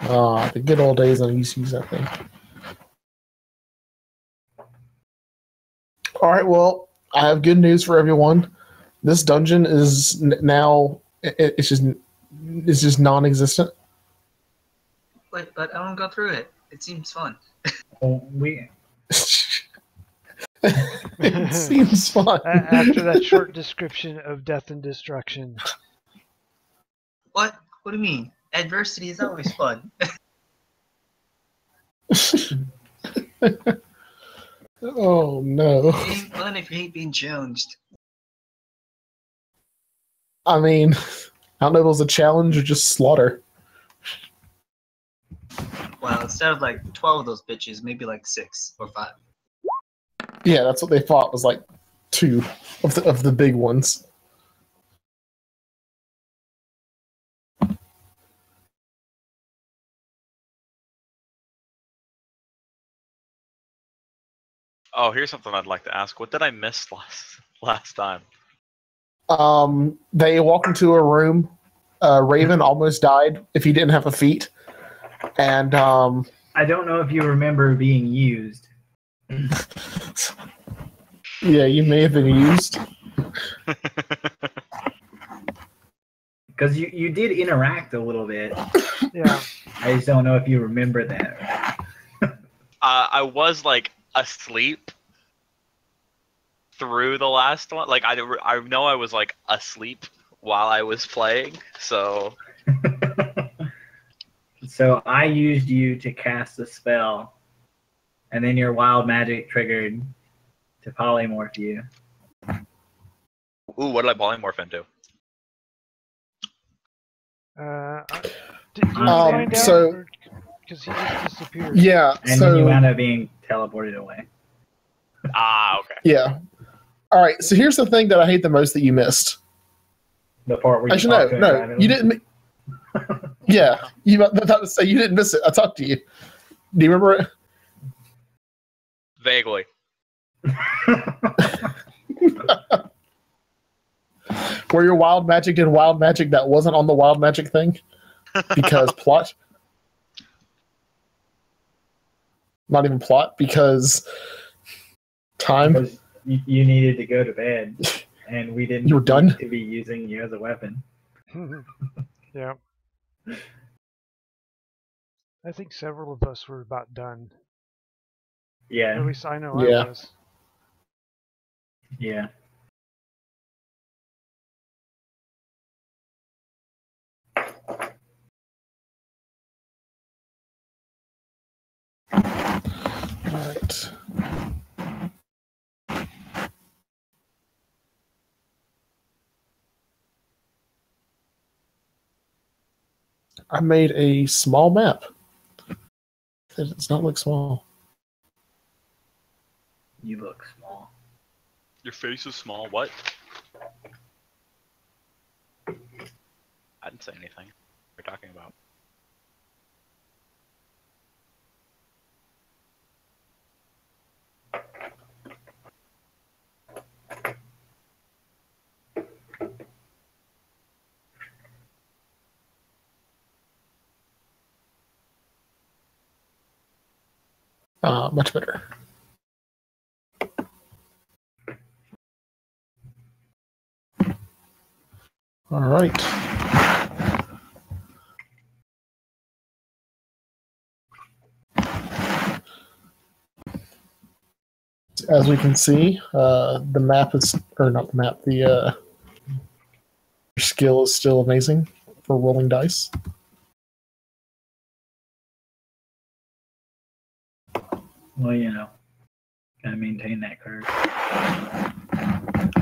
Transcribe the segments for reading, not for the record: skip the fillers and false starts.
The good old days on ensues, I think. All right, well, I have good news for everyone. This dungeon is now it's just non-existent. But I want to go through it. It seems fun. Well, It seems fun. After that short description of death and destruction. What? What do you mean? Adversity is always fun. Oh no! It ain't fun if you hate being challenged. I mean, I don't know if it was a challenge or just slaughter. Well, instead of like 12 of those bitches, maybe like 6 or 5. Yeah, that's what they thought was like 2 of the big ones. Oh, here's something I'd like to ask. What did I miss last time? They walked into a room. Raven almost died if he didn't have a feat, and I don't know if you remember being used. yeah, you may have been used. Because you did interact a little bit. Yeah. I just don't know if you remember that. I was like asleep through the last one. Like I know I was like asleep while I was playing. So So I used you to cast a spell, and then your wild magic triggered to polymorph you. ooh, what did I polymorph into? Did you find so- out? Because he just disappeared. Yeah, And so then you wound up being teleported away. Ah, okay. yeah. All right, so here's the thing that I hate the most that you missed. The part where you Actually, talked to it no, privately. you didn't. Yeah, you about to say you didn't miss it. I talked to you. Do you remember it? Vaguely. Where your wild magic did wild magic that wasn't on the wild magic thing because plot. Not even plot because time. Because you needed to go to bed, and we didn't You were done? need to be using you as a weapon. Yeah. I think several of us were about done. Yeah, At least I know Yeah. I was. yeah. Right. I made a small map. It does not look small. You look small. Your face is small. What? I didn't say anything. What are you talking about? Much better. All right. As we can see, the map is, or not the map, the skill is still amazing for rolling dice. Well, you know, gotta maintain that curve.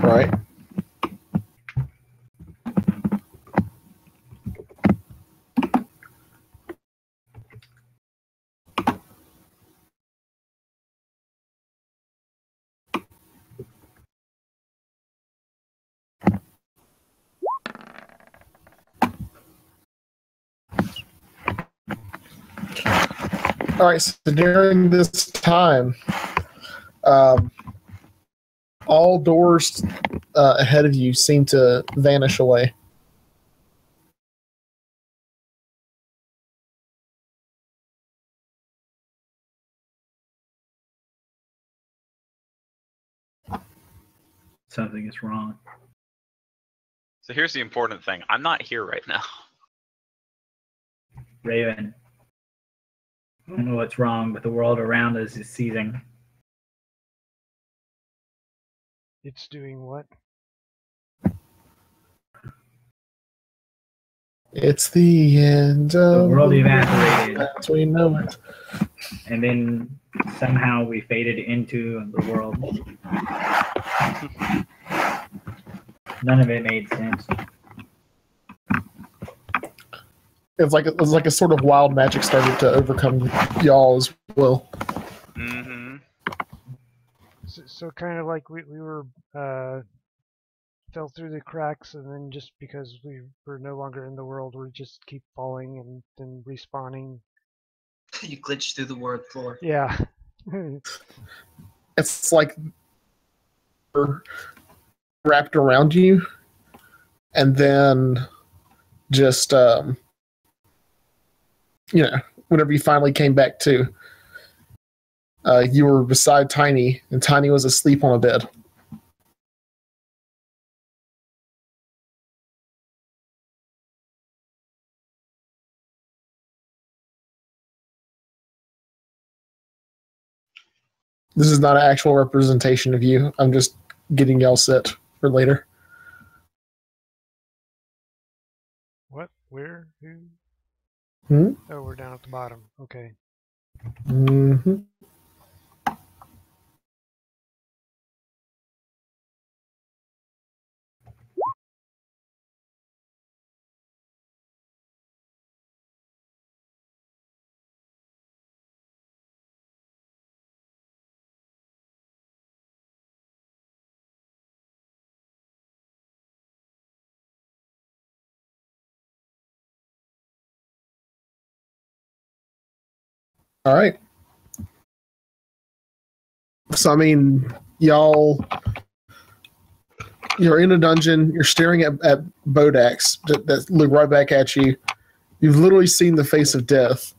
Right. All right, so during this time, all doors ahead of you seem to vanish away. something is wrong. So here's the important thing. I'm not here right now. Raven, I don't know what's wrong, but the world around us is seething. It's doing what? It's the end The of world the evaporated, as we know it. and then somehow we faded into the world. None of it made sense. It was like a sort of wild magic started to overcome y'all as well. Mm-hmm. So kind of like we were fell through the cracks, and then just because we were no longer in the world, we just keep falling and then respawning. You glitch through the word floor. Yeah. It's like they're wrapped around you, and then just whenever you finally came back to, you were beside Tiny, and Tiny was asleep on a bed. This is not an actual representation of you. I'm just getting y'all set for later. What? Where? Who? Hmm? Oh, we're down at the bottom. Okay. Mm-hmm. All right. So, I mean, you're in a dungeon. You're staring at Bodax that look right back at you. You've literally seen the face of death,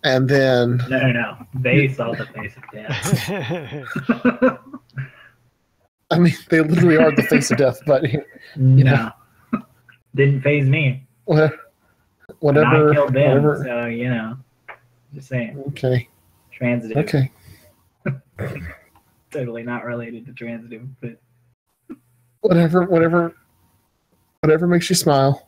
and then No. They saw the face of death. I mean, they literally are the face of death. But No. Didn't phase me. whatever. And I killed them, Whatever. so, just saying. Okay. Transitive. Okay. Totally not related to transitive, but Whatever makes you smile.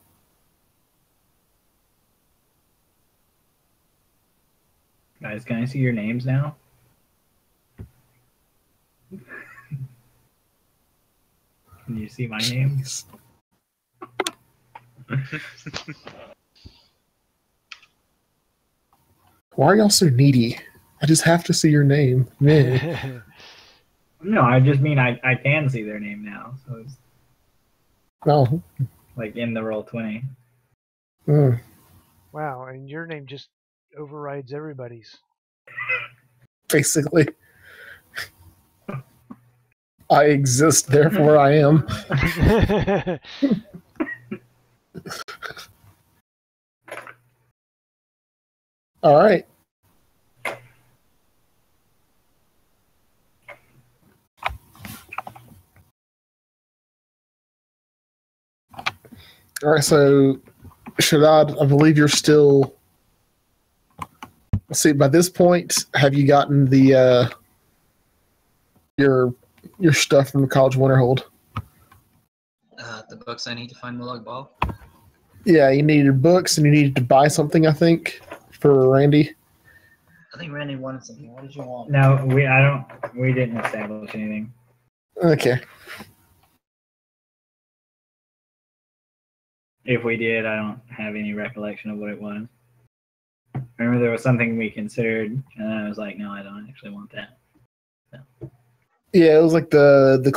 guys, can I see your names now? Can you see my name? Jeez. Why are y'all so needy? I just have to see your name. Man. No, I just mean I can see their name now. So it's Oh. like in the roll 20. Mm. Wow, and your name just overrides everybody's. Basically. I exist, therefore I am. All right. All right, so Shaddad, I believe you're still. Let's see. By this point, have you gotten the your stuff from the College Winterhold? The books I need to find Mulog Ball. Yeah, you needed books and you needed to buy something, I think, for Randy. I think Randy wanted something. What did you want? No, we didn't establish anything. Okay. If we did, I don't have any recollection of what it was. I remember there was something we considered, and I was like, no, I don't actually want that. So. Yeah, it was like the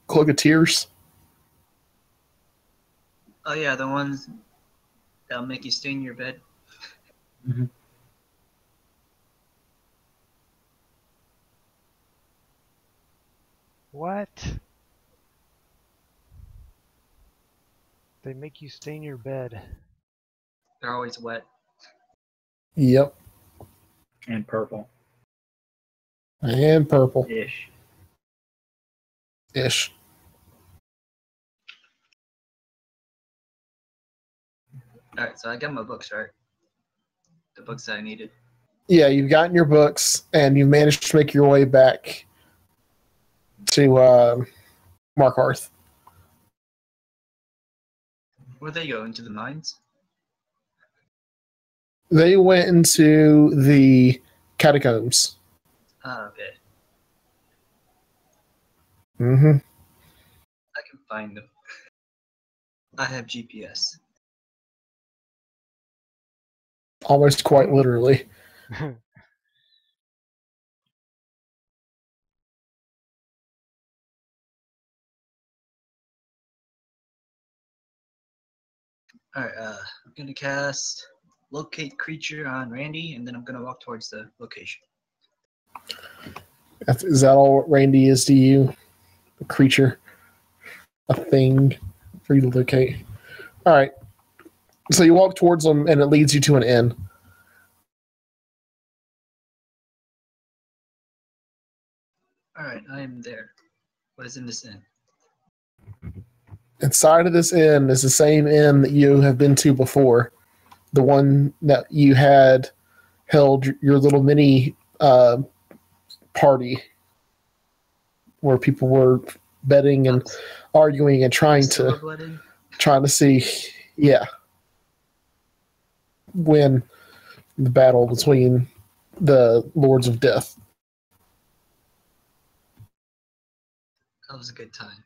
Cloak of Tears. Oh yeah, the ones that'll make you stay in your bed. Mm-hmm. What? They make you stain your bed. They're always wet. Yep. And purple. And purple. Ish. Ish. Alright, so I got my books, right? The books that I needed. Yeah, you've gotten your books, and you've managed to make your way back to Markarth. Where'd they go? Into the mines? They went into the catacombs. Ah, okay. Mm-hmm. I can find them. I have GPS. Almost quite literally. Alright, I'm gonna cast Locate Creature on Randy, and then I'm gonna walk towards the location. Is that all Randy is to you? A creature? A thing for you to locate? All right. So you walk towards them, and it leads you to an inn. Alright, I am there. What is in this inn? Inside of this inn is the same inn that you have been to before. The one that you had held your little mini party where people were betting and arguing and trying to see, win the battle between the Lords of Death. That was a good time.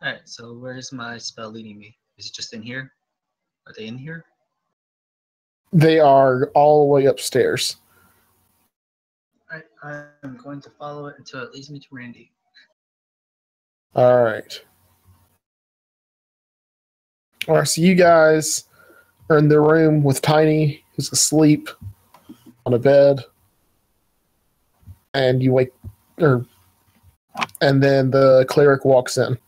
Alright, so where's my spell leading me? Is it just in here? Are they in here? They are all the way upstairs. Alright, I'm going to follow it until it leads me to Randy. All right. All right, so you guys are in the room with Tiny, who's asleep on a bed. And you wake, and then the cleric walks in.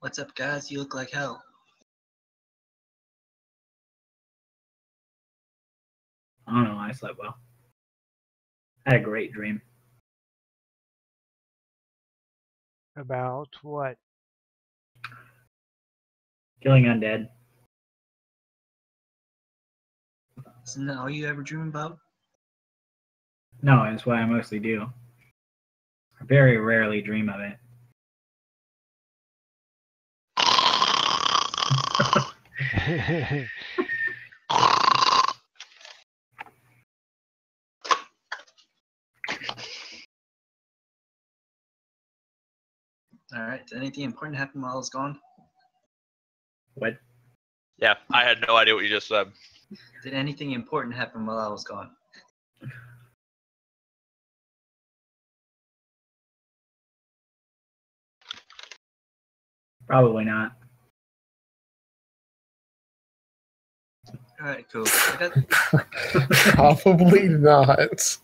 What's up, guys? You look like hell. I don't know. I slept well. I had a great dream. About what? Killing undead. Isn't that all you ever dream about? No, that's what I mostly do. I very rarely dream of it. Alright, did anything important happen while I was gone? What? Yeah, I had no idea what you just said. Did anything important happen while I was gone? Probably not. Alright, cool. Probably not.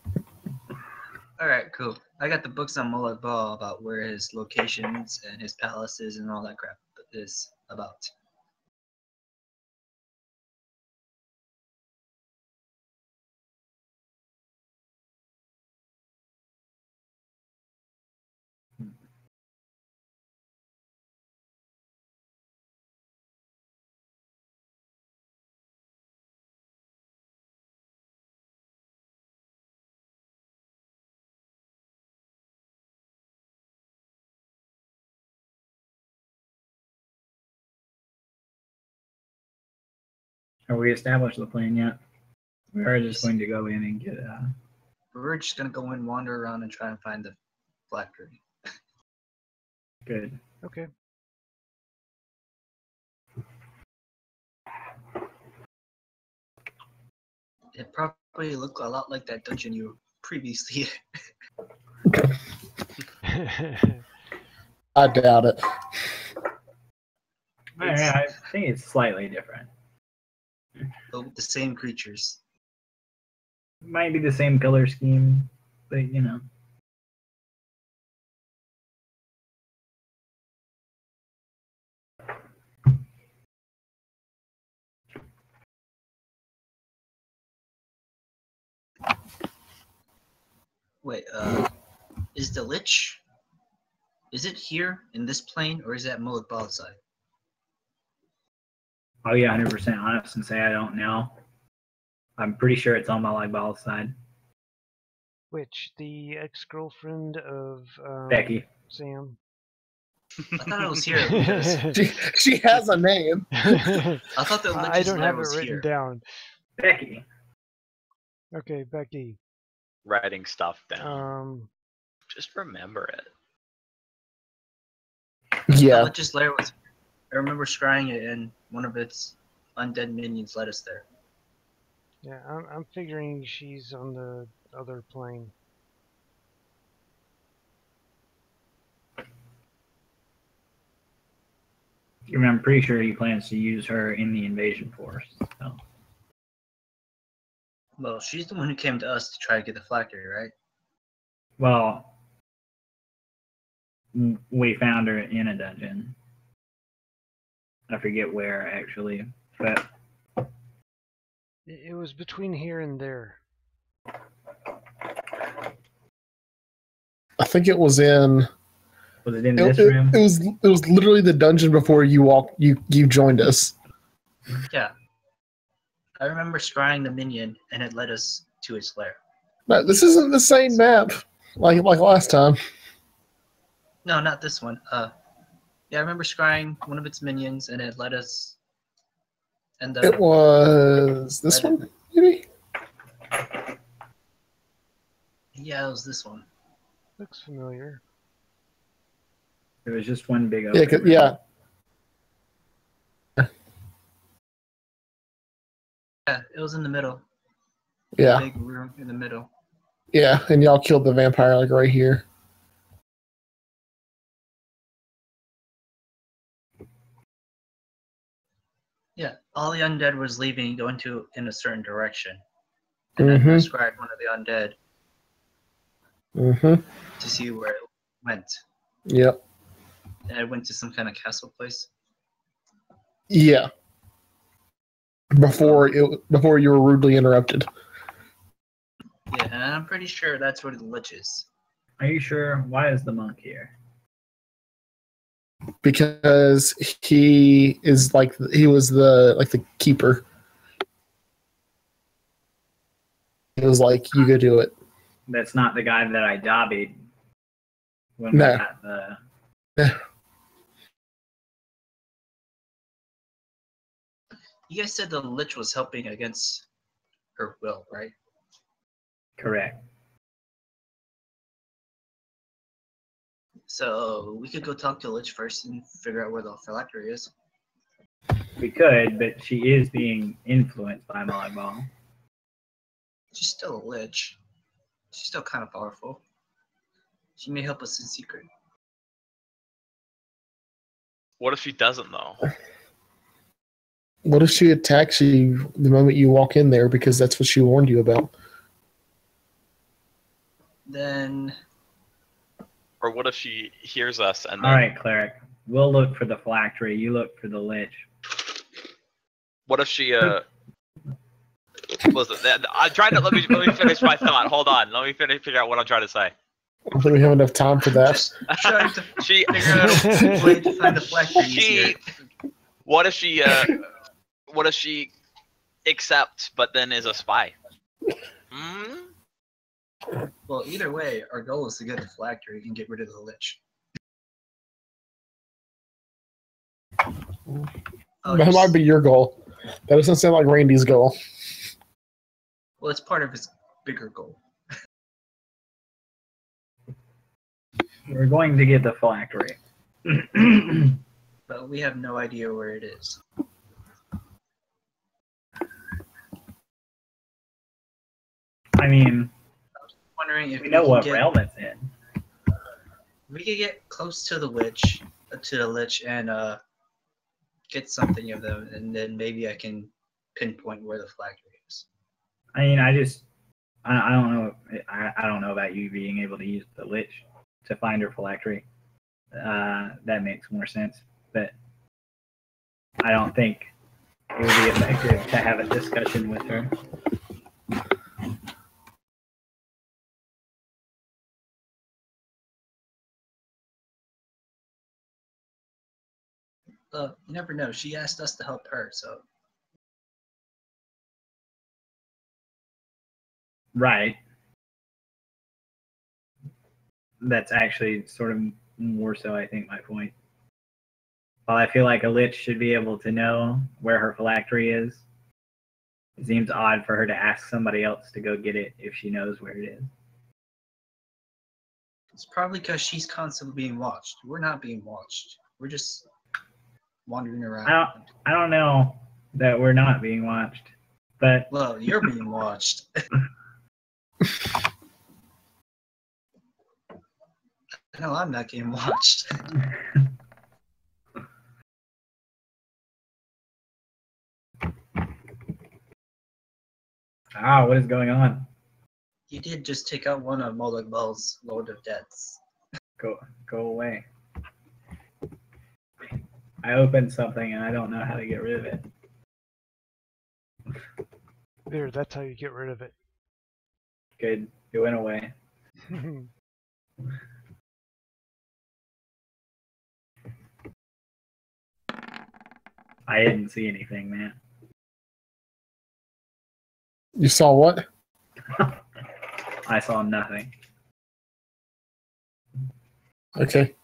Alright, cool. I got the books on Mullet Ball about where his locations and his palaces and all that crap is about. Have we established the plan yet? We are just going to go in and get We're just gonna go in, wander around, and try and find the Black Tree. good. Okay. It probably looked a lot like that dungeon you previously. I doubt it. I think it's slightly different. But with the same creatures. Might be the same color scheme, but you know. Wait, is the Lich? Is it here in this plane, or is it at Mullet Ball side? I'll be 100% honest and say I don't know. I'm pretty sure it's on my like ball side. Which, the ex-girlfriend of Becky. Sam? I thought it was here because She has a name. I thought the I Lich's don't lair have it was written here. down. Becky. Okay, Becky. Writing stuff down. Um, Just remember it. The Yeah. Lich's lair was. I remember scrying it, and one of its undead minions led us there. yeah, I'm figuring she's on the other plane. I'm pretty sure he plans to use her in the invasion force. So. Well, she's the one who came to us to try to get the phylactery, right? Well, we found her in a dungeon. I forget where actually, but It was between here and there. I think it was in. was it in this room? It was literally the dungeon before you joined us. Yeah. I remember scrying the minion, and it led us to its lair. No, this isn't the same map like last time. No, not this one. Yeah, I remember scrying one of its minions, and it led us. And It was this one, maybe. Yeah, it was this one. Looks familiar. It was just one big Yeah, open room. yeah. Yeah, it was in the middle. Yeah, Big room in the middle. yeah, and y'all killed the vampire like right here. Yeah, all the undead was leaving, going in a certain direction. And then I Mm-hmm. scryed one of the undead Mm-hmm. to see where it went. Yep. And I went to some kind of castle place. Yeah. Before you were rudely interrupted. Yeah, and I'm pretty sure that's where the Lich is. Are you sure? Why is the monk here? Because he was the keeper. He was like, you go do it. That's not the guy that I dobbied when No. we got the. You guys said the Lich was helping against her will, right? Correct. So we could go talk to the Lich first and figure out where the phylactery is. We could, but she is being influenced by Malak. She's still a Lich. She's still kind of powerful. She may help us in secret. What if she doesn't though? What if she attacks you the moment you walk in there because that's what she warned you about? Then Or what if she hears us and then All right, cleric. We'll look for the phylactery. You look for the lich. what if she listen, I'm trying to let me finish my thought. Hold on. Let me figure out what I'm trying to say. I don't think we have enough time for that. just trying to She figure out a way to find the phylactery easier. what if she accepts but then is a spy? Hmm? Well, either way, our goal is to get the phylactery and get rid of the Lich. Oh, That might be your goal. That doesn't sound like Randy's goal. well, it's part of his bigger goal. We're going to get the phylactery. But we have no idea where it is. I mean, Wondering if we know can what get, realm it's in. we could get close to the Lich, and get something of them, and then maybe I can pinpoint where the phylactery is. I mean, I don't know. I don't know about you being able to use the lich to find her phylactery. That makes more sense, but I don't think it would be effective to have a discussion with her. You never know. She asked us to help her, so Right. That's actually sort of more so, I think, my point. While I feel like a lich should be able to know where her phylactery is, it seems odd for her to ask somebody else to go get it if she knows where it is. it's probably because she's constantly being watched. We're not being watched. We're just wandering around. I don't know that we're not being watched, but Well, you're being watched. No, I'm not getting watched. what is going on? You did just take out one of Moloch Bell's Lord of Deaths. Go away. I opened something and I don't know how to get rid of it. There, that's how you get rid of it. Good. It went away. I didn't see anything, man. You saw what? I saw nothing. Okay.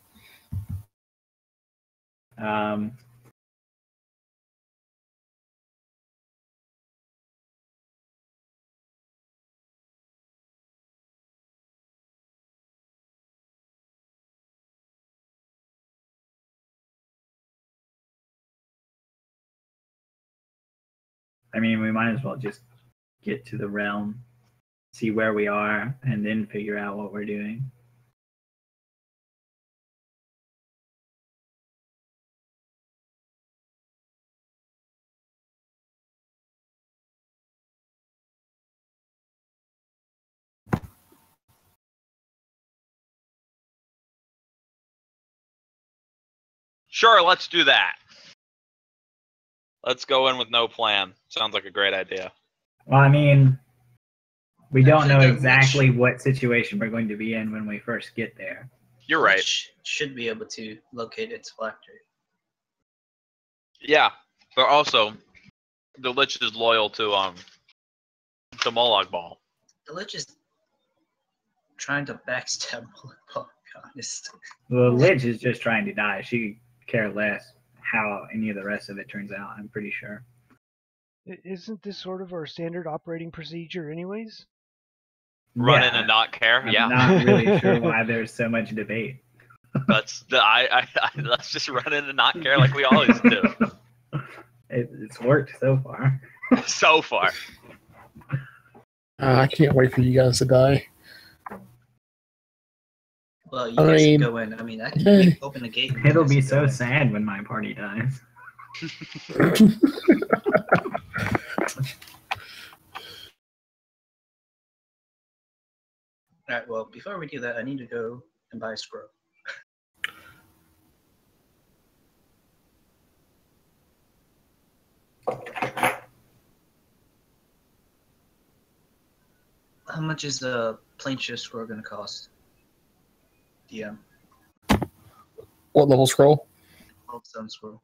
I mean, we might as well just get to the realm, see where we are, and then figure out what we're doing. Sure, let's do that. Let's go in with no plan. Sounds like a great idea. Well, I mean, we don't know Actually, exactly what situation we're going to be in when we first get there. You're right. Which should be able to locate its phylactery. Yeah, but also, the Lich is loyal to Moloch Ball. The Lich is trying to backstab Moloch Ball, to be honest. The Lich is just trying to die. She cares less how any of the rest of it turns out, I'm pretty sure. Isn't this sort of our standard operating procedure anyways? Run in and not care. I'm Yeah, not really sure why there's so much debate. let's just run in and not care like we always do. It's worked so far. So far. I can't wait for you guys to die. Well, you I guys mean, can go in. I mean, I can yeah. open the gate. and you It'll guys be can go so in. sad when my party dies. All right. Well, before we do that, I need to go and buy a scroll. How much is the plane shift scroll going to cost? DM. What level scroll? Oh, some scroll.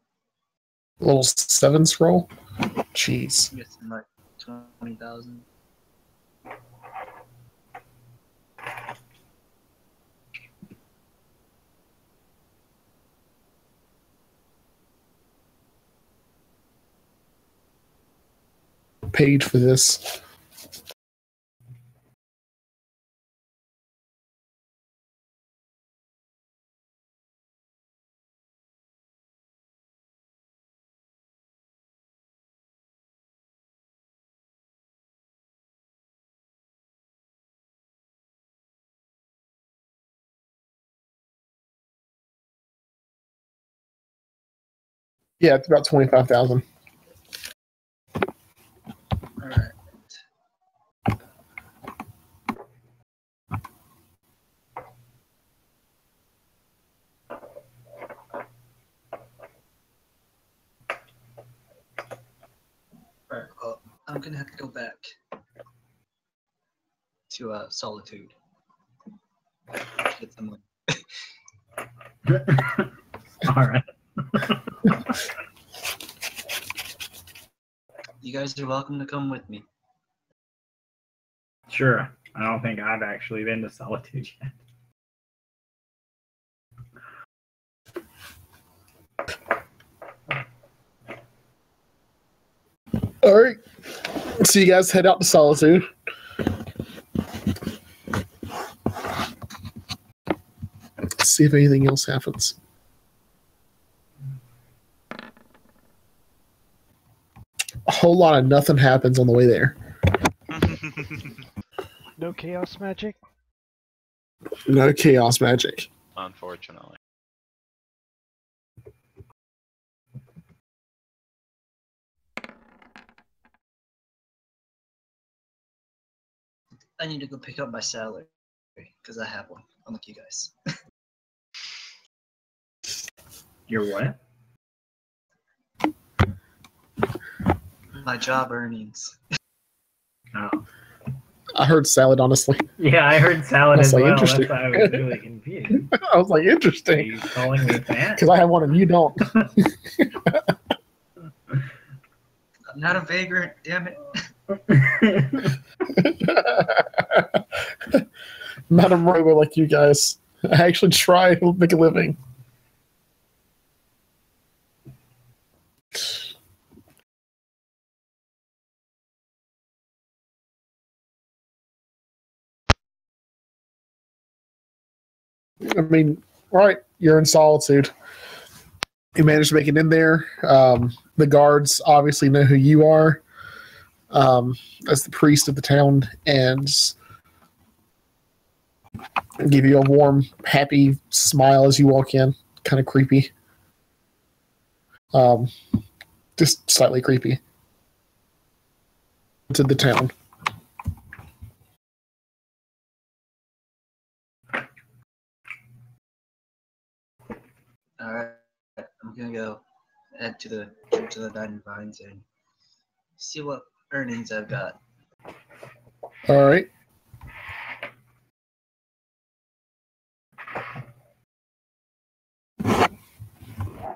Level 7 scroll? Jeez. I guess like 20,000. Page for this. Yeah, it's about 25,000. All right. All right. Well, I'm gonna have to go back to Solitude. Get some money. All right. You guys are welcome to come with me. Sure. I don't think I've actually been to Solitude yet. All right. So you guys head out to Solitude. Let's see if anything else happens. A whole lot of nothing happens on the way there. No chaos magic? No chaos magic. Unfortunately. I need to go pick up my salary because I have one, unlike you guys. Your what? My job earnings. Oh. I heard salad, honestly. Yeah, I heard salad That's as like well. interesting. That's why I was really confused. I was like, Are interesting. you calling me fat? Because I have one and you don't. I'm not a vagrant, damn it. Not a robo like you guys. I actually try to make a living. I mean, right, you're in Solitude. You managed to make it in there. The guards obviously know who you are as the priest of the town and give you a warm, happy smile as you walk in. Kind of creepy. Just slightly creepy. To the town. Alright, I'm gonna go head to the dining vines and see what earnings I've got. All right.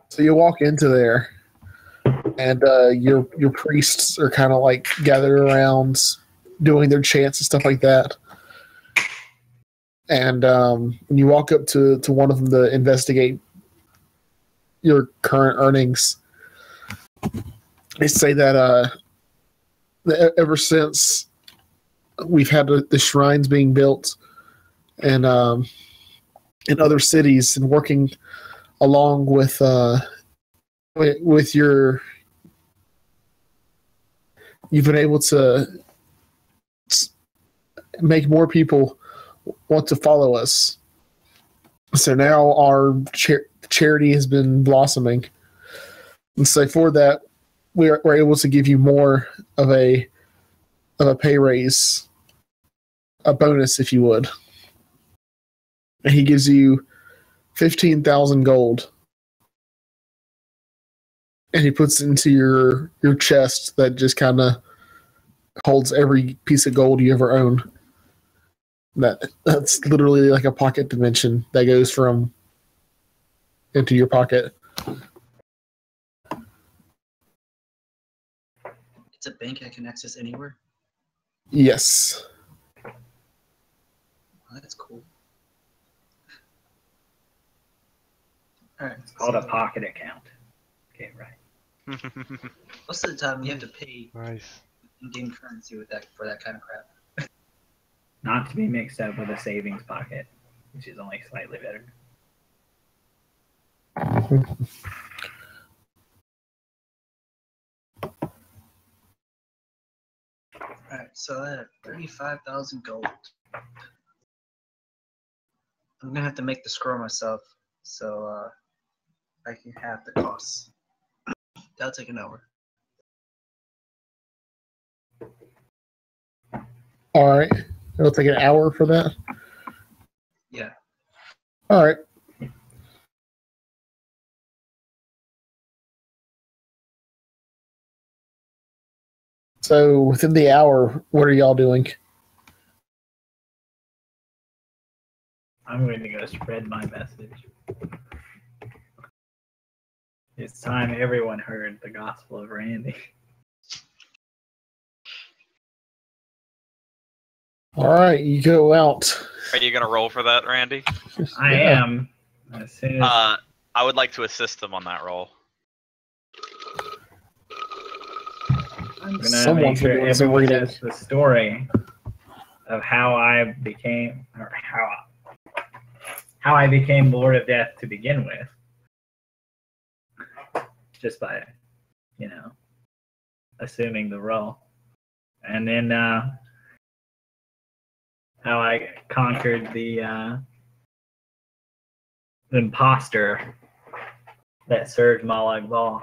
So you walk into there, and your priests are kind of like gathered around, doing their chants and stuff like that. And you walk up to one of them to investigate your current earnings. They say that ever since we've had the shrines being built and in other cities and working along with your, you've been able to make more people want to follow us. So now our charity has been blossoming. And so for that, we're able to give you more of a pay raise, a bonus, if you would. And he gives you 15,000 gold. And he puts it into your chest that just kind of holds every piece of gold you ever own. That's literally like a pocket dimension that goes from into your pocket. It's a bank I can access anywhere. Yes. Oh, that's cool. Alright. It's called a pocket account. Okay, right. Most of the time you have to pay Nice. in-game currency with that for that kind of crap. Not to be mixed up with a savings pocket, which is only slightly better. Alright, so I have 35,000 gold. I'm gonna have to make the scroll myself, so I can have the costs. That'll take an hour. All right. It'll take an hour for that. Yeah. All right. So within the hour, what are y'all doing? I'm going to go spread my message. It's time everyone heard the gospel of Randy. All right, you go out. Are you gonna roll for that, Randy? I am. As soon as I would like to assist him on that roll. I'm gonna Someone's make sure doing some everyone reading. knows the story of how I became, or how I became Lord of Death to begin with, just by, assuming the role, and then how I conquered the imposter that served Malag Ball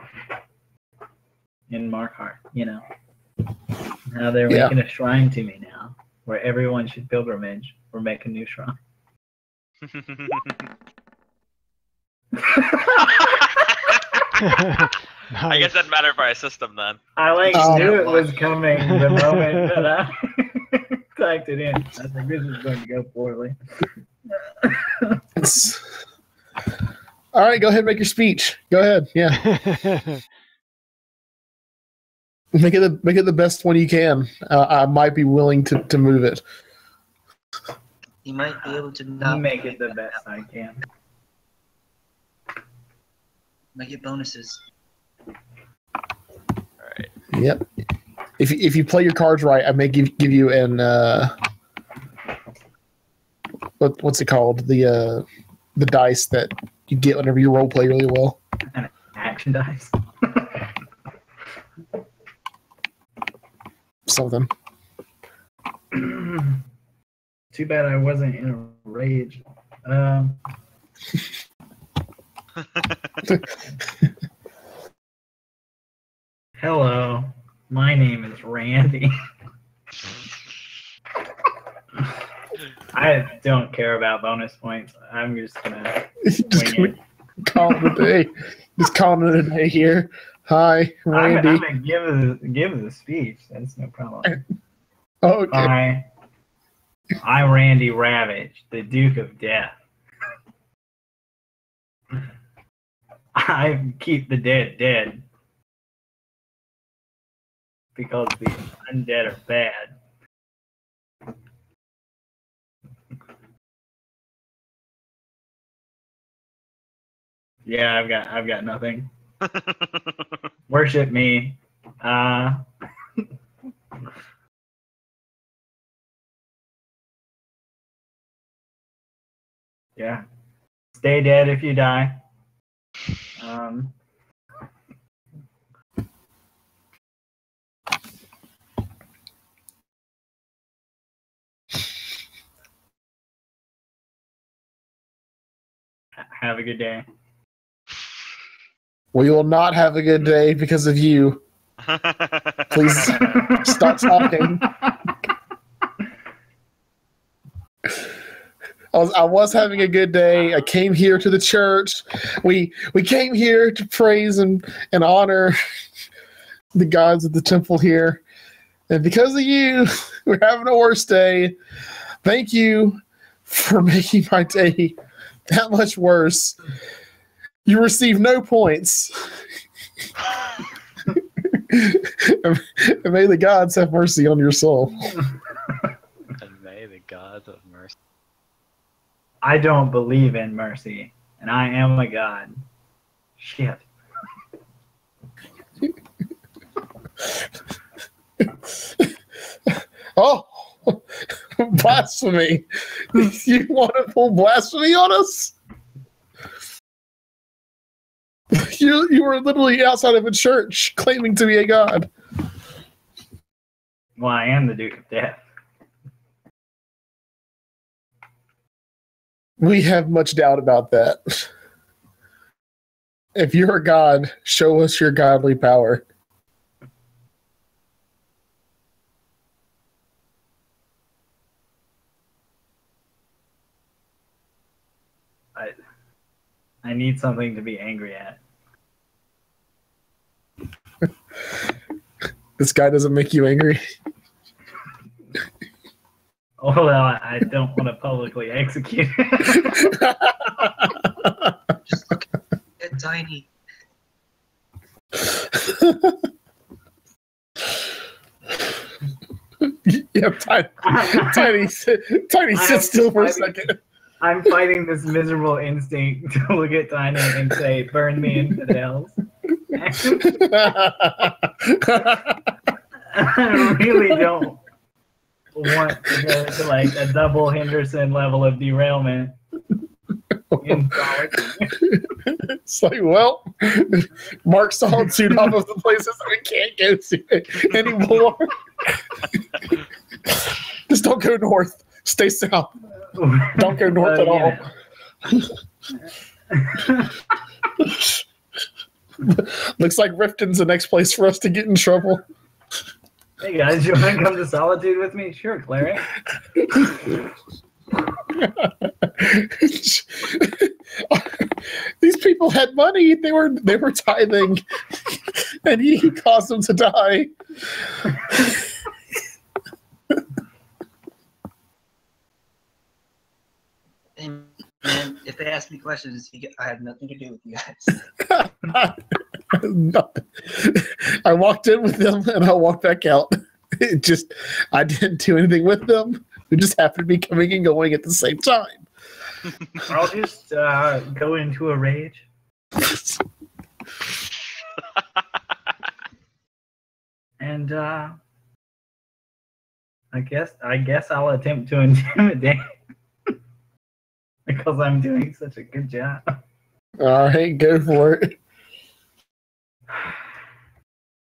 in Markarth, Now they're Yeah. making a shrine to me now, where everyone should pilgrimage or make a new shrine. I guess it doesn't matter if I assist him then. I Oh. knew it was coming the moment that I typed it in. I was like, this is going to go poorly. All right, go ahead and make your speech. Go ahead. Yeah. Make it the best one you can. I might be willing to move it. You might be able to I'll not make it the best I can. Might get bonuses. Alright. Yep. If you play your cards right, I may give you an what's it called? The dice that you get whenever you role play really well. An action dice. Something. Too bad I wasn't in a rage. Hello, my name is Randy. I don't care about bonus points. I'm just gonna Just wing it. call it a day. Just calling it a day here. Hi, Randy. I'm gonna give the speech. That's no problem. Oh, okay. I Randy Ravage, the Duke of Death. I keep the dead because the undead are bad. Yeah, I've got nothing. Worship me. Yeah. Stay dead if you die. Have a good day. We will not have a good day because of you. Please stop talking. I was having a good day. I came here to the church. We came here to praise and honor the gods of the temple here. And because of you, we're having a worse day. Thank you for making my day that much worse. You receive no points. And may the gods have mercy on your soul. And may the gods have mercy. I don't believe in mercy, and I am a god. Shit. Oh, blasphemy. You want to pull blasphemy on us? You were literally outside of a church claiming to be a god. Well, I am the Duke of Death. We have much doubt about that. If you're a god, show us your godly power. I need something to be angry at. This guy doesn't make you angry. Oh, well, I don't want to publicly execute. Just look at Tiny. Yeah, Tiny sit still for a second. I'm fighting this miserable instinct to look at Tiny and say, "Burn me, infidels." I really don't want to go to like a double Henderson level of derailment in solitude. It's like, well, mark solitude off of the places we can't go to anymore. Just don't go north. Stay south. Don't go north at all. Looks like Riften's the next place for us to get in trouble. Hey guys, you want to come to Solitude with me? Sure, Clary. These people had money. They were tithing, and he caused them to die. And man, if they ask me questions, I have nothing to do with you guys. I walked in with them and I walked back out. I didn't do anything with them. We just happened to be coming and going at the same time. I'll just go into a rage. And I guess I'll attempt to intimidate because I'm doing such a good job. All right, go for it.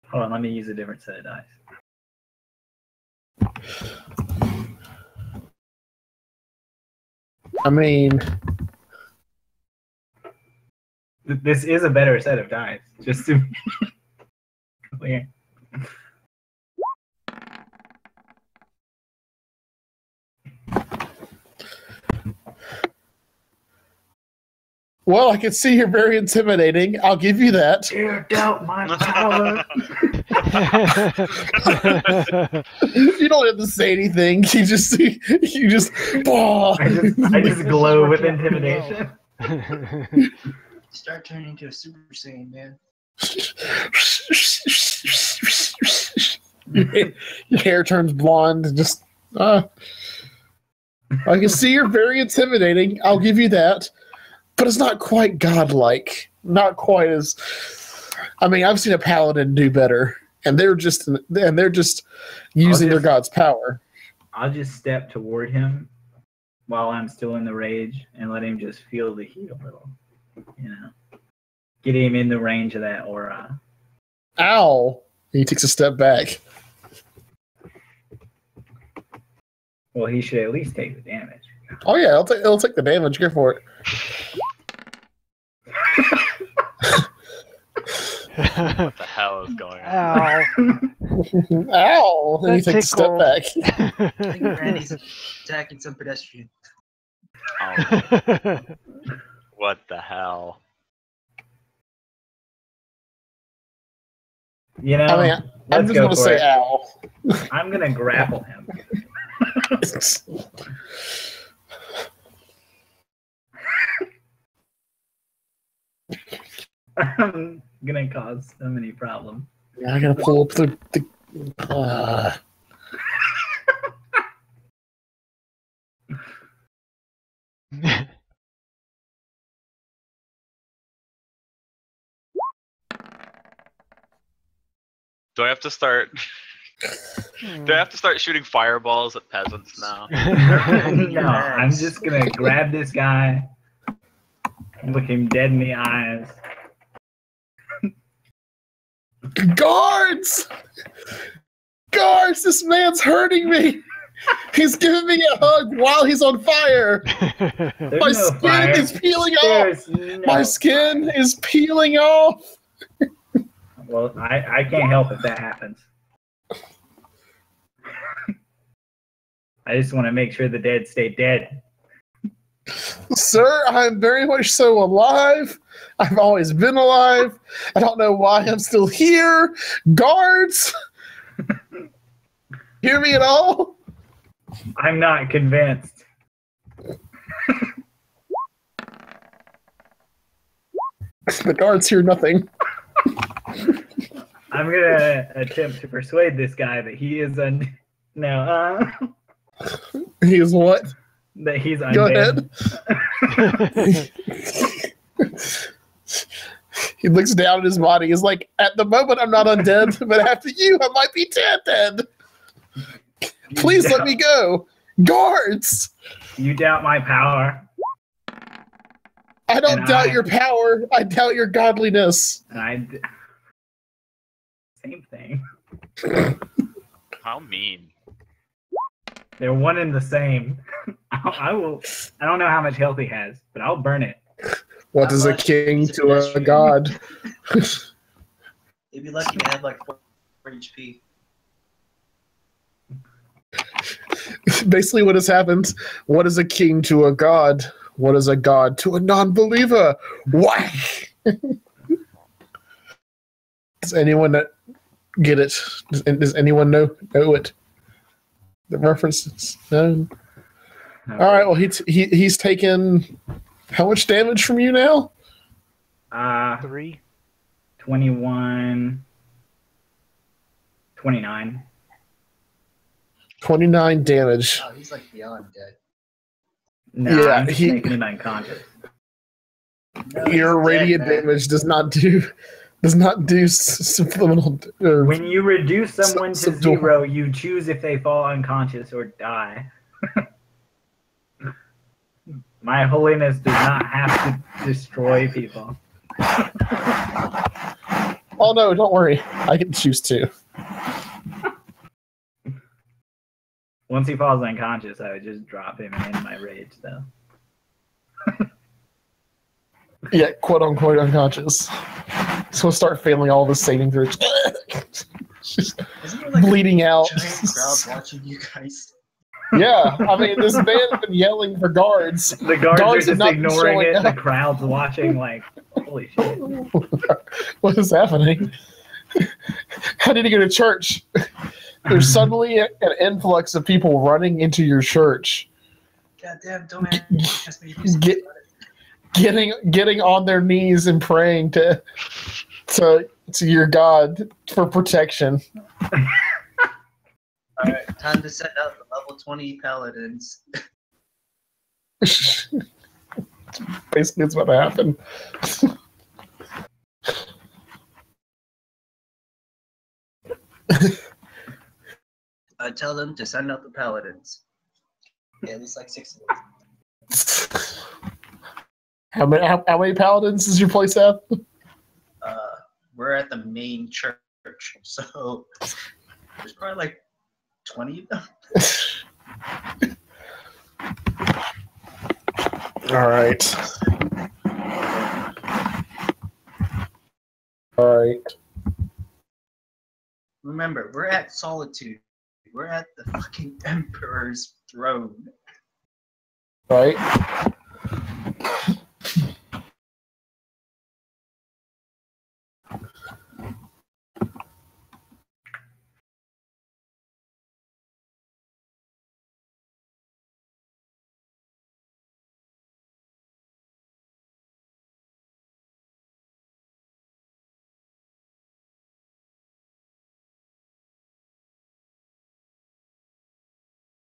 Hold on, let me use a different set of dice. I mean, this is a better set of dice, just to be clear. well, I can see you're very intimidating. I'll give you that. Dare doubt my power. You don't have to say anything. You just oh. I just glow with intimidation. Start turning into a Super Saiyan, man. Your hair turns blonde. And just I can see you're very intimidating. I'll give you that. But it's not quite godlike. Not quite as. I mean, I've seen a paladin do better, and they're just using their god's power. I'll just step toward him while I'm still in the rage and let him just feel the heat a little. You know, get him in the range of that aura. Ow! He takes a step back. Well, he should at least take the damage. Oh yeah, it'll take the damage. Go for it. What the hell is going on? Ow. Ow! And he takes a step back. I think Randy's attacking some pedestrian. Oh, what the hell? You know, I mean, I'm just gonna say ow. I'm gonna grapple him. I'm gonna cause so many problems. Yeah, I gotta pull up the Do I have to start? Do I have to start shooting fireballs at peasants now? No, I'm just gonna grab this guy, look him dead in the eyes. Guards! Guards! This man's hurting me! He's giving me a hug while he's on fire! My skin is peeling off! My skin is peeling off! Well, I can't help if that happens. I just want to make sure the dead stay dead. Sir, I'm very much so alive. I've always been alive. I don't know why I'm still here. Guards! Hear me at all? I'm not convinced. The guards hear nothing. I'm gonna attempt to persuade this guy that he is No, He is what? that he's Go undead. ahead. He looks down at his body. He's like, at the moment, I'm not undead, but after you, I might be dead. Please let me go. Guards! You doubt my power. I don't And doubt I- your power. I doubt your godliness. Same thing. How mean. They're one and the same. I will. I don't know how much health he has, but I'll burn it. What How is a much king is a to a pedestrian? god? You'd be lucky to have like 4 HP. Basically, what has happened? What is a king to a god? What is a god to a non-believer? Whack! Does anyone get it? Does anyone know it? The references? No. All right. Well, he's taken how much damage from you now? 3. 21, 29. 29 damage. Oh, he's like beyond dead. No, Yeah, I'm just he- making him unconscious. No, Your he's dead, radiant man. damage does not do subliminal. When you reduce someone to subdual. 0, you choose if they fall unconscious or die. My holiness does not have to destroy people. Oh no! Don't worry. I can choose to. Once he falls unconscious, I would just drop him and end my rage, though. Yeah, quote unquote unconscious. So we'll start failing all the saving throws. Just Isn't there like bleeding a out. giant crowd watching you guys? Yeah, I mean, this man's been yelling for guards. The guards Guards are have just not been ignoring showing it. The up. crowd's watching like, holy shit. What is happening? How did he go to church? There's suddenly an influx of people running into your church, Goddamn, don't ask me to do something Get- about it. getting on their knees and praying to your God for protection. Alright, time to send out the level 20 paladins. Basically, it's about to happen. I tell them to send out the paladins. Yeah, there's like 6 of them. How many paladins does your place have? We're at the main church, so there's probably like 20 of them. All right. All right. Remember, we're at Solitude. We're at the fucking Emperor's throne. Right.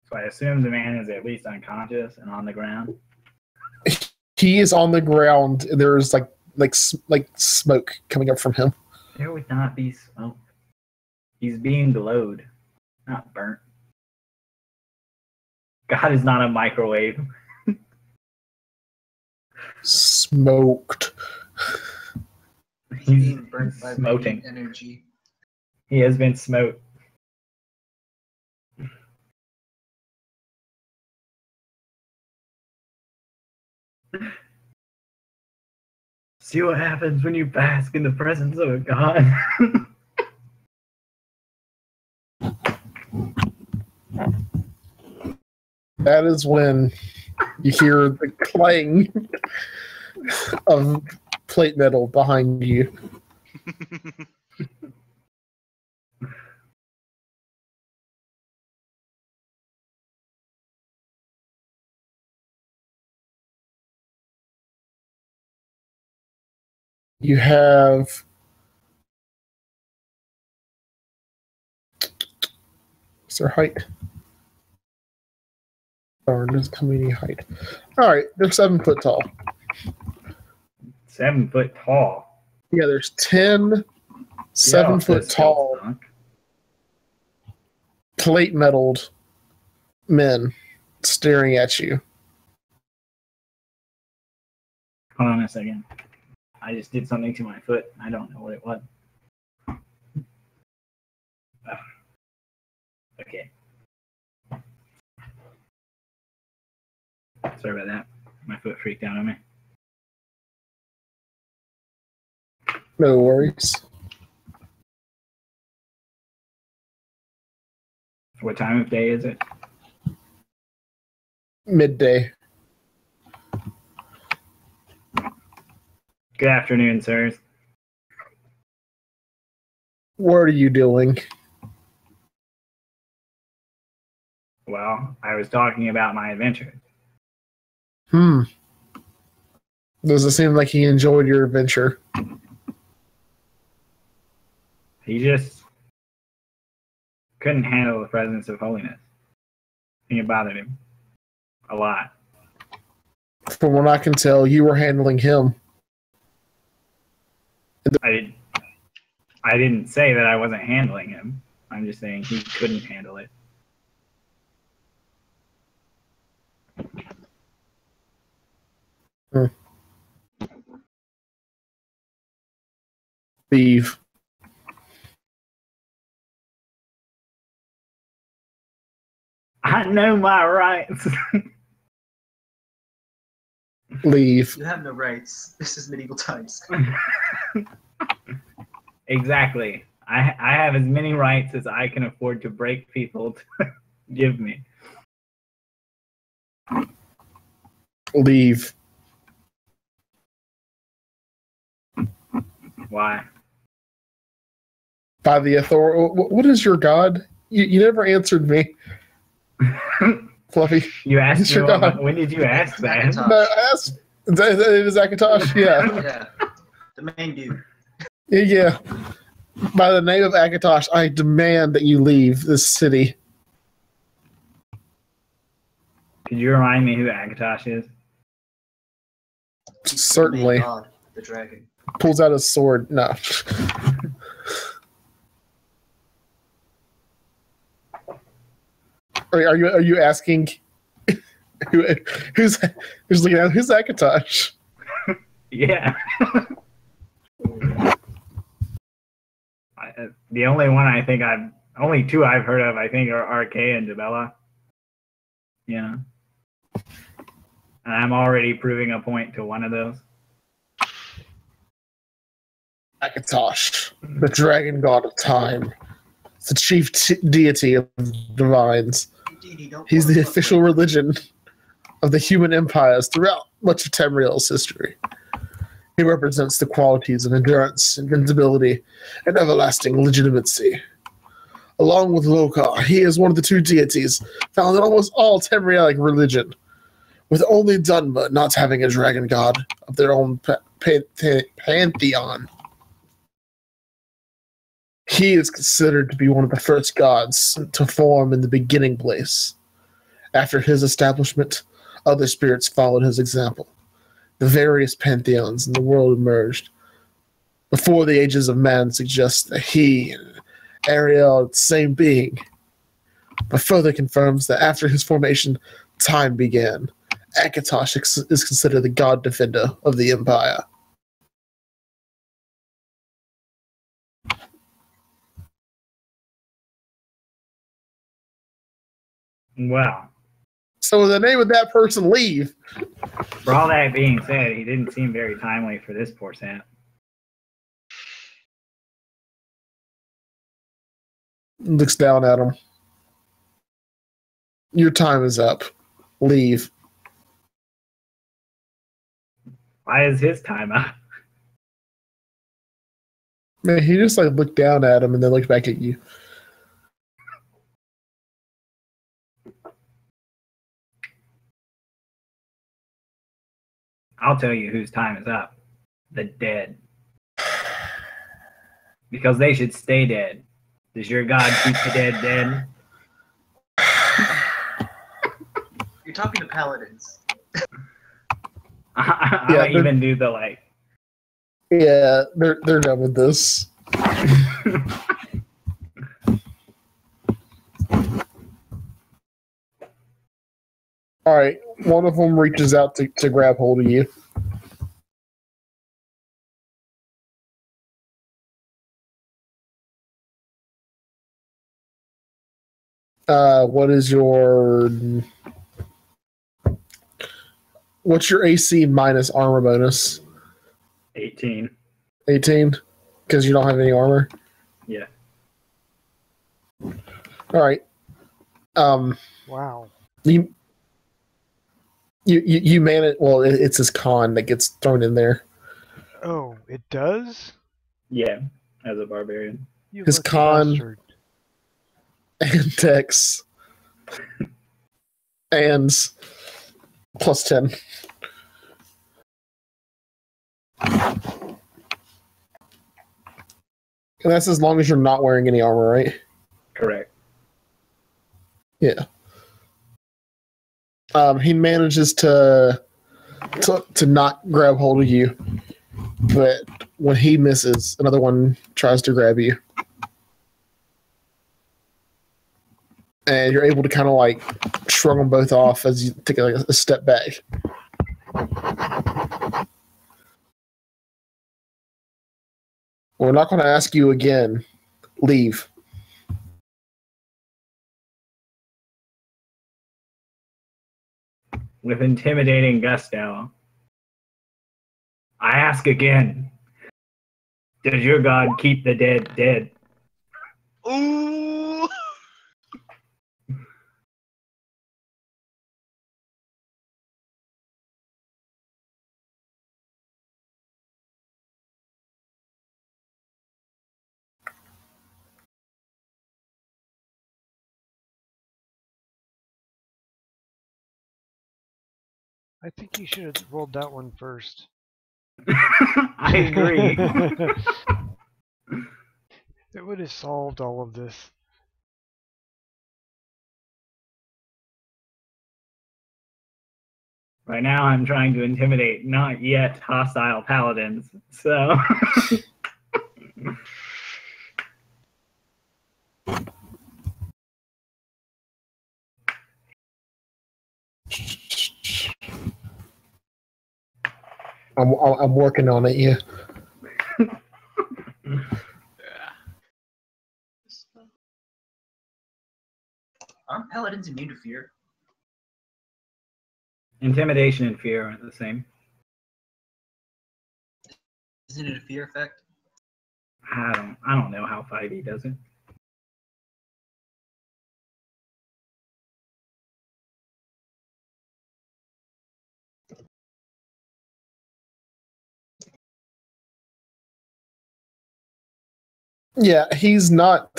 So I assume the man is at least unconscious and on the ground. He is on the ground. There's like smoke coming up from him. There would not be smoke. He's being glowed, not burnt. God is not a microwave. Smoked. He's Being burnt by smoting. radiant energy. He has been smoked. See what happens when you bask in the presence of a god. That is when you hear the clang of plate metal behind you. You have What's their height? Darn, doesn't come any height. All right, they're 7 foot tall. 7 foot tall. Yeah, there's 10 7 foot tall plate metalled men staring at you. Hold on a second. I just did something to my foot. I don't know what it was. Okay. Sorry about that. My foot freaked out on me. No worries. What time of day is it? Midday. Good afternoon, sirs. What are you doing? Well, I was talking about my adventure. Does it seem like he enjoyed your adventure? He just couldn't handle the presence of holiness. I think it bothered him a lot. From what I can tell, you were handling him. I didn't say that I wasn't handling him. I'm just saying he couldn't handle it. Leave. I know my rights. Leave. You have no rights. This is medieval times. Exactly. I have as many rights as I can afford to break people to give me. Leave. Why? By the authority. What is your god? You never answered me. Fluffy. You asked Your me God. when did you ask that? Akatosh. No, ask. It is Akatosh? Yeah. Yeah. The main dude. Yeah. By the name of Akatosh, I demand that you leave this city. Could you remind me who Akatosh is? Certainly. The main god, the dragon. Pulls out his sword. No. Are you asking who's looking at who's Akatosh? Yeah. The only one I think only two I've heard of, I think, are RK and Debella. Yeah. And I'm already proving a point to one of those. Akatosh, the dragon god of time. It's the chief deity of divines. He's the official religion of the human empires throughout much of Tamriel's history. He represents the qualities of endurance, invincibility, and everlasting legitimacy. Along with Lokar, he is one of the two deities found in almost all Tamrielic religion, with only Dunma not having a dragon god of their own pantheon. He is considered to be one of the first gods to form in the beginning place. After his establishment, other spirits followed his example. The various pantheons in the world emerged. Before the ages of man suggest that he and Ariel are the same being, but further confirms that after his formation, time began. Akatosh is considered the god defender of the empire. Well, So in the name of that person, leave. for all that being said, he didn't seem very timely for this poor sap. Looks down at him. Your time is up. Leave. Why is his time up? Man, he just like looked down at him and then looked back at you. I'll tell you whose time is up. The dead. Because they should stay dead. Does your God keep the dead dead? You're talking to paladins. I Yeah, don't even do the like. Yeah, they're done with this. All right, one of them reaches out to grab hold of you. What's your AC minus armor bonus? 18. 18? Because you don't have any armor? Yeah. All right. Wow. You man it. Well, it's his con that gets thrown in there. Oh, it does? Yeah, as a barbarian. You His lucky con- bastard. And Dex. And plus 10. And that's as long as you're not wearing any armor, right? Correct. Yeah. He manages to not grab hold of you, but when he misses, another one tries to grab you, and you're able to kind of like shrug them both off as you take a step back. We're not going to ask you again. Leave. With intimidating gusto, I ask again, does your god keep the dead dead? Ooh. I think you should have rolled that one first. I agree. It would have solved all of this. Right now, I'm trying to intimidate not yet hostile paladins. So, I'm working on it. Yeah. Yeah. Aren't paladins immune to fear? intimidation and fear aren't the same. Isn't it a fear effect? I don't know how 5e does it. Yeah, he's not.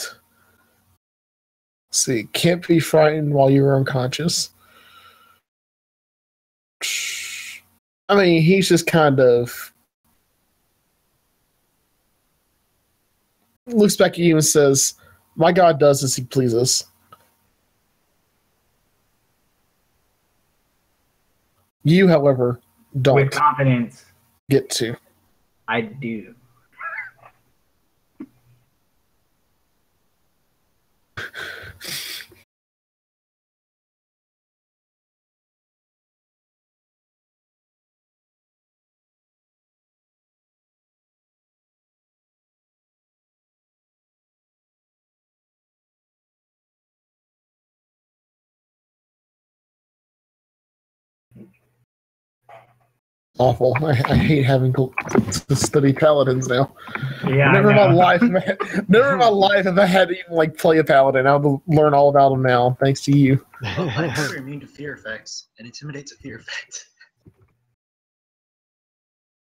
Let's see, can't be frightened while you're unconscious. I mean, he's just kind of looks back at you and says, "My God does as he pleases." You, however, don't With confidence, get to. I do. Awful. I hate having to study paladins now. Yeah, Never in I my know. life, never in my life have I had to even like play a paladin. I'll learn all about them now, thanks to you. Well, paladins are immune to fear effects, and intimidate's a fear effect.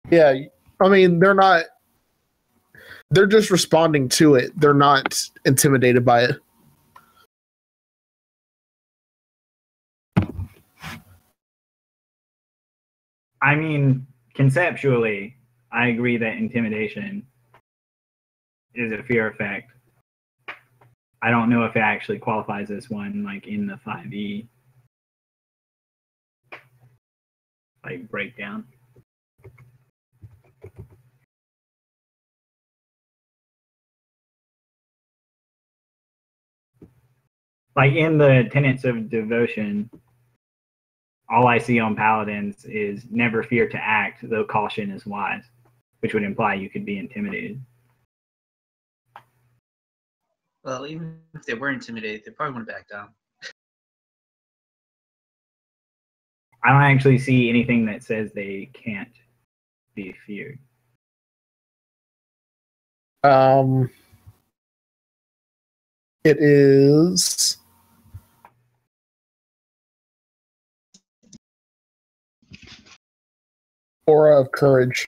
Yeah, I mean they're not. They're just responding to it. They're not intimidated by it. I mean, conceptually, I agree that intimidation is a fear effect. I don't know if it actually qualifies as one like in the 5e like breakdown. Like in the tenets of devotion, all I see on paladins is never fear to act, though caution is wise, which would imply you could be intimidated. Well, even if they were intimidated, they probably wouldn't back down. I don't actually see anything that says they can't be feared. It is aura of courage.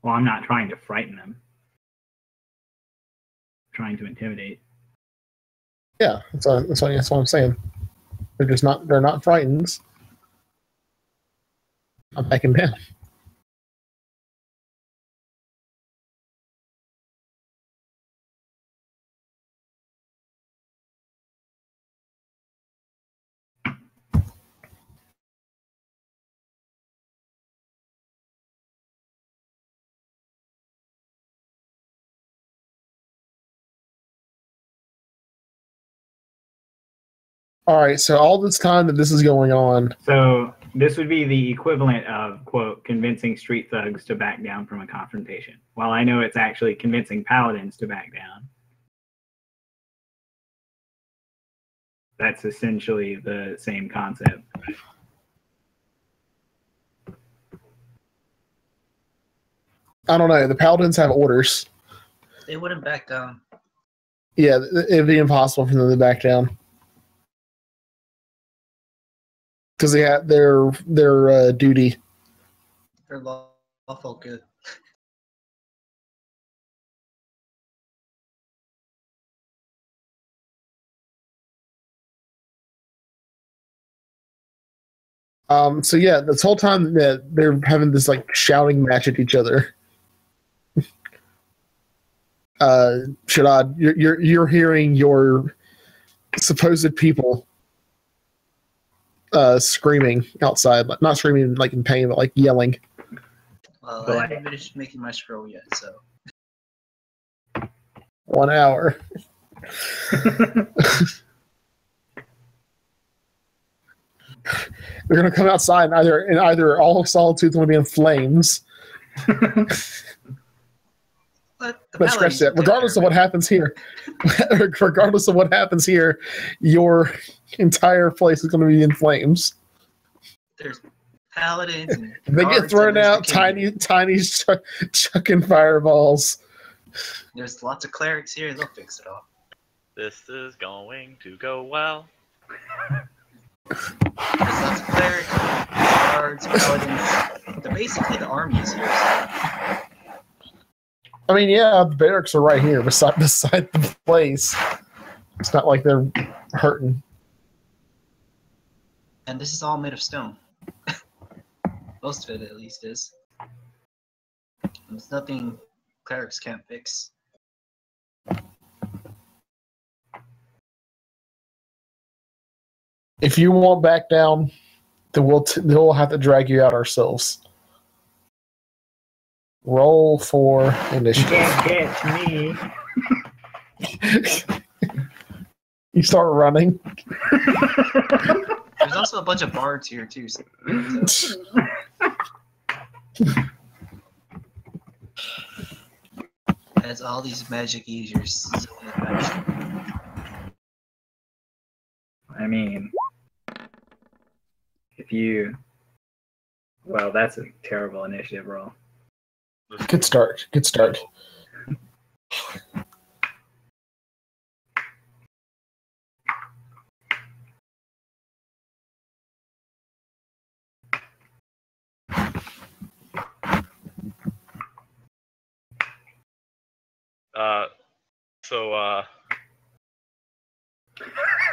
Well, I'm not trying to frighten them. I'm trying to intimidate. Yeah, that's what I'm saying. They're not frightened. I'm backing down. All right, so all this time that this is going on, So this would be the equivalent of, quote, convincing street thugs to back down from a confrontation. While I know it's actually convincing paladins to back down, that's essentially the same concept. I don't know. The paladins have orders. They wouldn't back down. Yeah, it'd be impossible for them to back down because they have their duty. They're lawful good. So yeah, this whole time that they're having this like shouting match at each other. Shadad, you're hearing your supposed people screaming outside, like not screaming like in pain, but like yelling. Well, But I haven't finished making my scroll yet, so 1 hour. They're gonna come outside and either all of Solitude's gonna be in flames. But scratch that. Regardless of what happens here, your entire place is going to be in flames. There's paladins. And if they get thrown out, tiny chucking fireballs. There's lots of clerics here. They'll fix it all. This is going to go well. There's lots of clerics, guards, paladins. They're basically the armies here. So. I mean, yeah, the barracks are right here beside the place. It's not like they're hurting. And this is all made of stone. Most of it, at least, is. There's nothing clerics can't fix. If you won't back down, then we'll have to drag you out ourselves. Roll for initiative. You can't catch me. You start running. There's also a bunch of bards here too. So. Has all these magic users. I mean, well, that's a terrible initiative roll. Good start.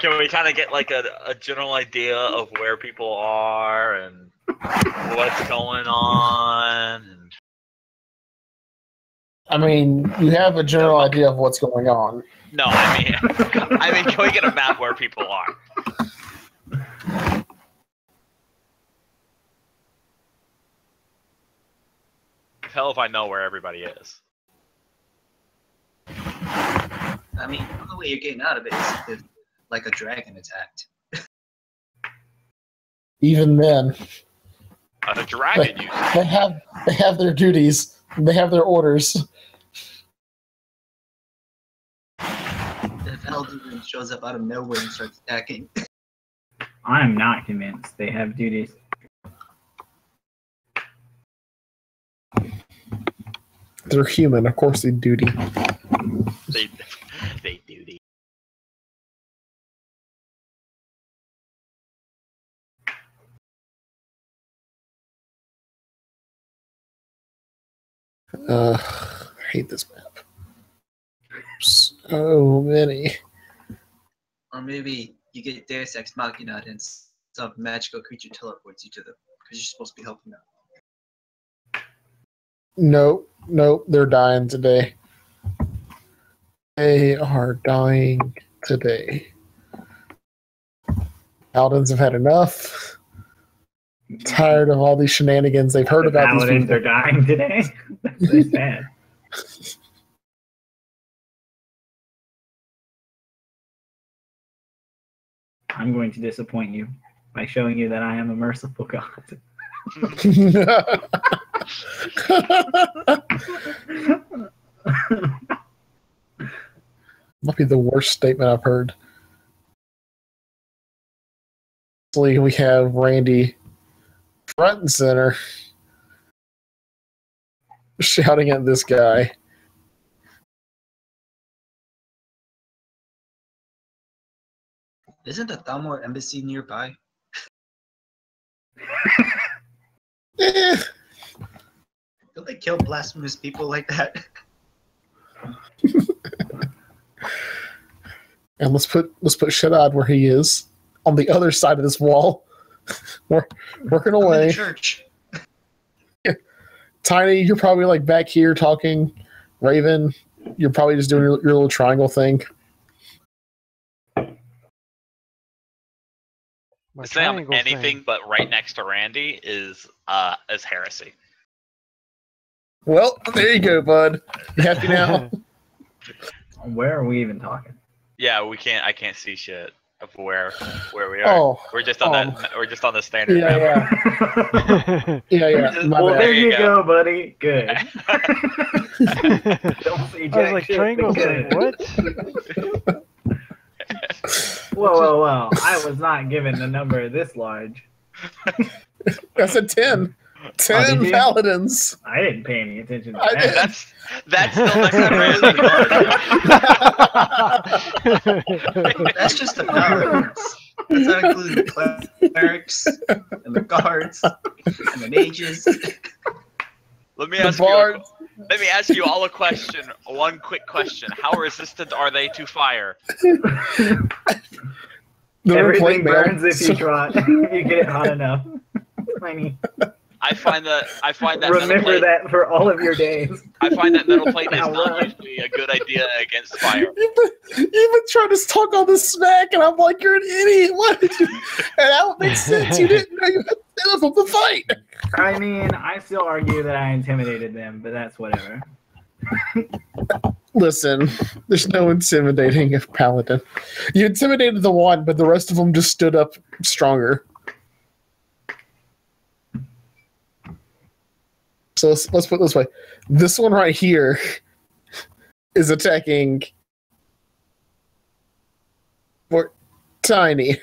Can we kind of get like a general idea of where people are and what's going on? And I mean, you have a general idea of what's going on. No, I mean, can we get a map where people are? Hell if I know where everybody is. I mean, the only way you're getting out of it is if, like, a dragon attacked. Even then, A dragon, they, you they have their duties. They have their orders. If Elden shows up out of nowhere and starts attacking. I'm not convinced they have duties. They're human, of course they duty. they duty. I hate this map. So many. Or maybe you get Deus Ex Machina and some magical creature teleports you to them because you're supposed to be helping them. Nope, they're dying today. They are dying today. Paladins have had enough. Tired of all these shenanigans they've heard about these Paladins people. are dying today. That's so sad. I'm going to disappoint you by showing you that I am a merciful God. Might be the worst statement I've heard. We have Randy front and center shouting at this guy. Isn't the Thalmor embassy nearby? Eh, Don't they kill blasphemous people like that? and let's put Shadad where he is, on the other side of this wall. We're working I'm in away. the church. Tiny, you're probably like back here talking. Raven, you're probably just doing your little triangle thing. My To say I'm triangle anything thing. but right next to Randy is heresy. Well, there you go, bud. You happy now? Where are we even talking? Yeah, I can't see shit of where we are. Oh, we're just on that. We're just on the standard yeah, map. yeah. My Well, bad. there you go. go, buddy. Good. Don't see I was jack like, shit, triangle but thing, good. what? Whoa. I was not given the number this large. I said 10. 10 did you? paladins. I didn't pay any attention to I that. did. That's still next to Randy. That's just the paladins. That's not including the clerics and the guards and the mages. Let me The ask you. bards. Let me ask you all a question. One quick question: how resistant are they to fire? Everything burns if you try. You get it hot enough. Tiny. I find that Remember metal plate, that for all of your days. I find that metal plate is Now not run. usually a good idea against fire. You've been trying to talk all this smack, and I'm like, you're an idiot. What did you? And that would make sense. You didn't know you had to stand up the fight. I mean, I still argue that I intimidated them, but that's whatever. Listen, there's no intimidating a paladin. You intimidated the one, but the rest of them just stood up stronger. So let's put it this way. This one right here is attacking for Tiny.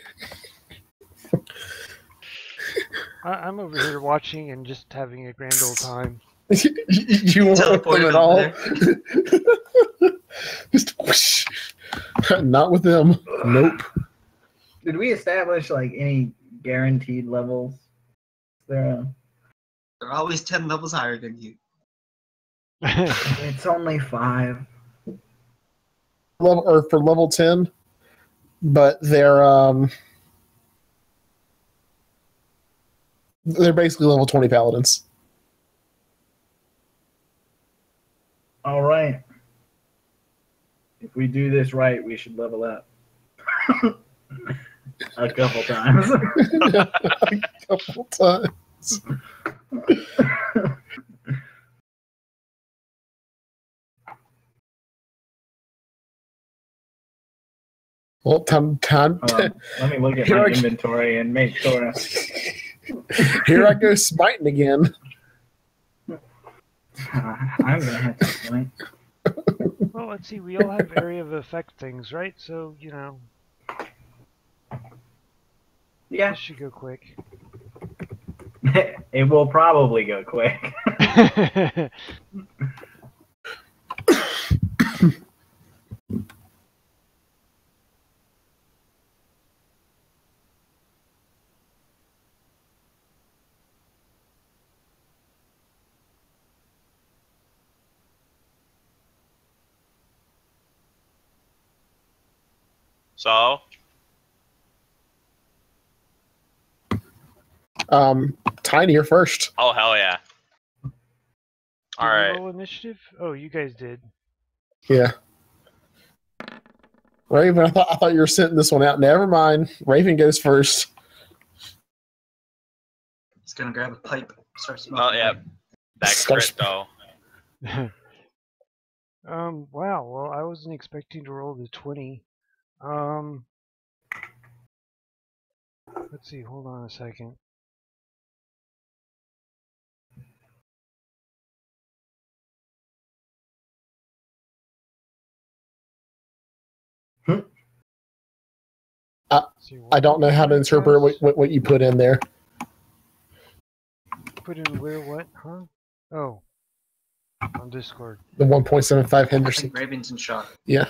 I'm over here watching and just having a grand old time. You won't with them at all. Just whoosh. Not with them. Nope. Did we establish like any guaranteed levels? There, They're always 10 levels higher than you. it's only 5. Level or for level 10, but they're basically level 20 paladins. All we do this right, we should level up. A couple times. A couple times. Well, time. Let me look at Here my I- inventory and make sure. Here I go smiting again. I'm gonna have to join. Well, let's see. We all have area of effect things, right? So, you know, Yeah, this should go quick. it will probably go quick. So, Tiny, you're first. oh hell yeah! Did All we right. roll initiative? Oh, you guys did. Yeah. Raven, I thought you were sending this one out. Never mind. Raven goes first. He's gonna grab a pipe, start smoking. Oh yeah. pipe. That Starts- crit though. Wow. Well, I wasn't expecting to roll the 20. Let's see. Hold on a second. Let's see, I don't know how to what interpret was- what you put in there. Put in where? What? Huh? Oh. On Discord. The 1.75 I Henderson. think Raven's in shock. Yeah.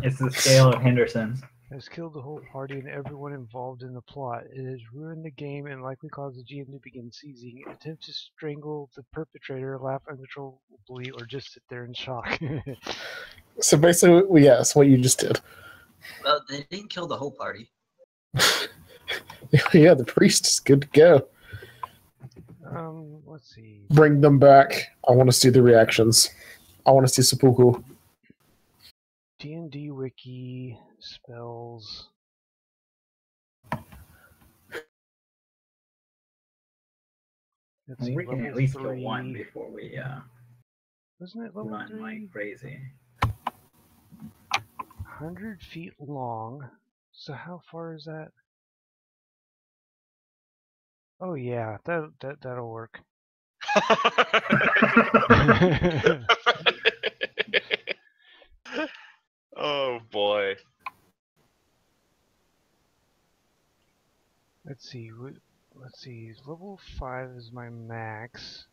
It's the scale of Henderson's. Has killed the whole party and everyone involved in the plot. It has ruined the game and likely caused the GM to begin seizing, attempt to strangle the perpetrator, laugh uncontrollably, or just sit there in shock. So basically, yes, what you just did. Well, they didn't kill the whole party. Yeah, the priest is good to go. Let's see. Bring them back. I want to see the reactions. I want to see seppuku. D&D wiki spells. Let's see, We can level at least 3. kill one before we Wasn't it level run 3? like crazy. 100 feet long. So how far is that? Oh yeah, that'll work. Oh boy. Let's see. Let's see. Level 5 is my max.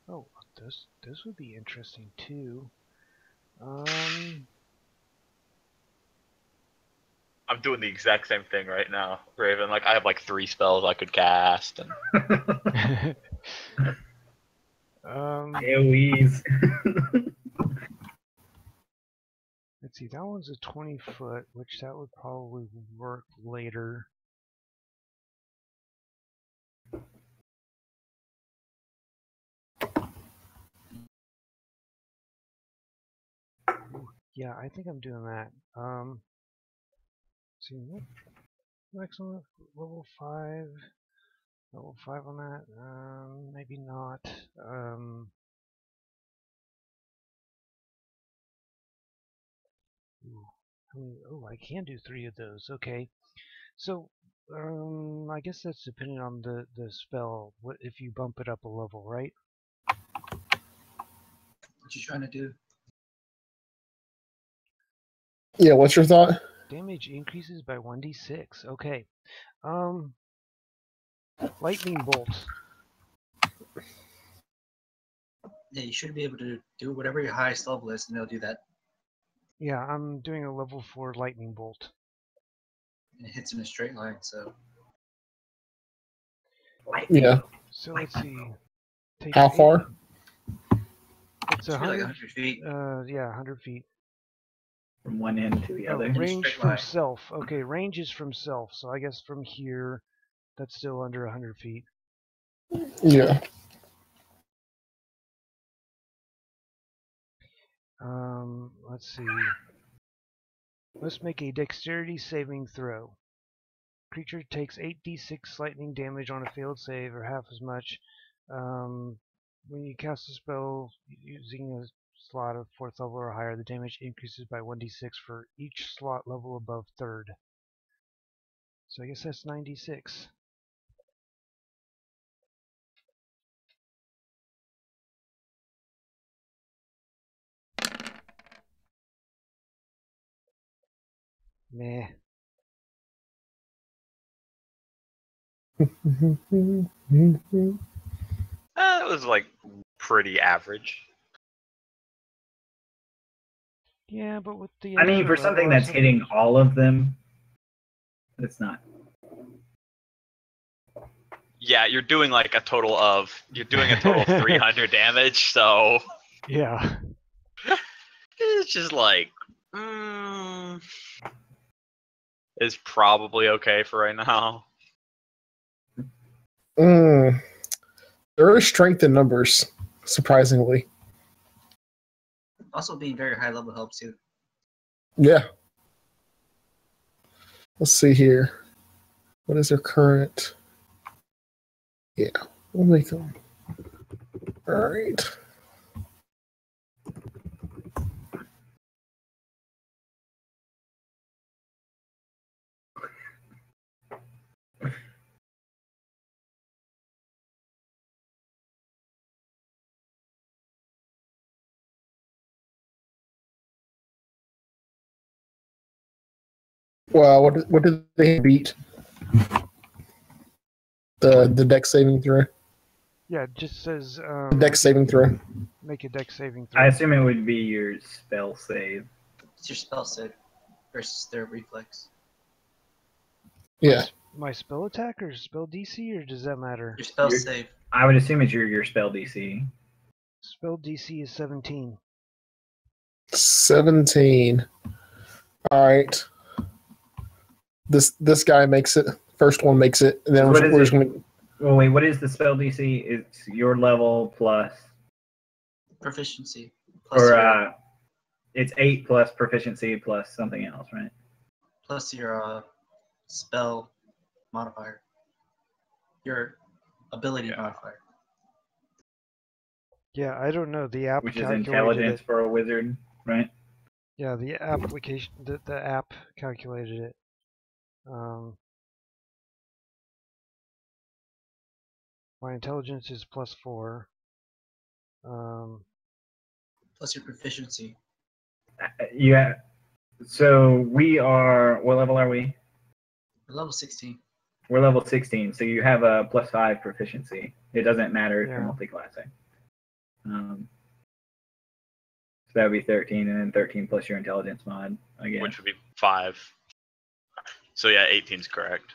Oh, this would be interesting too. I'm doing the exact same thing right now, Raven. Like I have like 3 spells I could cast, and AoEs. Let's see. That one's a 20 foot, which that would probably work later. Ooh, yeah, I think I'm doing that. See what next one? Level 5. Level 5 on that? Maybe not. Oh, I can do 3 of those. Okay. So, I guess that's depending on the spell. What if you bump it up a level, right? What you trying to do? Yeah, what's your thought? Damage increases by 1d6. Okay. Lightning bolt. Yeah, you should be able to do whatever your highest level is, and they'll do that. Yeah, I'm doing a level 4 lightning bolt. And it hits in a straight line, so Yeah. So let's see. Take How 8 far? It's it's like 100. 100 feet. Yeah, 100 feet. From one end to the Oh, other. range straight from line. self. Okay, range is from self. So I guess from here, that's still under 100 feet. Yeah. Let's see. Let's make a dexterity saving throw. Creature takes 8d6 lightning damage on a failed save, or half as much. When you cast a spell using a slot of 4th level or higher, the damage increases by 1d6 for each slot level above 3rd. So I guess that's 9d6. Meh. It was like pretty average. Yeah, but with the I mean, extra for something level, I that's was hitting hoping- all of them, it's not. Yeah, you're doing a total of 300 damage, so Yeah. it's just it's probably okay for right now. There is strength in numbers, surprisingly. Also, being very high level helps too. Yeah. Let's see here. What is their current? Yeah, we'll make them. All right. Well, what did they beat? The dex saving throw. Yeah, it just says Dex saving throw. make a dex saving throw. I assume it would be your spell save. It's your spell save versus their reflex. Yeah. My spell attack or spell DC, or does that matter? Your spell Your- save. I would assume it's your spell DC. Spell DC is 17. 17. All right. This guy makes it. First one makes it, and then What is we're just it? going to. Well, wait, what is the spell DC? It's your level plus, Proficiency. Plus or your, it's 8 plus proficiency plus something else, right? plus your spell modifier. Your ability modifier. Yeah, I don't know. The app Which is calculated intelligence it. for a wizard, right? Yeah, the application, the app calculated it. My intelligence is +4. Plus your proficiency. Yeah. So we are. What level are we? Level 16. We're level 16. So you have a +5 proficiency. It doesn't matter if you're Yeah. multi-classing. So that would be 13, and then 13 plus your intelligence mod again. Which would be 5. So yeah, 18's correct.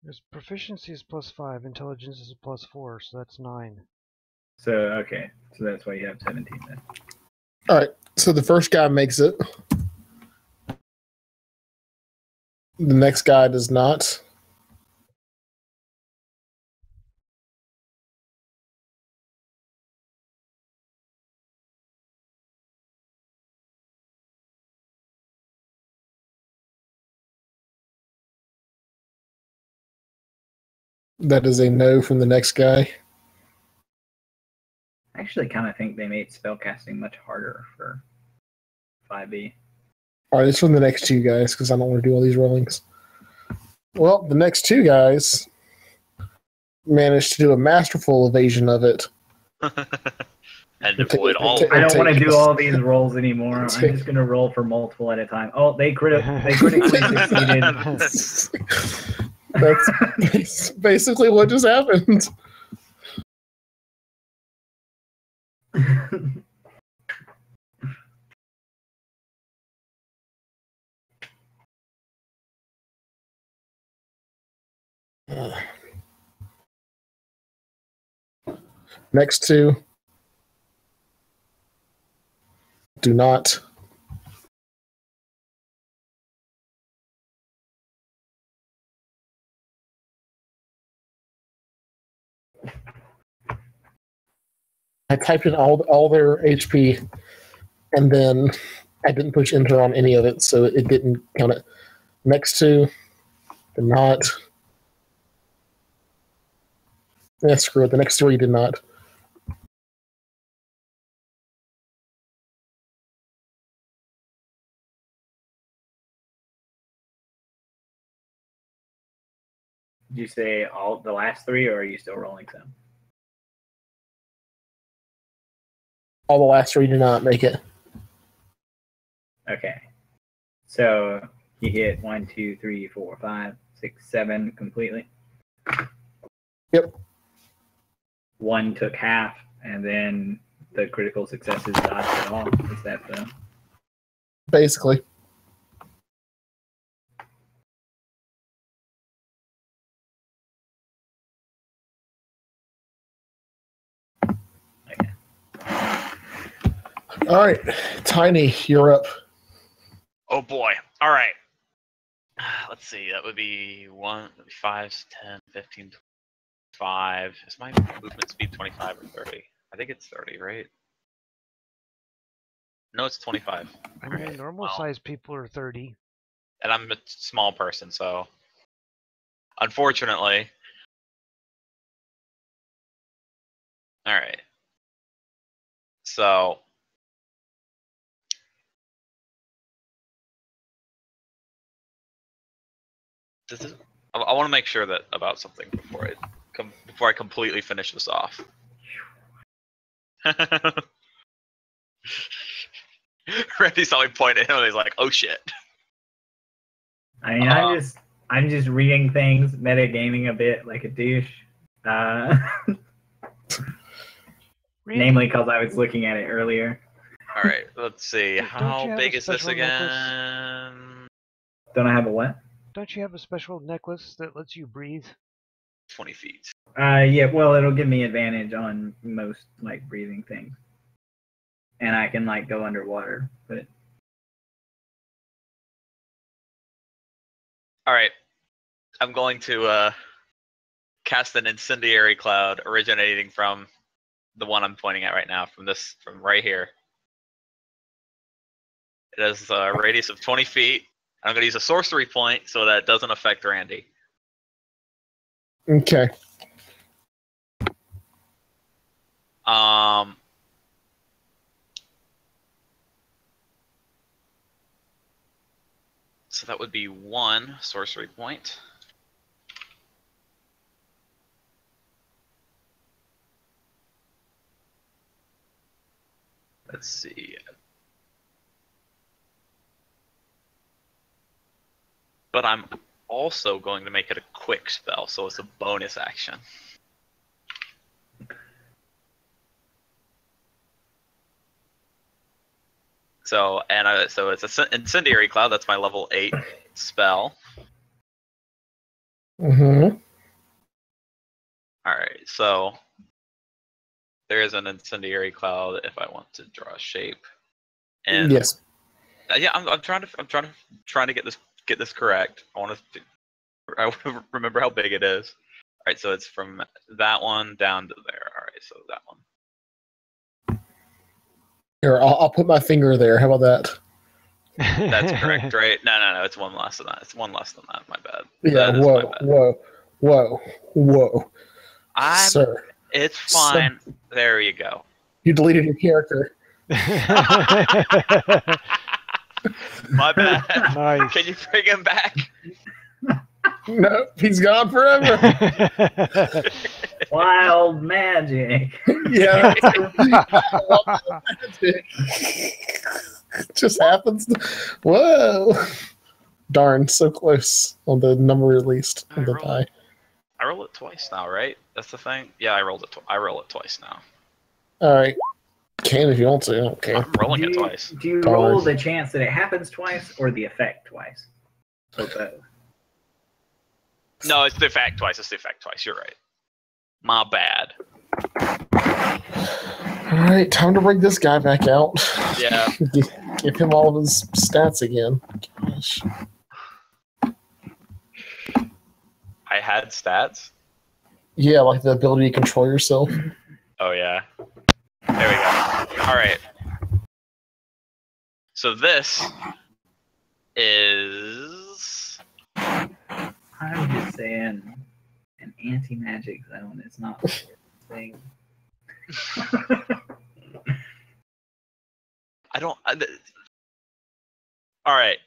His proficiency is +5, intelligence is +4, so that's 9. So okay, so that's why you have 17 then. All right. So the first guy makes it. The next guy does not. That is a no from the next guy. I actually kind of think they made spellcasting much harder for 5e. All right, it's from the next two guys because I don't want to do all these rollings. Well, the next two guys managed to do a masterful evasion of it. And avoid all. I don't want to take do this. all these rolls anymore. I'm just going to roll for multiple at a time. Oh, they critically succeeded. That's basically what just happened. Next two do not. I typed in all their HP, and then I didn't push enter on any of it, so it didn't count it. Next two did not. Yeah, screw it. The next three did not. Did you say all the last three, or are you still rolling some? All the last three did not make it. Okay. So you hit 1, 2, 3, 4, 5, 6, 7 completely. Yep. One took half, and then the critical successes dodged it all. Is that the? Basically. Okay. All right, Tiny, you're up. Oh boy. All right. Let's see. That would be 5, 10, 15, 25. Is my movement speed 25 or 30? I think it's 30, right? No, it's 25. I mean, normal sized people are 30. And I'm a small person, so unfortunately. All right. So I want to make sure that about something before I completely finish this off. Randy saw me point at him and he's like, "Oh shit." I mean, I'm just reading things, metagaming a bit like a douche. Namely, because I was looking at it earlier. All right, let's see. How big is this again? Necklace? Don't I have a what? Don't you have a special necklace that lets you breathe? 20 feet. Yeah, well, it'll give me advantage on most, like, breathing things. And I can, like, go underwater, but... Alright. I'm going to cast an incendiary cloud originating from the one I'm pointing at right now, from right here. It has a radius of 20 feet. I'm going to use a sorcery point so that it doesn't affect Randy. Okay. So that would be 1 sorcery point. Let's see. But I'm also going to make it a quick spell, so it's a bonus action. So it's an incendiary cloud. That's my level 8 spell. Mm-hmm. All right, so there is an incendiary cloud if I want to draw a shape. And yes. Yeah, I'm trying to get this correct. I want to remember how big it is. All right, so it's from that one down to there. All right, so that one. Here, I'll put my finger there. How about that? That's correct, right? No. It's one less than that. It's one less than that. My bad. Yeah. Whoa. Sir. It's fine. Sir. There you go. You deleted your character. My bad. Nice. Can you bring him back? No, he's gone forever. Wild magic. Yeah. Magic. Just happens. Whoa. Darn, so close on the number released on the die. I roll it twice now, right? That's the thing? Yeah, I rolled it. I roll it twice now. All right. Can if you want to. Okay. I'm rolling it twice. Do you roll the chance that it happens twice or the effect twice? Or both? No, it's the effect twice. You're right. My bad. All right, time to bring this guy back out. Yeah. Give him all of his stats again. Gosh. I had stats? Yeah, like the ability to control yourself. Oh, yeah. There we go. All right. So this is. I'm just saying, an anti-magic zone is not a thing. I don't. All right.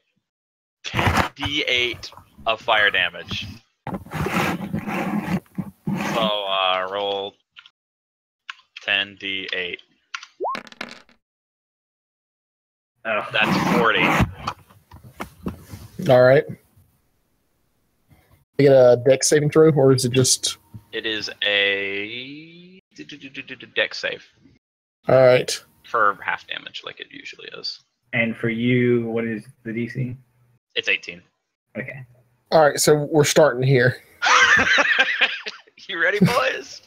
10d8 of fire damage. So roll 10d8. Oh, That's 40. All right. You get a dex saving throw, or is it just? It is a dex save All right. for half damage, like it usually is. and for you, what is the DC? It's 18. Okay. All right. So we're starting here. You ready, boys?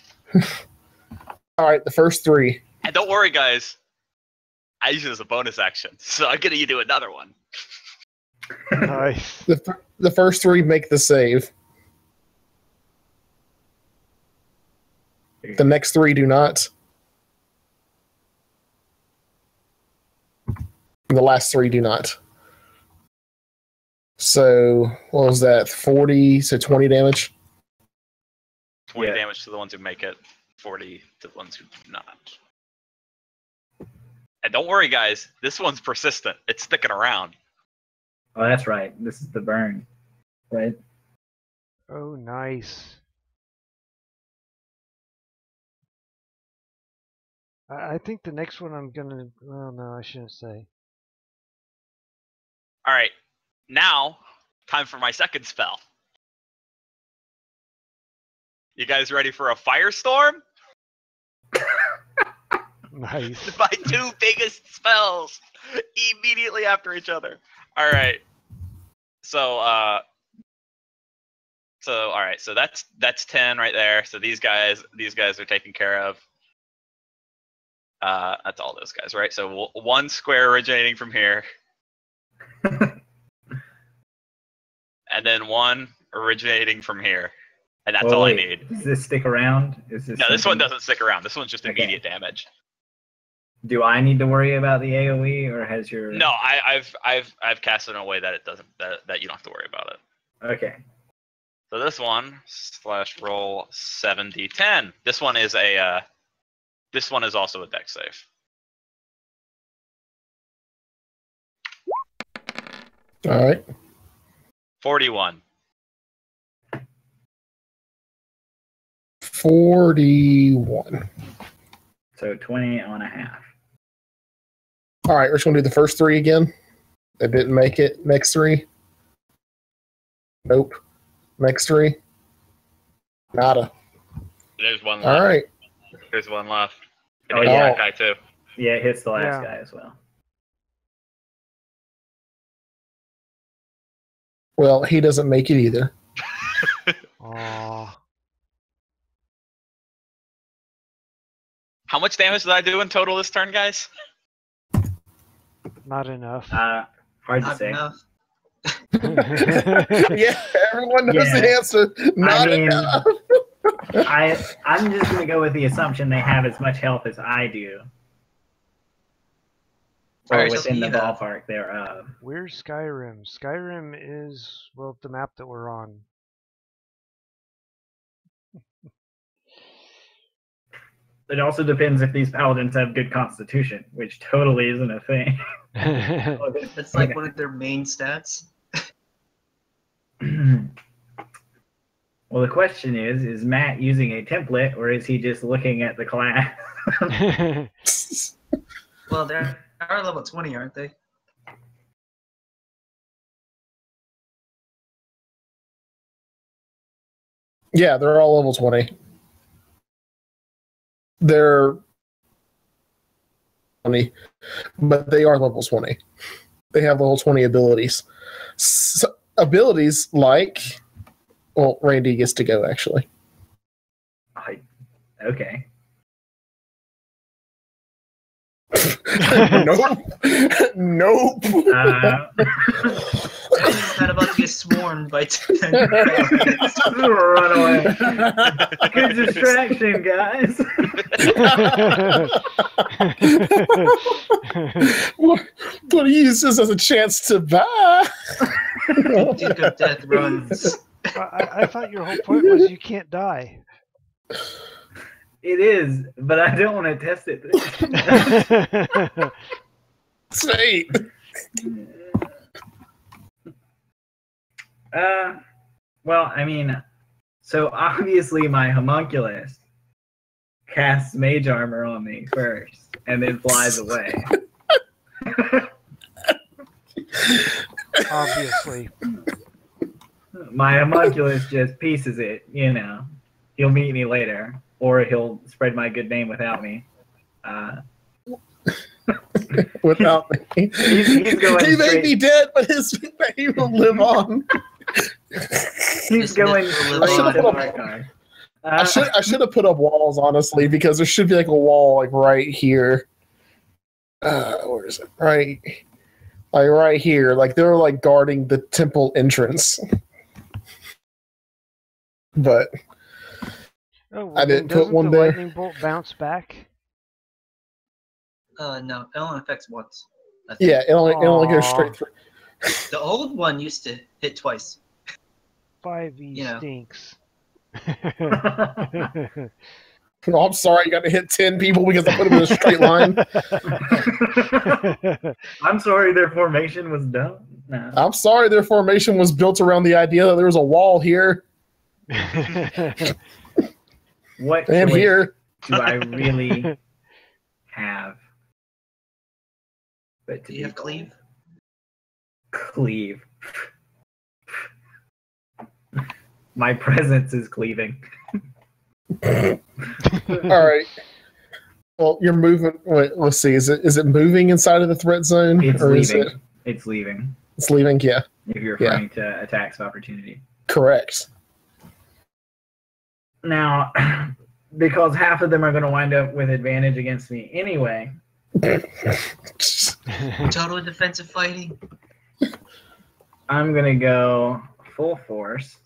All right. The first three. And don't worry, guys. I use it as a bonus action, so I'm gonna do another one. Nice. The first three make the save. The next three do not. The last three do not. So what was that? 40, so 20 damage. 20 Yeah. damage to the ones who make it, 40 to the ones who do not. And don't worry, guys. This one's persistent. It's sticking around. Oh, that's right. This is the burn, right? Oh, nice. I think the next one I'm gonna. Well, no, I shouldn't say. All right. Now, time for my second spell. You guys ready for a firestorm? Nice. My two biggest spells immediately after each other. All right. So all right. So that's 10 right there. So these guys are taken care of. That's all those guys, right? So one square originating from here, and then one originating from here, and that's all I need. Does this stick around? Is this? No, this one something- doesn't stick around. This one's just Okay. immediate damage. Do I need to worry about the AOE, or has your? No, I've cast it in a way that it doesn't that you don't have to worry about it. Okay. So this one / roll 7d10. This one is a this one is also a dex save. All right. 41. 41. So 20 and a half. All right. We're just going to do the first three again. That didn't make it. Next three. Nope. Next three. Nada. There's one left. All right. There's one left. Oh, And yeah. that guy too. Yeah, it hits the last Yeah. guy as well. Well, he doesn't make it either. Aw. How much damage did I do in total this turn, guys? Not enough. Hard to Not say. enough. Yeah, everyone knows Yeah. the answer. Not mean, enough. I'm just gonna go with the assumption they have as much health as I do. Or Alright, within the so you have- ballpark thereof. Where's Skyrim? Skyrim is, well, the map that we're on. It also depends if these paladins have good constitution, which totally isn't a thing. That's like one of their main stats. Well, the question is Matt using a template, or is he just looking at the class? Well, they are level 20, aren't they? Yeah, they're all level 20. They're 20, but they are level 20. They have level 20 abilities. Abilities like, well, Randy gets to go actually. Okay. Nope. Nope. Is that about get swarmed by 10 Run away. Good distraction, guys. What do you use this as a chance to buy? Duke of Death runs. I thought your whole point was you can't die. It is, but I don't want to test it. Sweet. Well, I mean, so obviously my homunculus casts mage armor on me first, and then flies away. Obviously. My homunculus just pieces it, you know. He'll meet me later, or he'll spread my good name without me. Without me. He's going He may straight. be dead, but he will live on. He's going This straight myth will live to on. Markar. I should have put up walls, honestly, because there should be like a wall like right here. Where is it? Right here. Like they're like guarding the temple entrance. But Oh, well, I didn't then put doesn't one the there. lightning bolt bounce back? No, it only affects once. I think. yeah, it only goes Aw. straight through. The old one used to hit twice. 5e Yeah. stinks. Oh, I'm sorry, you got to hit 10 people because I put them in a straight line. I'm sorry their formation was dumb. No. I'm sorry their formation was built around the idea that there was a wall here What and choice here. do I really have? But to Do you have be cleave? Cleave. My presence is cleaving. All right. Well, you're moving. Wait, let's see. Is it moving inside of the threat zone, It's or is leaving. it? It's leaving. It's leaving. Yeah, If you're Yeah. referring to attacks of opportunity. correct. Now, because half of them are going to wind up with advantage against me anyway. Total defensive fighting. I'm going to go full force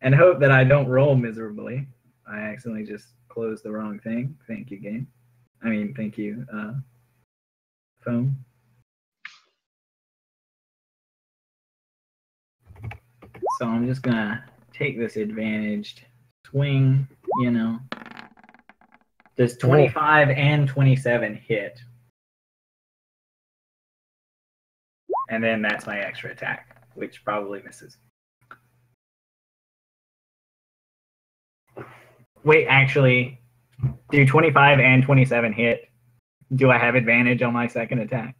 and hope that I don't roll miserably. I accidentally just closed the wrong thing. Thank you, game. Thank you, phone. So I'm just going to take this advantaged swing, you know. Does 25 and 27 hit? And then that's my extra attack, which probably misses. Wait, actually, do 25 and 27 hit? Do I have advantage on my second attack?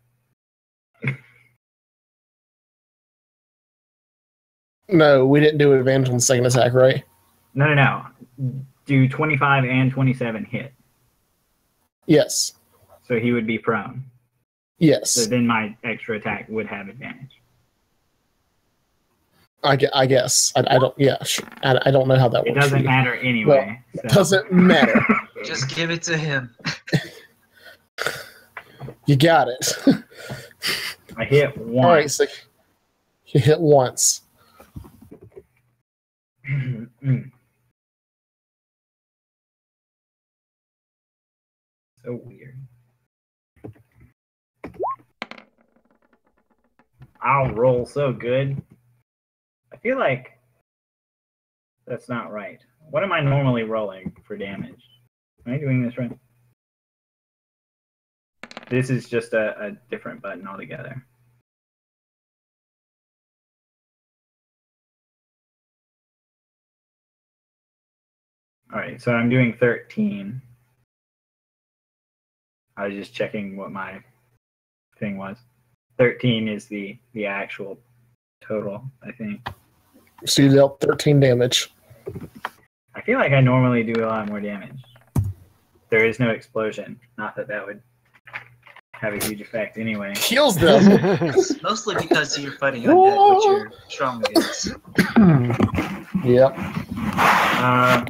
No, we didn't do advantage on the second attack, right? No. Do 25 and 27 hit? Yes. So he would be prone. Yes. So then my extra attack would have advantage. I guess. I don't. Yeah. Sure. I don't know how that It works. doesn't for you. matter anyway. so. Doesn't matter. Just give it to him. You got it. I hit one. All right. So you hit once. So weird. I'll roll so good. I feel like that's not right. What am I normally rolling for damage? Am I doing this right? This is just a different button altogether. All right, so I'm doing 13. I was just checking what my thing was. 13 is the actual total, I think. So you dealt 13 damage. I feel like I normally do a lot more damage. There is no explosion. Not that that would have a huge effect anyway. Kills them. Mostly because you're fighting undead, which you're strong against. Yep.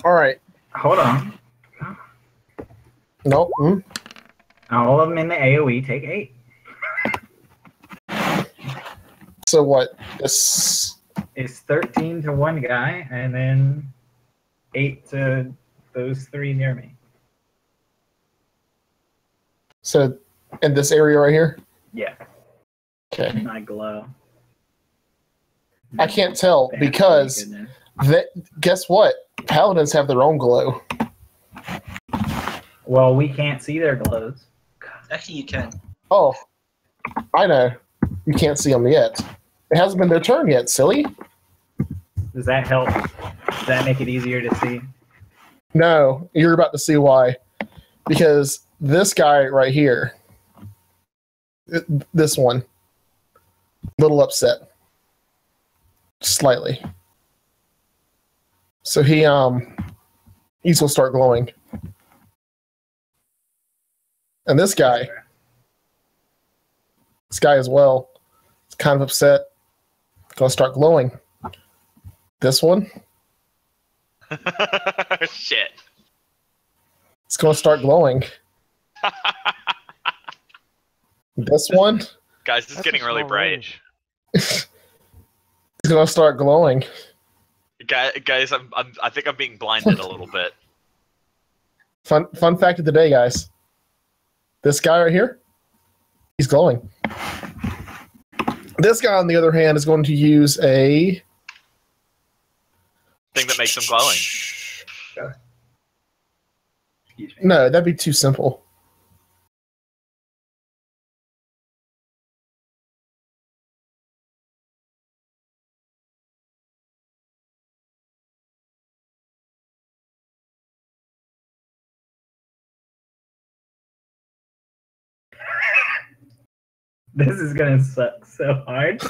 All right. Hold on. Nope. All of them in the AoE take 8. So what? This It's 13 to one guy, and then 8 to those 3 near me. so in this area right here. Yeah, Okay. my glow. I can't tell Thank because goodness. guess what? Paladins have their own glow. Well, we can't see their glows. Actually, you can. Oh, I know. You can't see them yet. It hasn't been their turn yet, silly. Does that help? Does that make it easier to see? No, you're about to see why. Because this guy right here, this one, little upset. Slightly. So he's gonna start glowing. And this guy as well, is kind of upset. Gonna start glowing. This one, Shit. it's gonna start glowing. This one, Guys, it's That's getting a really small bright. range. it's gonna start glowing. Guys, I think I'm being blinded a little bit. Fun fact of the day, guys. This guy right here, he's glowing. This guy, on the other hand, is going to use a Thing that makes him glowing. Excuse me. No, that'd be too simple. This is gonna suck so hard.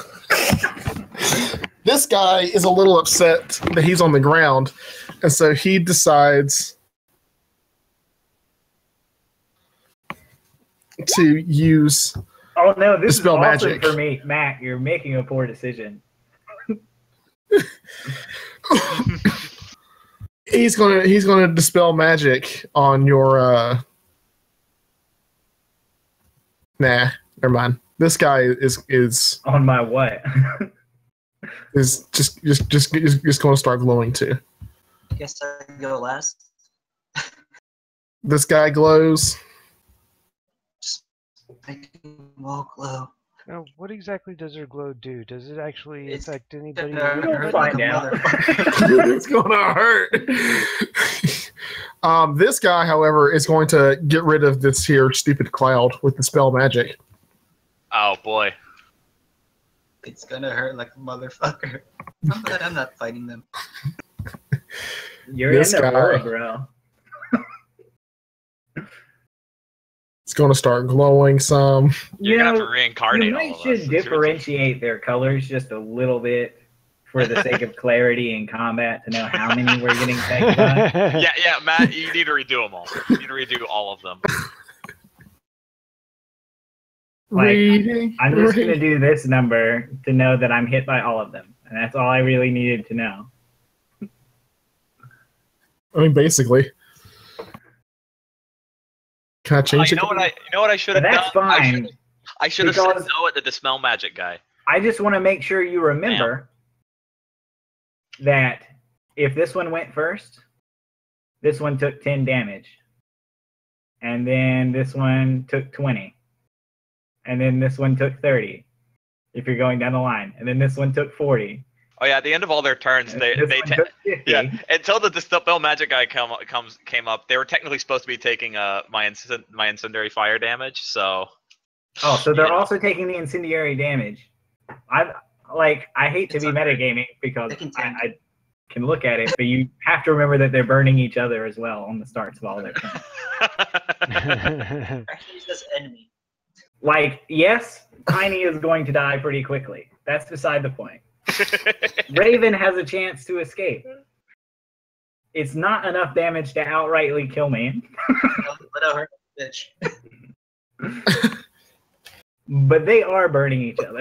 This guy is a little upset that he's on the ground, and so he decides to use. Oh no, this is Dispel awesome magic. for me, Matt. You're making a poor decision. He's gonna dispel magic on your. Nah, never mind. This guy is On my what? just going to start glowing too. I guess I go last. This guy glows. Make them all glow. Now, what exactly does their glow do? Does it actually It's affect anybody? gonna We'll hurt find like a out. motherfucker. It's gonna hurt. This guy, however, is going to get rid of this here stupid cloud with the spell magic. Oh boy. It's gonna hurt like a motherfucker. I'm glad I'm not fighting them. You're This in the guy. world, bro. It's going to start glowing some. You're gonna have to You reincarnate all might of us. should It's your- differentiate their colors just a little bit for the sake of clarity in combat to know how many we're getting affected by. Yeah, Matt, you need to redo them all. You need to redo all of them. Like, Reading. I'm just gonna do this number to know that I'm hit by all of them, and that's all I really needed to know. I mean, basically. Can I change You it? know what I should have But done? that's fine. I should have said Because- no at the dispel magic guy. I just want to make sure you remember that if this one went first, this one took 10 damage, and then this one took 20, and then this one took 30. If you're going down the line, and then this one took 40. Oh yeah, at the end of all their turns, and they this one took 50. yeah, until the dispel magic guy came up, they were technically supposed to be taking my incendiary fire damage. So Oh, so they're Yeah. also taking the incendiary damage. I hate to It's be okay. metagaming because They can tank I can look at it, but you have to remember that they're burning each other as well on the starts of all their turns. Actually, it says enemy. Like, yes, Tiny is going to die pretty quickly. That's beside the point. Raven has a chance to escape. It's not enough damage to outrightly kill me, But I hurt bitch. but they are burning each other.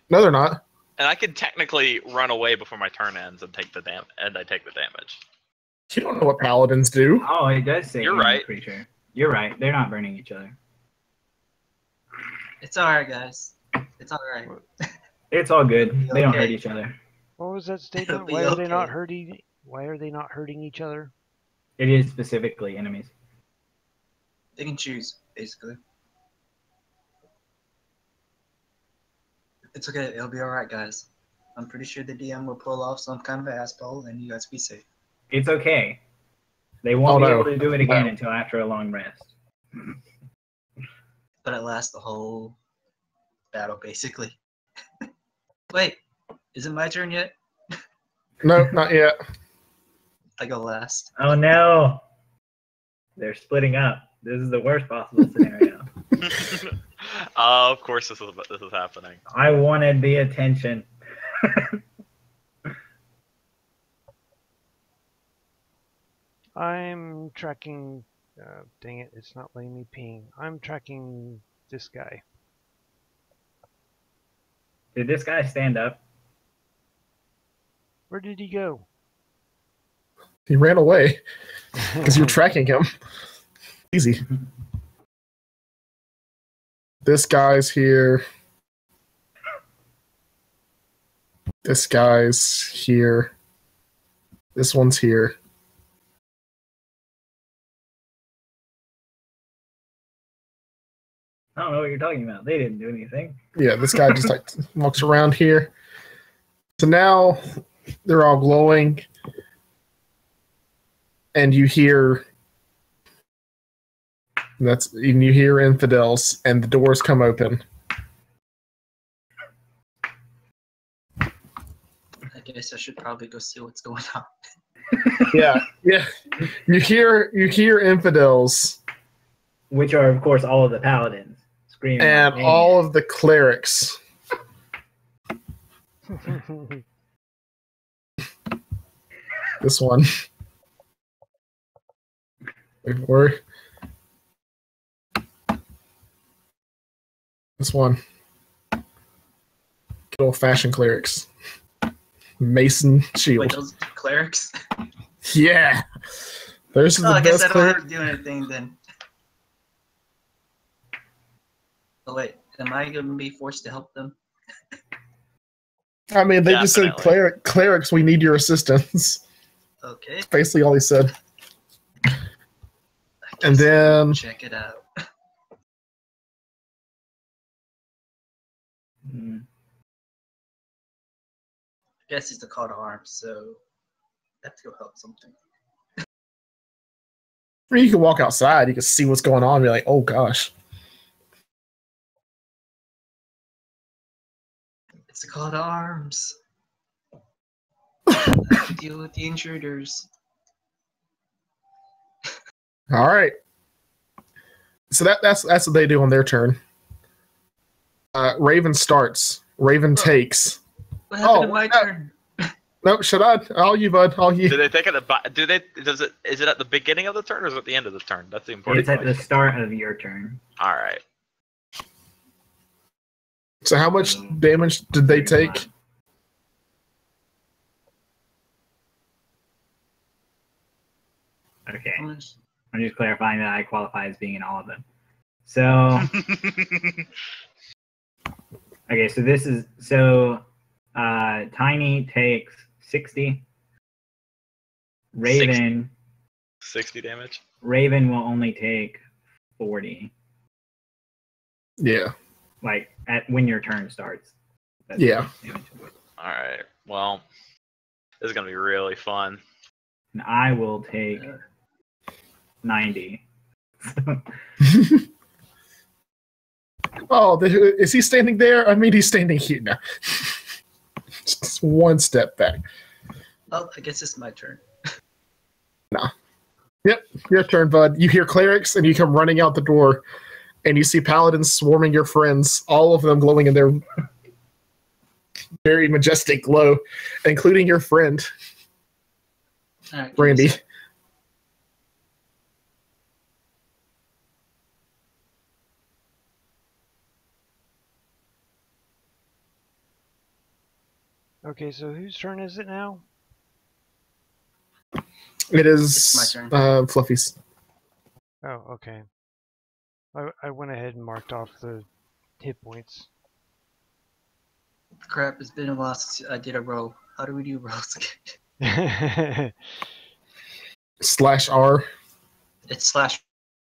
No, they're not. and I can technically run away before my turn ends and take the I take the damage. You don't know what paladins do. Oh, it does say You're human right. creature. You're right. They're not burning each other. It's alright, guys. It's all right. It's all good. They don't hurt Okay. each other. What was that It'll statement? be Why are they not okay. hurting? Why are they not hurting each other? It is specifically enemies. They can choose, basically. It's okay. It'll be all right, guys. I'm pretty sure the DM will pull off some kind of asshole, and you guys be safe. It's okay. They won't Oh, be no. able to do it again No. until after a long rest. But it lasts the whole battle, basically. Wait, is it my turn yet? No, not yet. I go last. Oh no! They're splitting up. This is the worst possible scenario. Of course, this is happening. I wanted the attention. I'm tracking. Dang it! It's not letting me ping. I'm tracking this guy. Did this guy stand up? Where did he go? He ran away because you're tracking him. Easy. This guy's here. This guy's here. This one's here. I don't know what you're talking about. They didn't do anything. Yeah, this guy just like walks around here. So now they're all glowing, and you hear infidels, and the doors come open. I guess I should probably go see what's going on. Yeah. You hear infidels Which are, of course, all of the paladins screaming. and like all of the clerics. This one. Wait, this one. Good old-fashioned clerics. Mason shield. Wait, those clerics? Yeah. Those are the I guess best I don't clerics. have to do anything then. Oh wait, am I gonna be forced to help them? I mean, they just said Definitely. clerics, we need your assistance. Okay. That's basically all he said. I And guess I'll then check it out. Mm. I guess it's a call to arms, so I have to go help something. or you can walk outside, you can see what's going on, and be like, oh gosh. It's a call to arms. I have to deal with the intruders. All right. So that's what they do on their turn. Raven starts. Raven takes. What happened to Oh, my turn? Nope, shut up. All you, bud. All you. Do they take it at is it at the beginning of the turn or is it at the end of the turn? That's the important It's at the question. start of your turn. All right. So how much damage did they take? Okay. How much? I'm just clarifying that I qualify as being in all of them. So, okay, so this is, Tiny takes 60. Raven, 60 damage. Raven will only take 40. Yeah. Like, when your turn starts. That's Yeah. the damage. All right. Well, this is gonna be really fun. And I will take 90. Oh, is he standing there? I mean, he's standing here now. Just one step back. Oh, I guess it's my turn. Yep, your turn, bud. You hear clerics, and you come running out the door, and you see paladins swarming your friends, all of them glowing in their very majestic glow, including your friend, All right, give me a Randy. sec. Okay, so whose turn is it now? It It's is my Fluffy's. Oh, okay. I went ahead and marked off the hit points. Crap, it's been a while since I did a roll. How do we do rolls? /R. It's slash.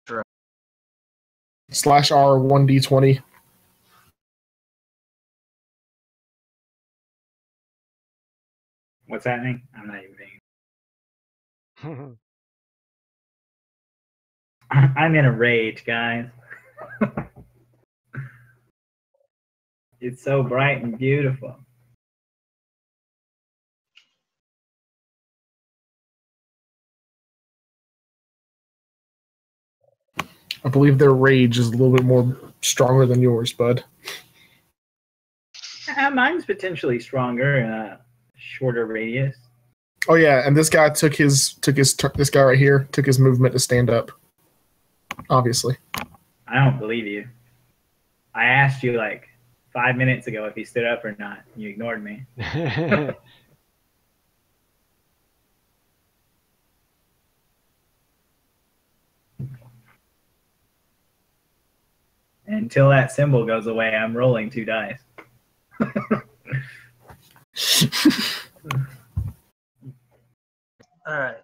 /R 1d20. What's happening? I'm not even paying. I'm in a rage, guys. It's so bright and beautiful. I believe their rage is a little bit more stronger than yours, bud. Mine's potentially stronger in a shorter radius. Oh yeah, and this guy took this guy right here took his movement to stand up. Obviously. I don't believe you. I asked you like 5 minutes ago if he stood up or not. You ignored me. Until that symbol goes away, I'm rolling 2 dice. All right.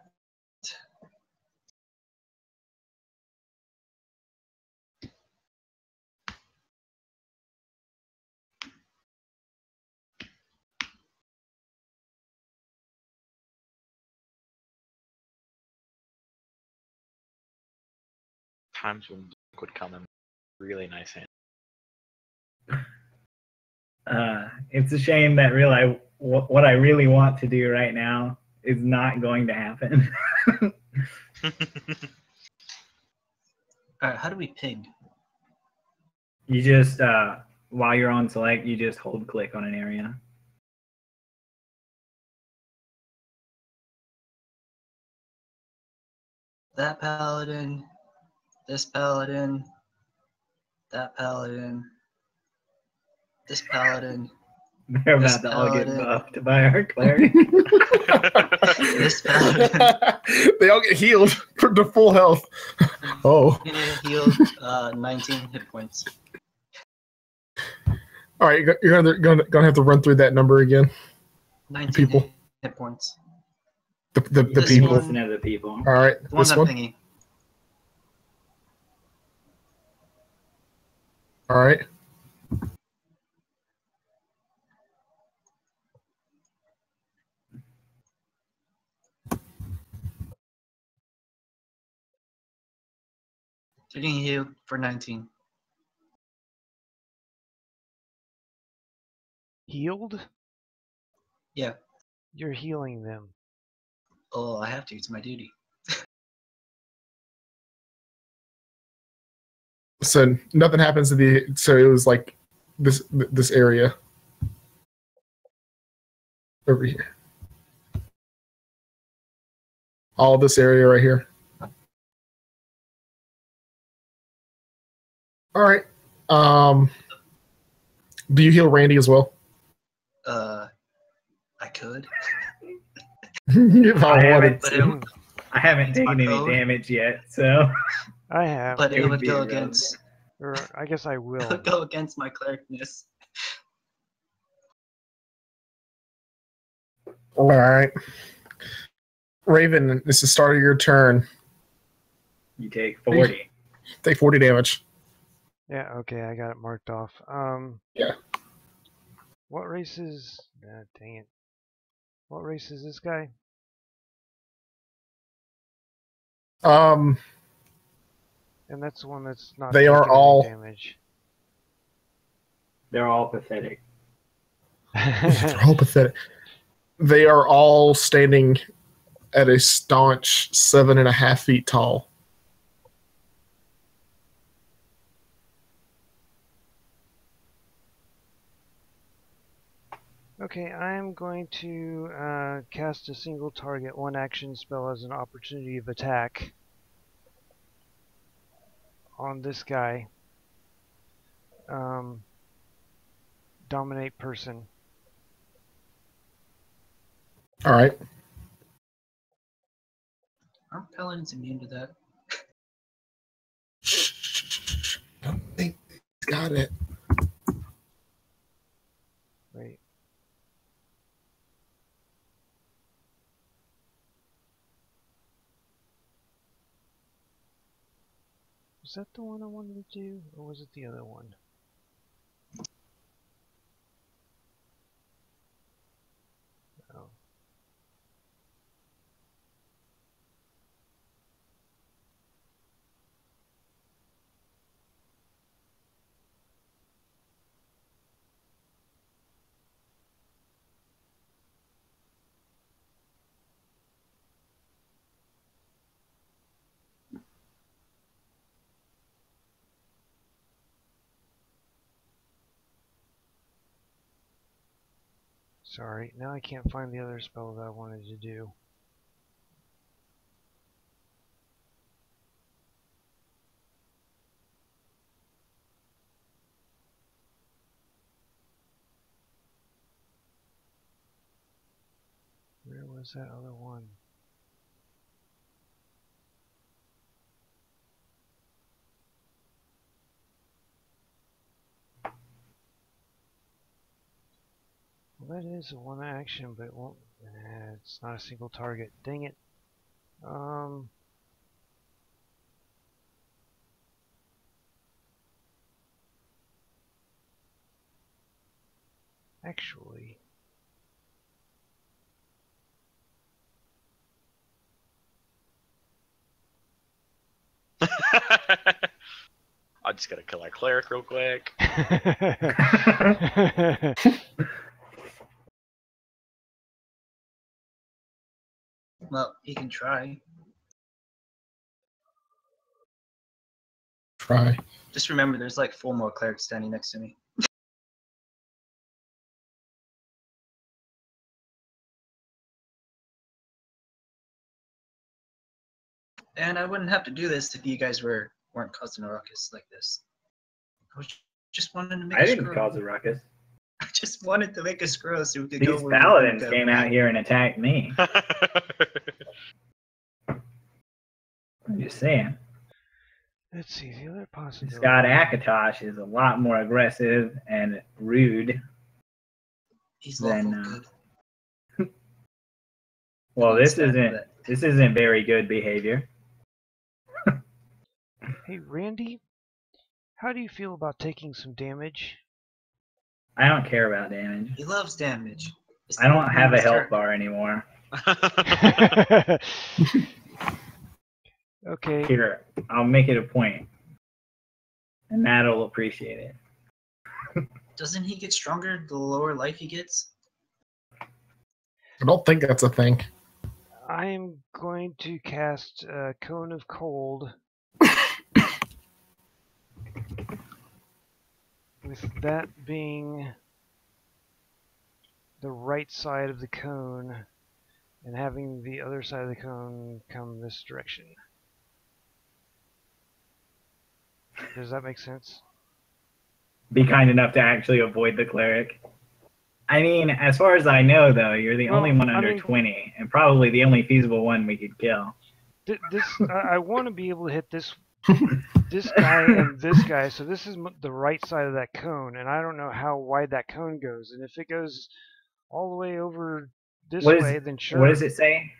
Times when Luke would come in really nice hand. It's a shame that what I really want to do right now is not going to happen. All right. How do we ping? You just, while you're on select, you just hold click on an area. That paladin, this paladin, that paladin, this paladin, They're This about to all get paladin. buffed by our cleric. this paladin. They all get healed to full health. Oh. Healed 19 hit points. All right, you're gonna have to run through that number again. 19 People. hit points. The This people. one- Listen to the people. All right, The one this I'm one. pinging. All right. Getting healed for 19. Healed? Yeah. You're healing them. Oh, I have to. It's my duty. So nothing happens to the. So it was like this area over here. All this area right here. All right. Do you heal Randy as well? I could. If I I wanted But to. it, I haven't It's my taken any code. damage yet, so I have. but It it would would be go irrelevant. against. Or I guess I It will. would go against my clericness. All right. Raven, this is the start of your turn. you take 40. Take 40 damage. Yeah, okay, I got it marked off. Yeah. What race is... dang it. What race is this guy? Um, And that's the one that's not They are taking any all- damage. They're all pathetic. they're all pathetic. They are all standing at a staunch 7.5 feet tall. Okay, I'm going to cast a single target, one action spell as an opportunity of attack on this guy. Dominate person. All right. Aren't paladins immune to that? I don't think he's got it. Wait. Was that the one I wanted to do, or was it the other one? Oh. Sorry, now I can't find the other spell that I wanted to do. Where was that other one? Well, that is a one action, but it won't. It's not a single target. Dang it. Actually, I just gotta kill our cleric real quick. Well, he can try. Try. Just remember, there's like 4 more clerics standing next to me. And I wouldn't have to do this if you guys weren't causing a ruckus like this. I was just wanted to make I a didn't scroll. cause a ruckus. I just wanted to make a scroll so we could These go where paladins we go. came out here and attacked me. I'm just saying. let's see, the other possibility. This god Akatosh is a lot more aggressive and rude. He's lawful Then, good. Well, this Understand isn't that. this isn't very good behavior. Hey, Randy, how do you feel about taking some damage? I don't care about damage. He loves damage. I don't have a His health turn. bar anymore. Okay, Here, I'll make it a point, and Matt'll appreciate it. Doesn't he get stronger the lower life he gets? I don't think that's a thing. I am going to cast Cone of Cold. With that being the right side of the cone, and having the other side of the cone come this direction. Does that make sense? Be kind enough to actually avoid the cleric. I mean, as far as I know, though, you're the only one under 20, and probably the only feasible one we could kill. I want to be able to hit this guy and this guy, so this is the right side of that cone, and I don't know how wide that cone goes, and if it goes all the way over this way, then sure. What does it say?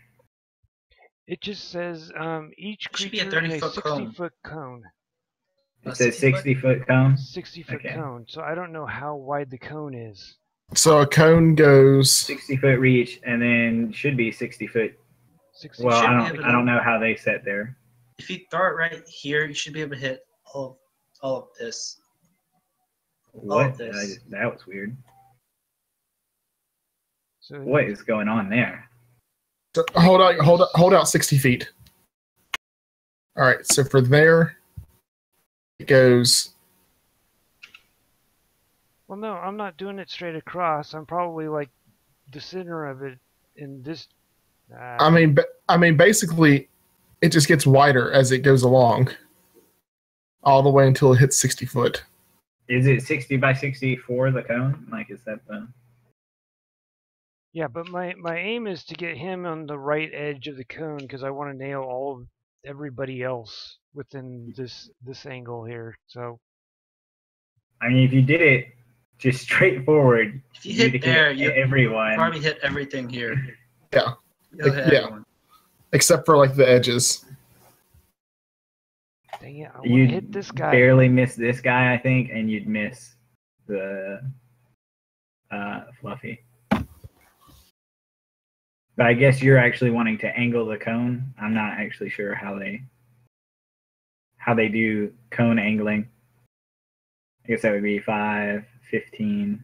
It just says each It should be a creature in a 30-foot cone. 60-foot cone. It says 60-foot cone? 60-foot Okay. cone, so I don't know how wide the cone is. So a cone goes. 60-foot reach, and then should be 60-foot. 60 Well, should I be don't, able I to- don't know how they set there. If you throw it right here, you should be able to hit all of this. What? this. That was weird. So What is going on there? So hold out 60 feet. All right, so for there, it goes. Well, no, I'm not doing it straight across. I'm probably like the center of it in this. I mean, basically, it just gets wider as it goes along, all the way until it hits 60 foot. Is it 60 by 60 for the cone? Like, is that the... Yeah, but my aim is to get him on the right edge of the cone because I want to nail all of everybody else within this angle here. So I mean, if you did it just straightforward, If you hit there, you everyone. probably hit everything here. Yeah. You'll hit Yeah. everyone. Except for like the edges. Dang it! I want to You'd hit this guy. barely miss this guy, I think, and you'd miss the Fluffy. But I guess you're actually wanting to angle the cone. I'm not actually sure how they do cone angling. I guess that would be 5, 15.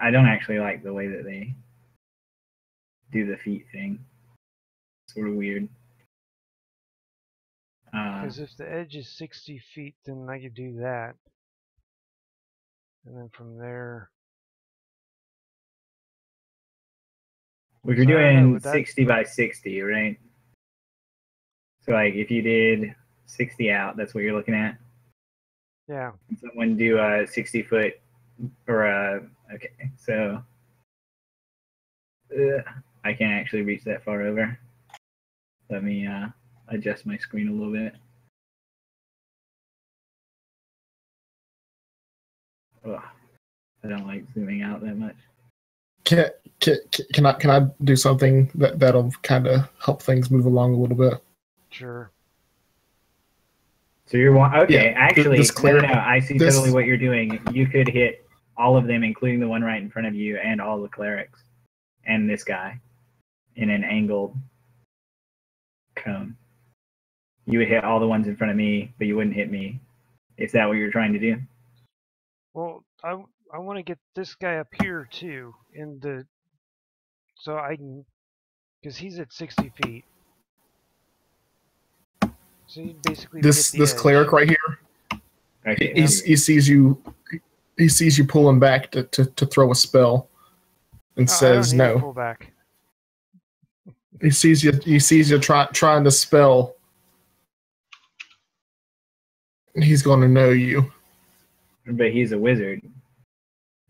I don't actually like the way that they do the feet thing. It's sort of weird. Because if the edge is 60 feet, then I could do that. And then from there... If you're So I don't know, doing would that- 60 by 60, right? So like if you did 60 out, that's what you're looking at. Yeah. Someone do a 60-foot or a okay. So I can't actually reach that far over. Let me adjust my screen a little bit. Ugh, I don't like zooming out that much. Can I do something that'll kind of help things move along a little bit? Sure. So you're okay. Yeah, Actually, this clear- no, I see this- totally what you're doing. You could hit all of them, including the one right in front of you, and all the clerics, and this guy, in an angled cone. You would hit all the ones in front of me, but you wouldn't hit me. Is that what you're trying to do? Well, I want to get this guy up here too, in the... So I can... Because he's at 60 feet. So you basically This get the edge. cleric right here, Okay. he sees you. He sees you pulling back to throw a spell, and Oh, says I don't need to no. pull back. He sees you. He sees you trying to spell. He's going to know you. But he's a wizard.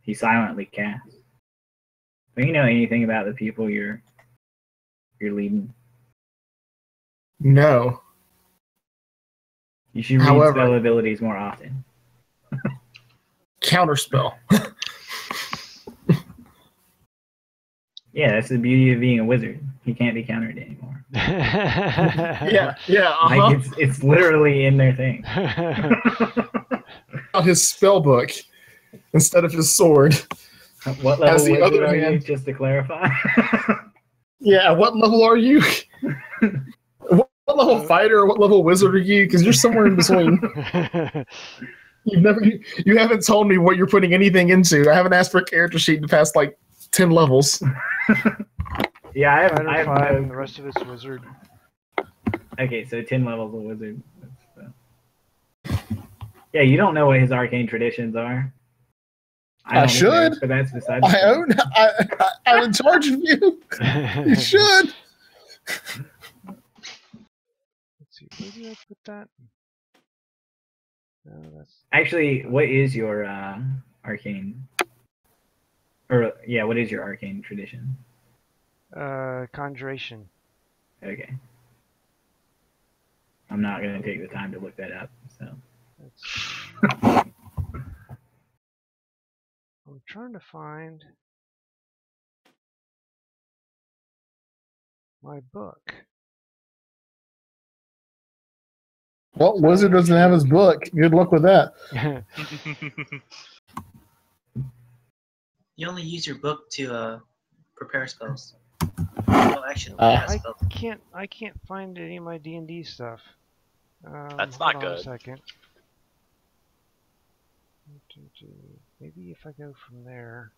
He silently casts. Do you know anything about the people you're leading? No. You should read However- spell abilities more often. Counterspell. Yeah, that's the beauty of being a wizard. He can't be countered anymore. Yeah. Like it's literally in their thing. On his spell book instead of his sword. What level As the wizard other are you, hand- just to clarify? Yeah. What level are you? What level fighter? What level wizard are you? Because you're somewhere in between. You haven't told me what you're putting anything into. I haven't asked for a character sheet in the past like 10 levels. Yeah, I Fighter have 5 no... and the rest of it's wizard. Okay, so 10 levels of wizard. Yeah, you don't know what his arcane traditions are. I don't should. either, but that's besides the I point. own. I'm in charge of you. You should. Let's see, where did I put that? No, that's... Actually, what is your arcane? Or yeah, what is your arcane tradition? Conjuration. Okay. I'm not gonna take the time to look that up. So That's... I'm trying to find my book. Well, wizard doesn't have his book. Good luck with that. You only use your book to prepare spells. No, actually, cast spells. I can't find any of my D&D stuff. That's hold not on good. A second. Maybe if I go from there.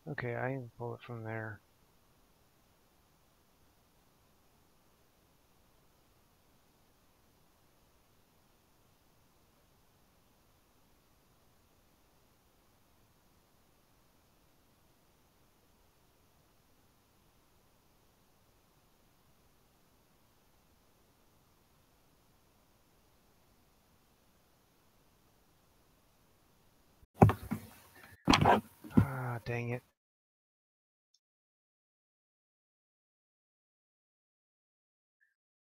Okay, I can pull it from there. Ah, dang it.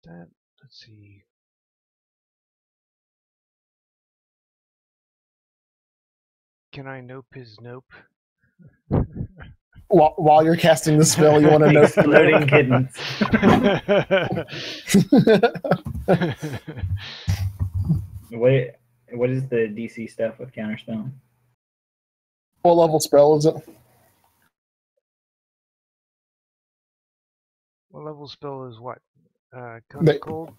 That, let's see. Can I nope his nope? while you're casting the spell, you want to know. Exploding kittens. What is the DC stuff with counterspell? What level spell is it? What level spell is what? Cone of Cold?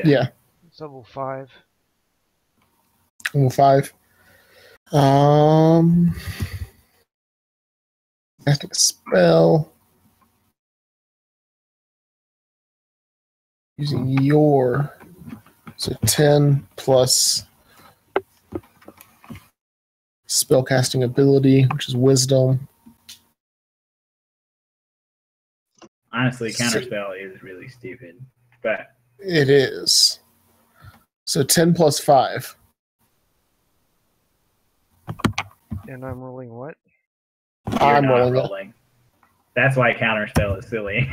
Yeah. It's level 5. Level 5. Casting a spell. Using your. So 10 plus spellcasting ability, which is wisdom. Honestly, counterspell is really stupid, but It is. So 10 plus 5. And I'm rolling what? I'm not rolling it. rolling. That's why counterspell is silly.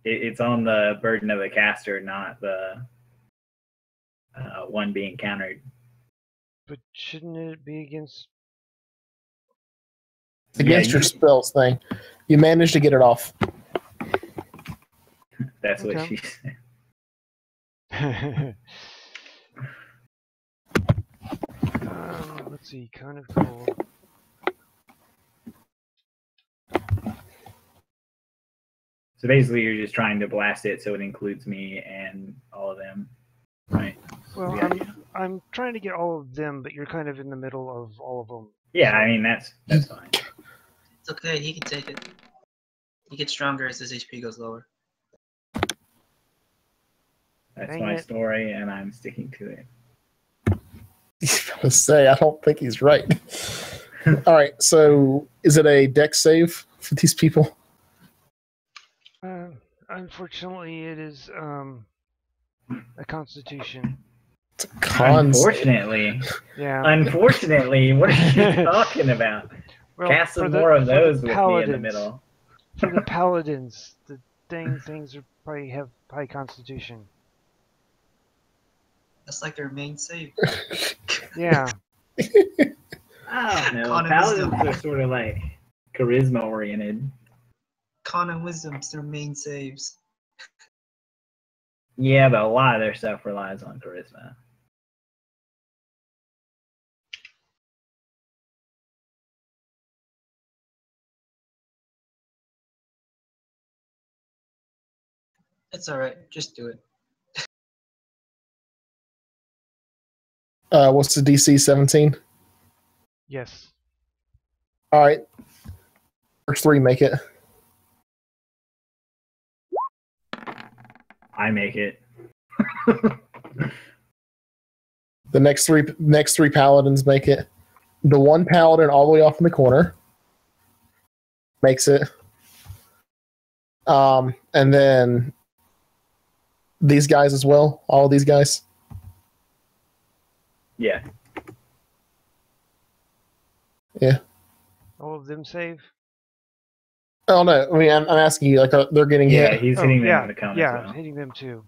It's on the burden of the caster, not the one being countered. But shouldn't it be against... Against your spells thing. You managed to get it off. That's what Okay. she said. Let's see, Cone of Cold. So basically, you're just trying to blast it so it includes me and all of them, right? Well, The idea. I'm trying to get all of them, but you're kind of in the middle of all of them. Yeah, I mean that's fine. It's okay. He can take it. He gets stronger as his HP goes lower. That's Dang my it. story, and I'm sticking to it. I was say, I don't think he's right. All right, so is it a dex save for these people? Unfortunately, it is a Constitution. It's a con save. Unfortunately, Yeah. unfortunately, what are you talking about? Well, Cast for some the- more of for the those with me in the paladins. middle. For the paladins, the dang things are probably have high Constitution. That's like their main save. Yeah. I don't know. Con and Paladins wisdom. are sort of like charisma oriented. Con and wisdom's their main saves. Yeah, but a lot of their stuff relies on charisma. It's alright. Just do it. What's the DC? 17? Yes. All right. First 3 make it. I make it. The next three paladins make it. The one paladin all the way off in the corner makes it. And then these guys as well. All of these guys. Yeah. Yeah. All of them save? Oh no! I mean, I'm asking you. Like, they're getting Yeah, hit. he's Oh, hitting them yeah, with a cone yeah, as well. hitting them too.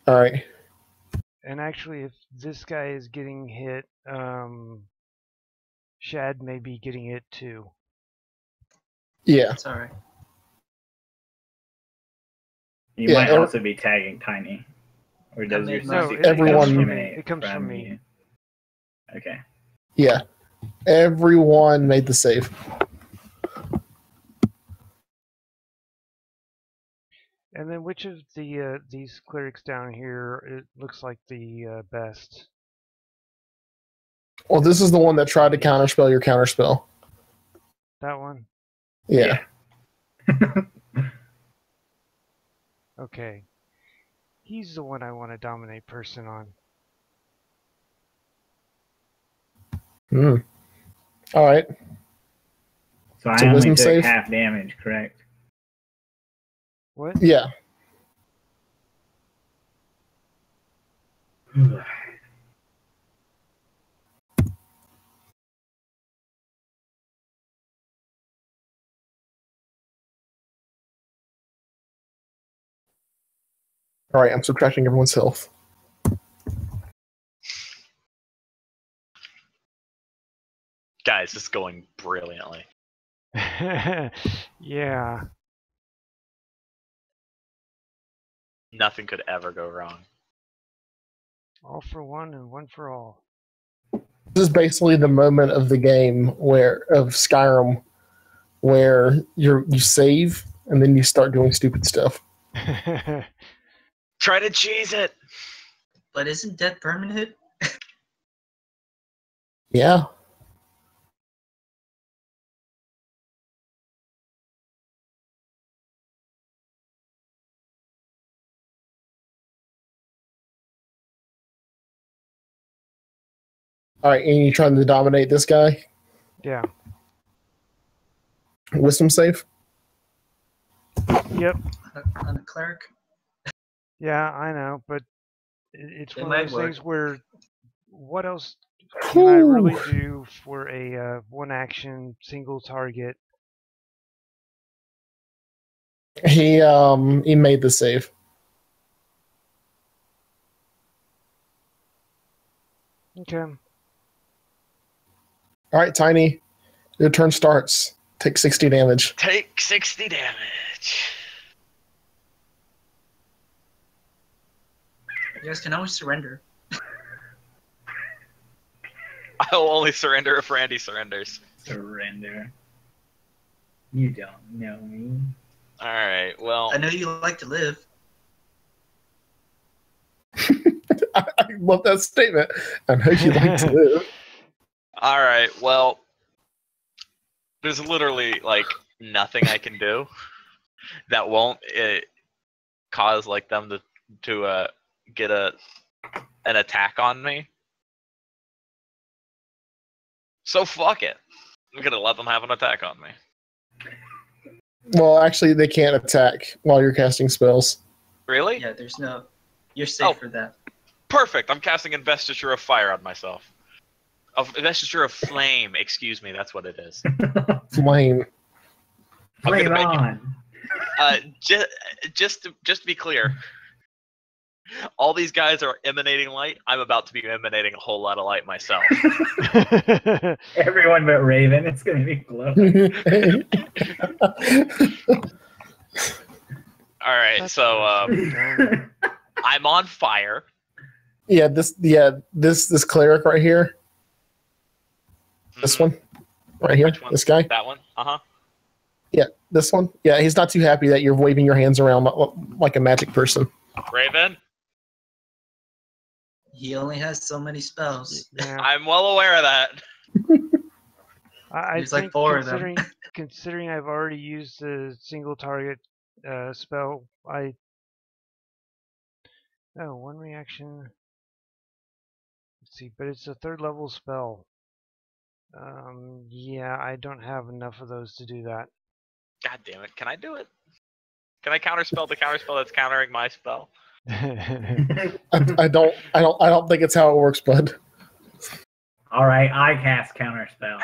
All right. And actually, if this guy is getting hit, Shad may be getting it too. Yeah. It's alright. You Yeah, might also be tagging Tiny. Or does I your made mine. No, 60 it comes Everyone- from me. emanate It comes from me. you? Okay. Yeah. Everyone made the save. And then which of the these clerics down here it looks like the best? Well, this is the one that tried to counterspell your counterspell. That one? Yeah. Okay. He's the one I want to dominate person on. Hmm. All right. So I So only wisdom took save? half damage, correct? What? Yeah. All right. I'm subtracting everyone's health. Guys, this is going brilliantly. Yeah. Nothing could ever go wrong. All for one and one for all. This is basically the moment of the game of Skyrim where you save and then you start doing stupid stuff. Try to cheese it. But isn't death permanent? Yeah. All right, and you trying to dominate this guy? Yeah. Wisdom save? Yep. On a cleric? Yeah, I know, but it's It one might of those work. things where what else can I really do for a one action single target? He made the save. Okay. All right, Tiny, your turn starts. Take 60 damage. Take 60 damage. You guys can always surrender. I'll only surrender if Randy surrenders. Surrender. You don't know me. Alright, well. I know you like to live. I love that statement. I know you like to live. Alright, well. There's literally, like, nothing I can do that won't cause, like, them to get an attack on me. So fuck it. I'm gonna let them have an attack on me. Well, actually, they can't attack while you're casting spells. Really? Yeah, there's no... You're safe for that. Perfect. I'm casting Investiture of Fire on myself. Investiture of Flame. Excuse me. That's what it is. Flame. I'm gonna Flame make on. just to be clear, all these guys are emanating light. I'm about to be emanating a whole lot of light myself. Everyone but Raven. It's gonna be glowing. All right, so I'm on fire. This cleric right here. This one, right here. Which one? This guy. That one. Yeah, this one. Yeah, he's not too happy that you're waving your hands around like a magic person. Raven. He only has so many spells. Yeah. I'm well aware of that. I There's think like 4 of them. considering I've already used the single target spell, one reaction. Let's see, but it's a 3rd level spell. Yeah, I don't have enough of those to do that. God damn it! Can I do it? Can I counterspell the counterspell that's countering my spell? I don't think it's how it works, bud. All right, I cast counterspell.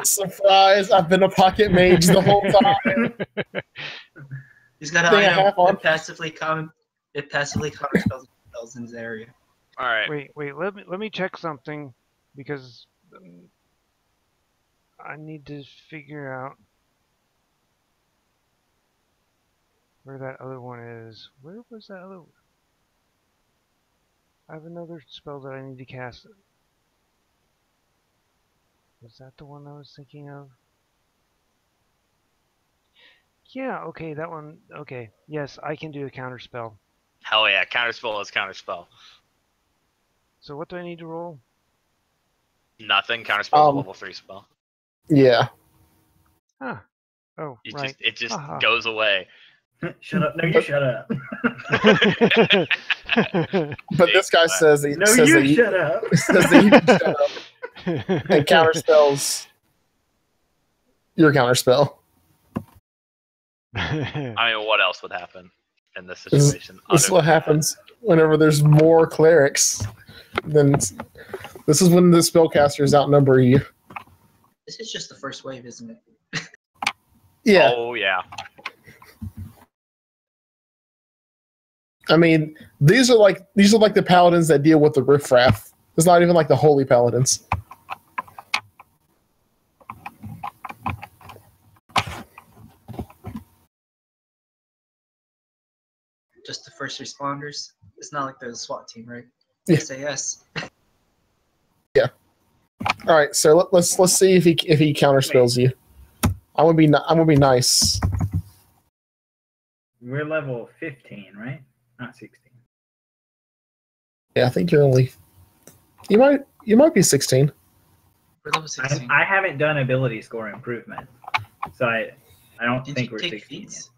Surprise! I've been a pocket mage the whole time. He's got an item that passively counterspells spells in his area. All right. Wait. Let me check something because I need to figure out where that other one is. Where was that other one? I have another spell that I need to cast. Was that the one I was thinking of? Yeah, okay, that one. Okay, yes, I can do a counter spell. Hell yeah, counterspell is counterspell. So what do I need to roll? Nothing. Counterspell is a level 3 spell. Yeah. Huh. Oh, right. It just goes away. Shut up. No, you shut up. But this guy says that no, you shut up. Says that you can shut up and counterspells your counterspell. I mean, what else would happen in this situation? This is what happens whenever there's more clerics. Then this is when the spellcasters outnumber you. This is just the first wave, isn't it? Yeah. Oh yeah. I mean, these are like the paladins that deal with the riffraff. It's not even like the holy paladins. first responders. It's not like they're the SWAT team, right? Yeah. SAS. All right, so let's see if he counterspells you. I'm gonna be nice. We're level 15, right? Not 16. Yeah, I think you're only. You might be 16. We're level 16. I haven't done ability score improvement, so I don't Did think you we're take 16 yet. feats?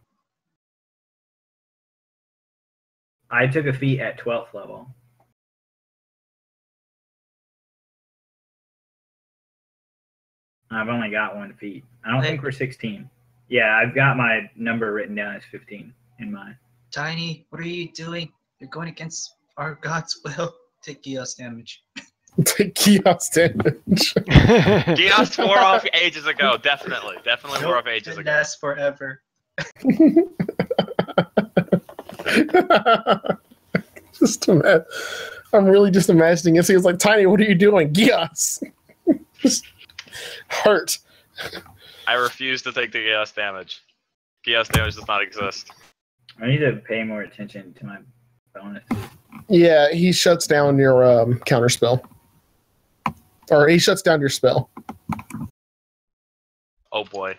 I took a feat at 12th level. I've only got 1 feat. I don't think we're 16. Yeah, I've got my number written down as 15 in mine. Tiny, what are you doing? You're going against our god's will. Take chaos damage. Take chaos damage. Chaos wore off ages ago. Definitely wore off ages Didn't ago. last forever. I'm really just imagining it. He was like, Tiny, what are you doing? Chaos. Just hurt. I refuse to take the chaos damage. Chaos damage does not exist. I need to pay more attention to my bonus. Yeah, he shuts down your counterspell. Or he shuts down your spell. Oh boy.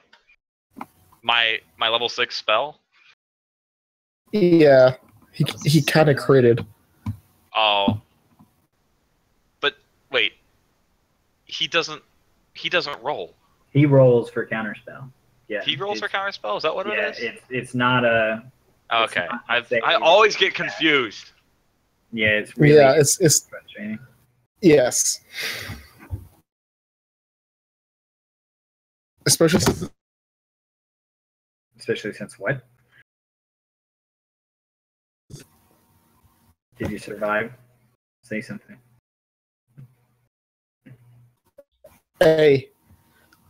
My level 6 spell? Yeah, he kind of critted. Oh. But wait. He doesn't roll. He rolls for counterspell. Yeah. He rolls for counterspell? Is that what Yeah, it is? it's not a. Okay. It's not I always get confused. Yeah, it's really it's frustrating. yes. Especially since what? Did you survive? Say something. Hey,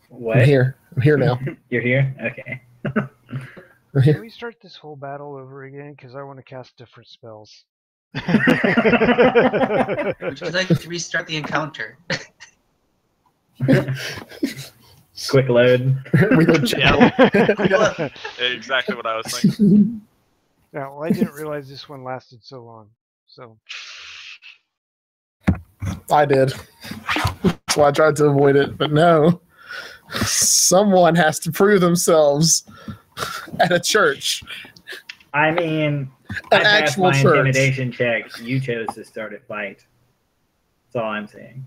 What? I'm here. I'm here now. You're here? Okay. I'm here. Can we start this whole battle over again? Because I want to cast different spells. Would you like to restart the encounter? Quick load. We go check. Exactly what I was thinking. Yeah, well, I didn't realize this one lasted so long. So I did. That's why I tried to avoid it, but no. Someone has to prove themselves at a church. I mean, An I passed actual my church. intimidation check. You chose to start a fight. That's all I'm saying.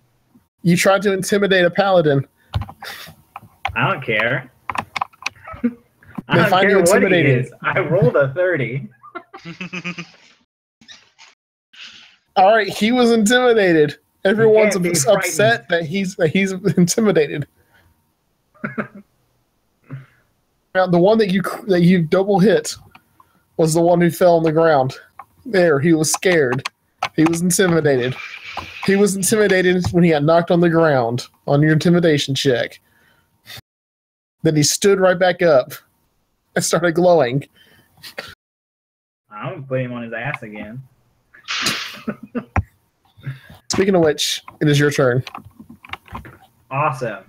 You tried to intimidate a paladin. I don't care. They I don't find you care what he intimidating. is. I rolled a 30. All right, he was intimidated. Everyone's can't be upset that he's intimidated. Now, the one that you double hit was the one who fell on the ground. There, he was scared. He was intimidated. He was intimidated when he got knocked on the ground on your intimidation check. Then he stood right back up and started glowing. I'm gonna put him on his ass again. Speaking of which, it is your turn. Awesome.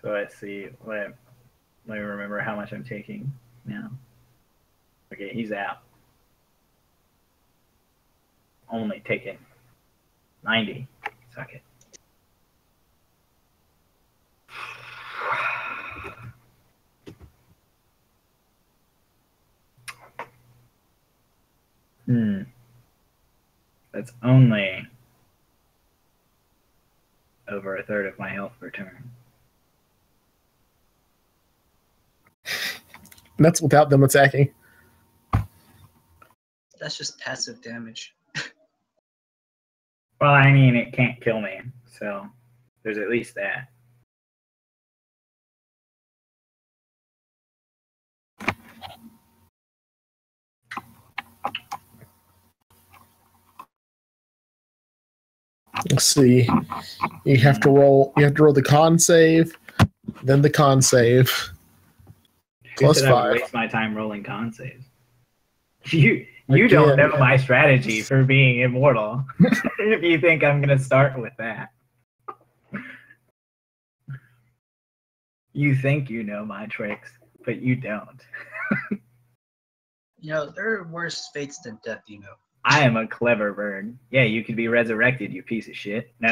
So let's see. Let me remember how much I'm taking now. Okay, he's out. Only taking 90. Suck it. That's only over a third of my health per turn. And that's without them attacking. That's just passive damage. Well, I mean, it can't kill me, so there's at least that. Let's see. You have to roll the con save, then the con save. Who Plus said I would 5. waste my time rolling con saves? You don't Again. know my strategy for being immortal. If you think I'm gonna start with that. You think you know my tricks, but you don't. You know, there are worse fates than death, you know. I am a clever bird. Yeah, you could be resurrected, you piece of shit. No,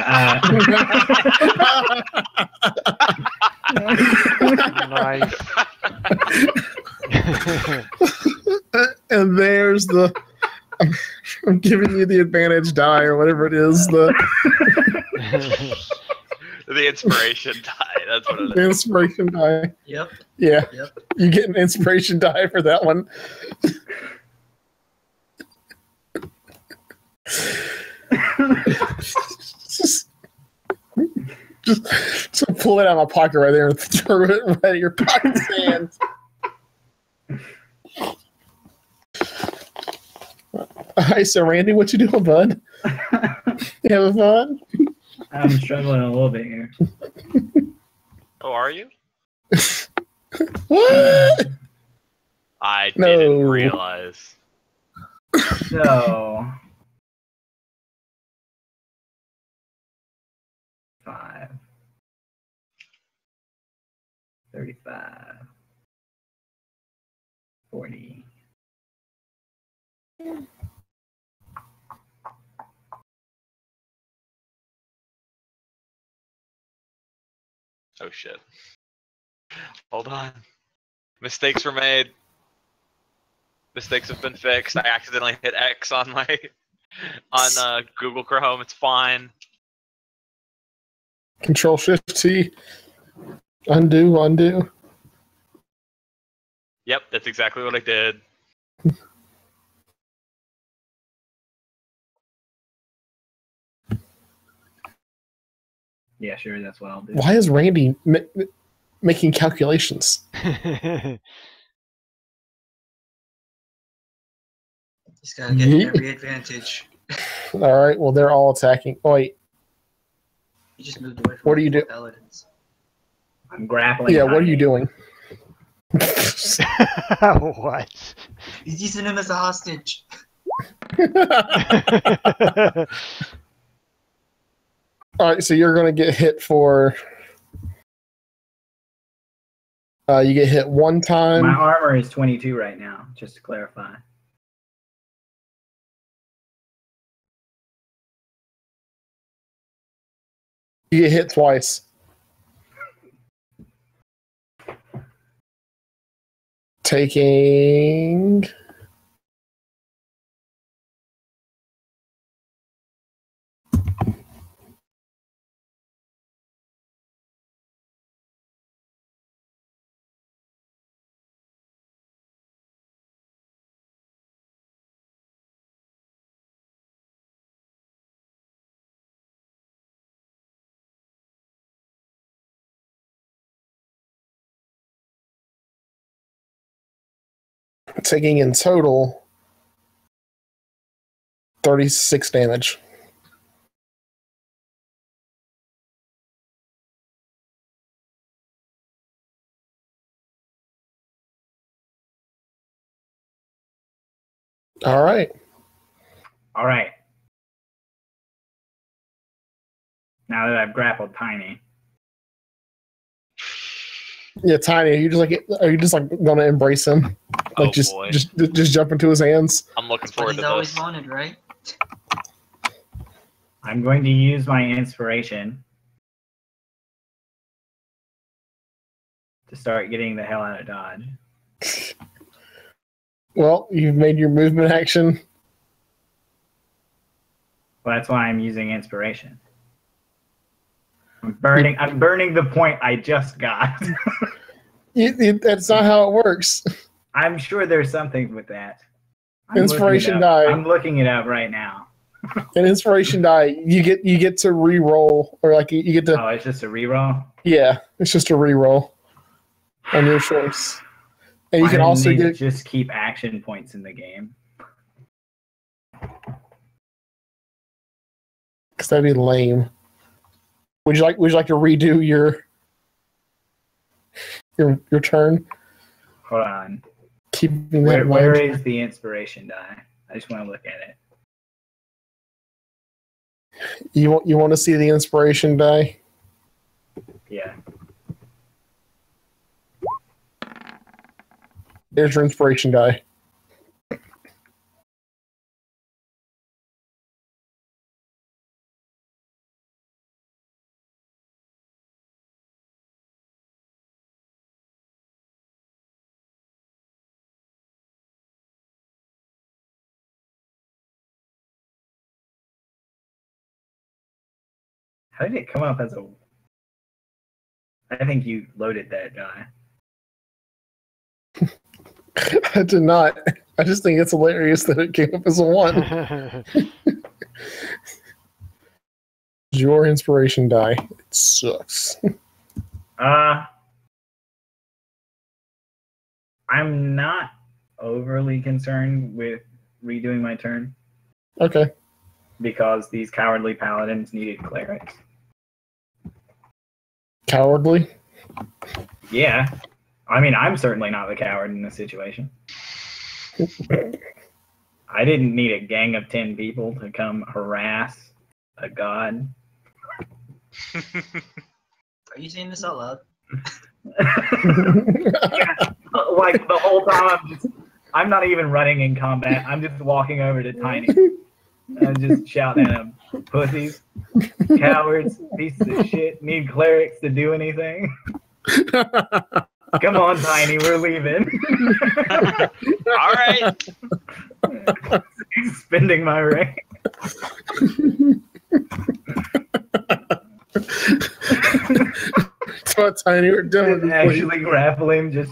Nice. And there's the. I'm giving you the advantage die or whatever it is. The inspiration die. That's what it is. inspiration die. Yep. Yeah, Yep. you get an inspiration die for that one. just pull it out of my pocket right there and throw it right at your pocket's hands. Hi, so Randy, what you doing, bud? You having fun? I'm struggling a little bit here. Oh, are you? What? I No. didn't realize. So 5, 35, 40. Oh shit. Hold on. Mistakes were made. Mistakes have been fixed. I accidentally hit X on my Google Chrome. It's fine. Control Shift T. Undo. Yep, that's exactly what I did. Yeah, sure, that's what I'll do. Why is Randy making calculations? He's gotta get every advantage. All right, well, they're all attacking. Oh, wait. He just moved away from What do you do? paladins. I'm grappling. Yeah, what are you doing? What? He's using him as a hostage. All right, so you're going to get hit for. You get hit one time. My armor is 22 right now, just to clarify. You get hit twice. Taking. Taking in total 36 damage. All right. All right. Now that I've grappled Tiny. Yeah, Tiny, are you just like gonna embrace him? Like Oh boy. just jump into his hands? I'm looking That's what forward he's to always this. wanted, right? I'm going to use my inspiration to start getting the hell out of Dodge. Well, you've made your movement action. Well, that's why I'm using inspiration. I'm burning the point I just got. That's not how it works. I'm sure there's something with that. Inspiration die. I'm looking it up right now. An inspiration die. You get to re-roll, or like you get to. Oh, it's just a reroll? Yeah, it's just a re-roll on your choice, and you Why can didn't also they get. just keep action points in the game. Because that'd be lame. Would you like to redo your turn? Hold on. Keeping that Where in mind. is the inspiration die? I just want to look at it. You want to see the inspiration die? Yeah. There's your inspiration die. How did it come up as a... I think you loaded that die. I did not. I just think it's hilarious that it came up as a 1. Your inspiration die. It sucks. I'm not overly concerned with redoing my turn Okay. because these cowardly paladins needed clerics. Cowardly? Yeah. I mean, I'm certainly not the coward in this situation. I didn't need a gang of 10 people to come harass a god. Are you saying this out loud? Yeah, like the whole time I'm not even running in combat. I'm just walking over to Tiny and just shouting at him, pussies, cowards, pieces of shit, need clerics to do anything. Come on, Tiny, we're leaving. All right. Spending my rank. That's what Tiny were doing. Didn't actually grapple him, just,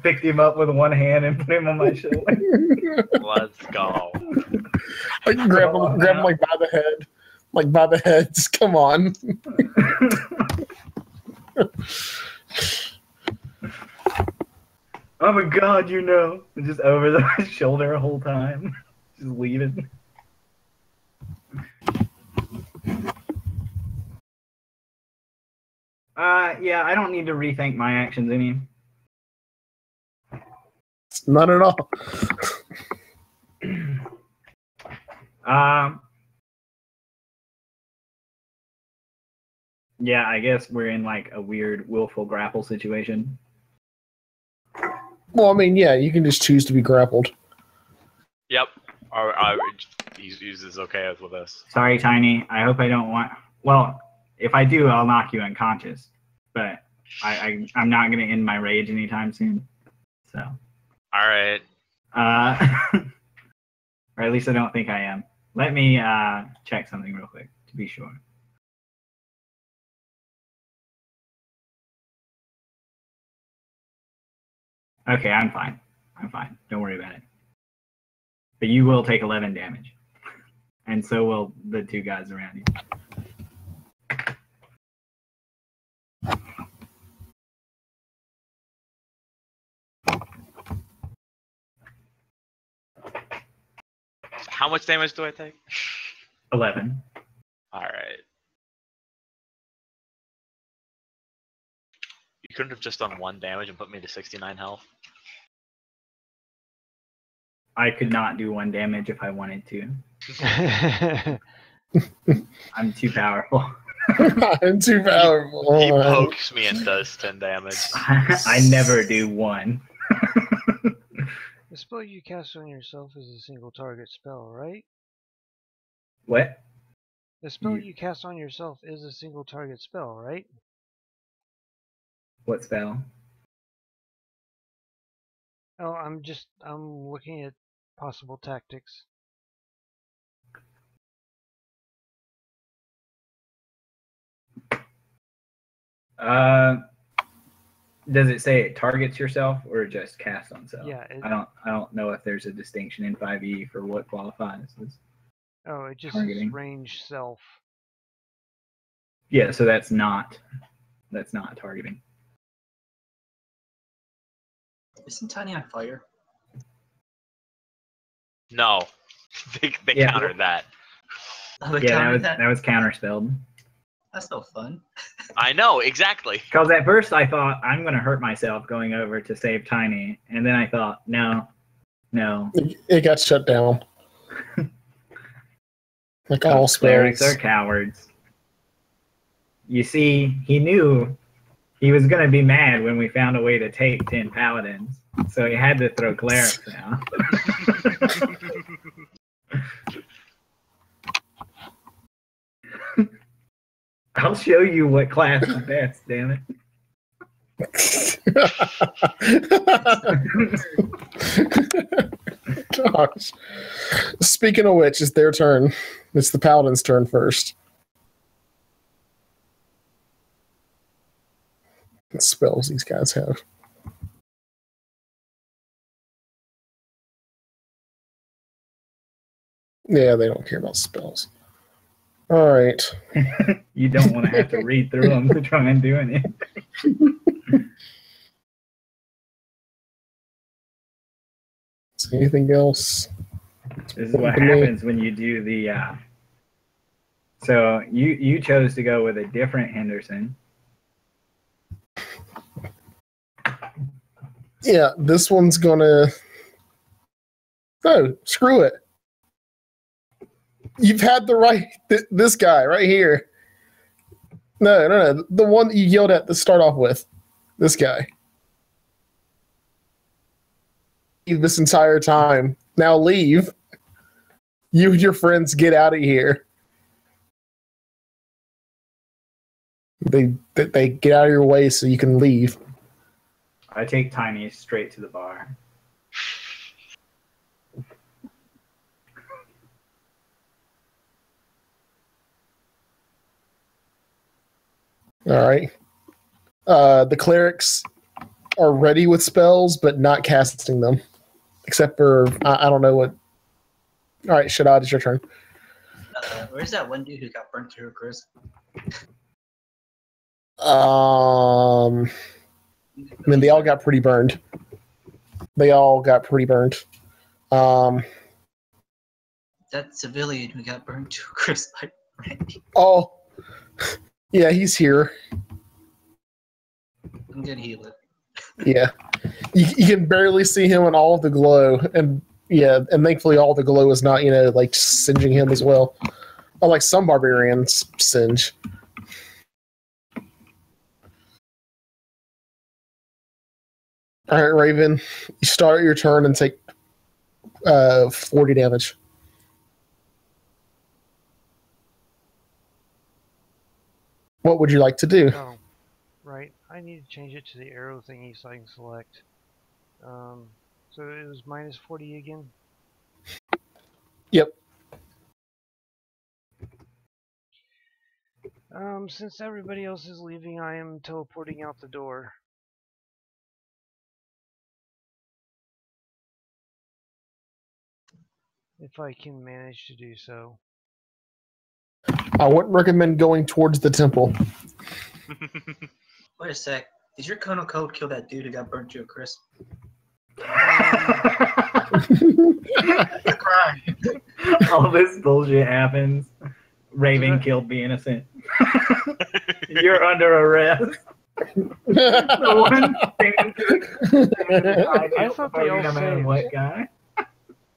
picked him up with one hand and put him on my shoulder. Let's go. Like grab him like by the head. Like by the head. Just come on. Oh my god, just over the shoulder the whole time. Just leaving. Yeah, I don't need to rethink my actions any. Not at all. Yeah, I guess we're in like a weird willful grapple situation. Well, I mean, yeah, you can just choose to be grappled. Yep. He's is okay with this. Sorry, Tiny. I hope I don't want... Well, if I do, I'll knock you unconscious. But I'm not going to end my rage anytime soon. So... All right. Or at least I don't think I am. Let me check something real quick to be sure. Okay, I'm fine. I'm fine. Don't worry about it. But you will take 11 damage. And so will the 2 guys around you. How much damage do I take? 11. All right. You couldn't have just done 1 damage and put me to 69 health. I could not do 1 damage if I wanted to. I'm too powerful. I'm too powerful. He pokes me and does 10 damage. I never do 1. The spell you cast on yourself is a single target spell, right? What? The spell you cast on yourself is a single target spell, right? What spell? Oh, I'm looking at possible tactics. Does it say it targets yourself or just cast on self? Yeah. I don't know if there's a distinction in 5e for what qualifies as Oh, it just targeting. says range self. Yeah, so that's not targeting. Isn't Tiny on fire? No. They Yeah. countered that. Oh, they Yeah, countered that was counterspelled. That's no fun. I know, exactly. Because at first I thought I'm going to hurt myself going over to save Tiny, and then I thought, no. It got shut down. Like all Clerics spells. are cowards. You see, he knew he was going to be mad when we found a way to take 10 paladins. So he had to throw clerics now. I'll show you what class is best, damn it. Gosh. Speaking of which, it's their turn. It's the paladin's turn first. What spells these guys have? Yeah, they don't care about spells. All right. You don't want to have to read through them to try and do anything. Is there anything else? This is what happens when you do the. So you chose to go with a different Henderson. Yeah, this one's gonna. No, screw it. You've had the right. This guy right here. No. The one that you yelled at to start off with. This guy. This entire time. Now leave. You and your friends get out of here. They get out of your way so you can leave. I take Tiny straight to the bar. All right. The clerics are ready with spells, but not casting them. Except for, I don't know what. All right, Shaddad, it's your turn. Where's that one dude who got burnt through, Chris? I mean, they all got pretty burned. That civilian who got burned too, Chris. Oh, yeah, he's here. I'm gonna heal it. Yeah, you can barely see him in all of the glow, and thankfully all the glow is not like singeing him as well. Unlike some barbarians singe. All right, Raven, you start your turn and take 40 damage. What would you like to do? Oh, right. I need to change it to the arrow thingy so I can select. So it was minus 40 again? Yep. Since everybody else is leaving, I am teleporting out the door. If I can manage to do so. I wouldn't recommend going towards the temple. Wait a sec. Did your Kono code kill that dude who got burnt to a crisp? All this bullshit happens. Raven killed the innocent. You're under arrest. The one I thought they all saved. What guy?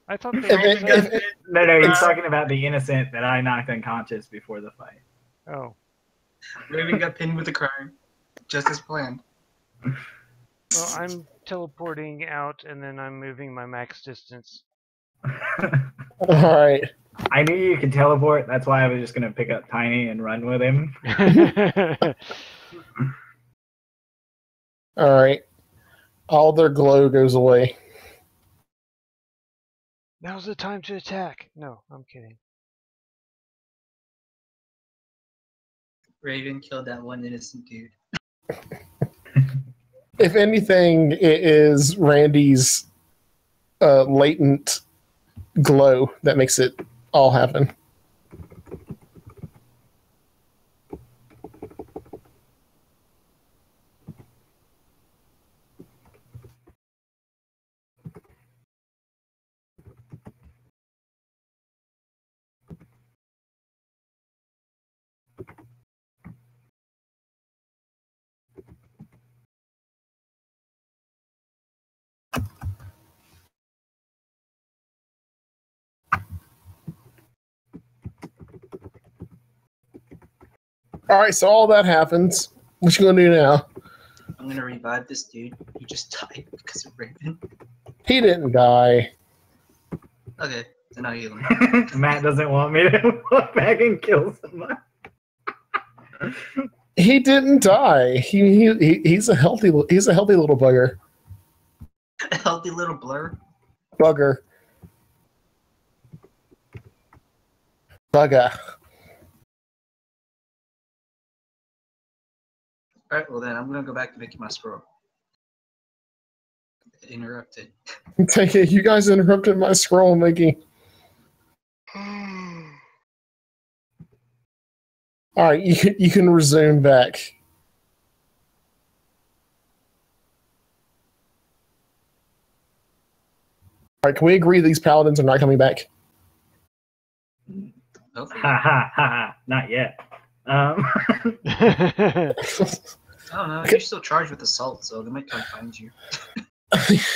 I thought they all saved. No, he's talking about the innocent that I knocked unconscious before the fight. Oh. Raven got pinned with a crime, just as planned. Well, I'm teleporting out, and then I'm moving my max distance. All right. I knew you could teleport. That's why I was just going to pick up Tiny and run with him. All right. All their glow goes away. Now's the time to attack. No, I'm kidding. Raven killed that one innocent dude. If anything, it is Randy's latent glow that makes it all happen. All right, so all that happens. What you gonna do now? I'm gonna revive this dude who just died because of Raven. He didn't die. Okay, then I'll heal him. Matt doesn't want me to look back and kill someone. He didn't die. He's a healthy little bugger. A healthy little blur. Bugger. Bugger. Alright, well then I'm gonna go back to making my scroll. Interrupted. Take it. You guys interrupted my scroll making. All right, you can resume back. All right, can we agree these paladins are not coming back? Hopefully. Ha ha ha ha. Not yet. I don't know. You're still charged with assault, so they might come find you.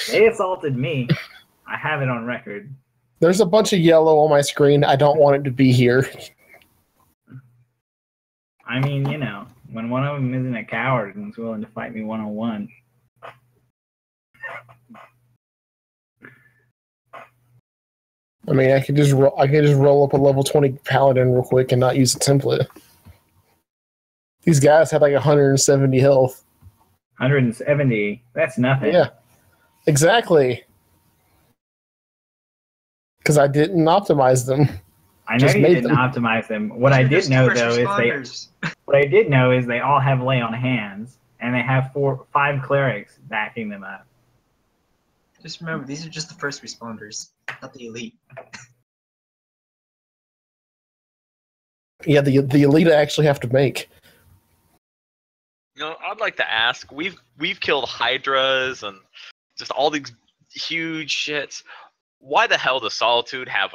They assaulted me. I have it on record. There's a bunch of yellow on my screen. I don't want it to be here. I mean, you know, when one of them isn't a coward and is willing to fight me one-on-one. I mean, I could just roll up a level 20 paladin real quick and not use a template. These guys had like 170 health. 170. That's nothing. Yeah, exactly. Because I didn't optimize them. I know Just you made didn't them. optimize them. What I did know though is they all have lay on hands, and they have 5 clerics backing them up. Just remember, these are just the first responders, not the elite. Yeah, the elite I actually have to make. You know, I'd like to ask. We've killed hydras and just all these huge shits. Why the hell does Solitude have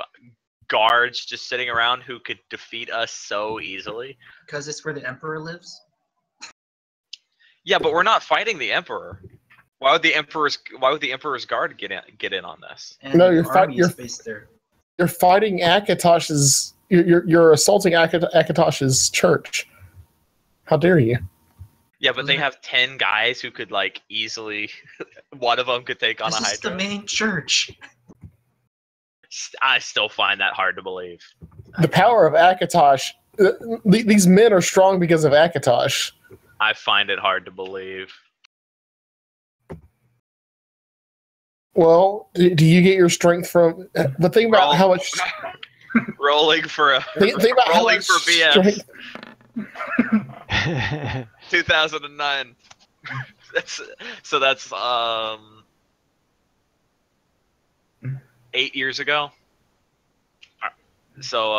guards just sitting around who could defeat us so easily? Because it's where the Emperor lives. Yeah, but we're not fighting the Emperor. Why would the Emperor's guard get in on this? And No, you're based there. You're fighting Akatosh's. You're assaulting Akatosh's church. How dare you? Yeah, but they have 10 guys who could like easily. One of them could take on a This is the hydra. main church. I still find that hard to believe. The power of Akatosh. These men are strong because of Akatosh. I find it hard to believe. Well, do you get your strength from the thing about how much rolling for a think about how rolling much for BS. strength? 2009. That's 8 years ago. So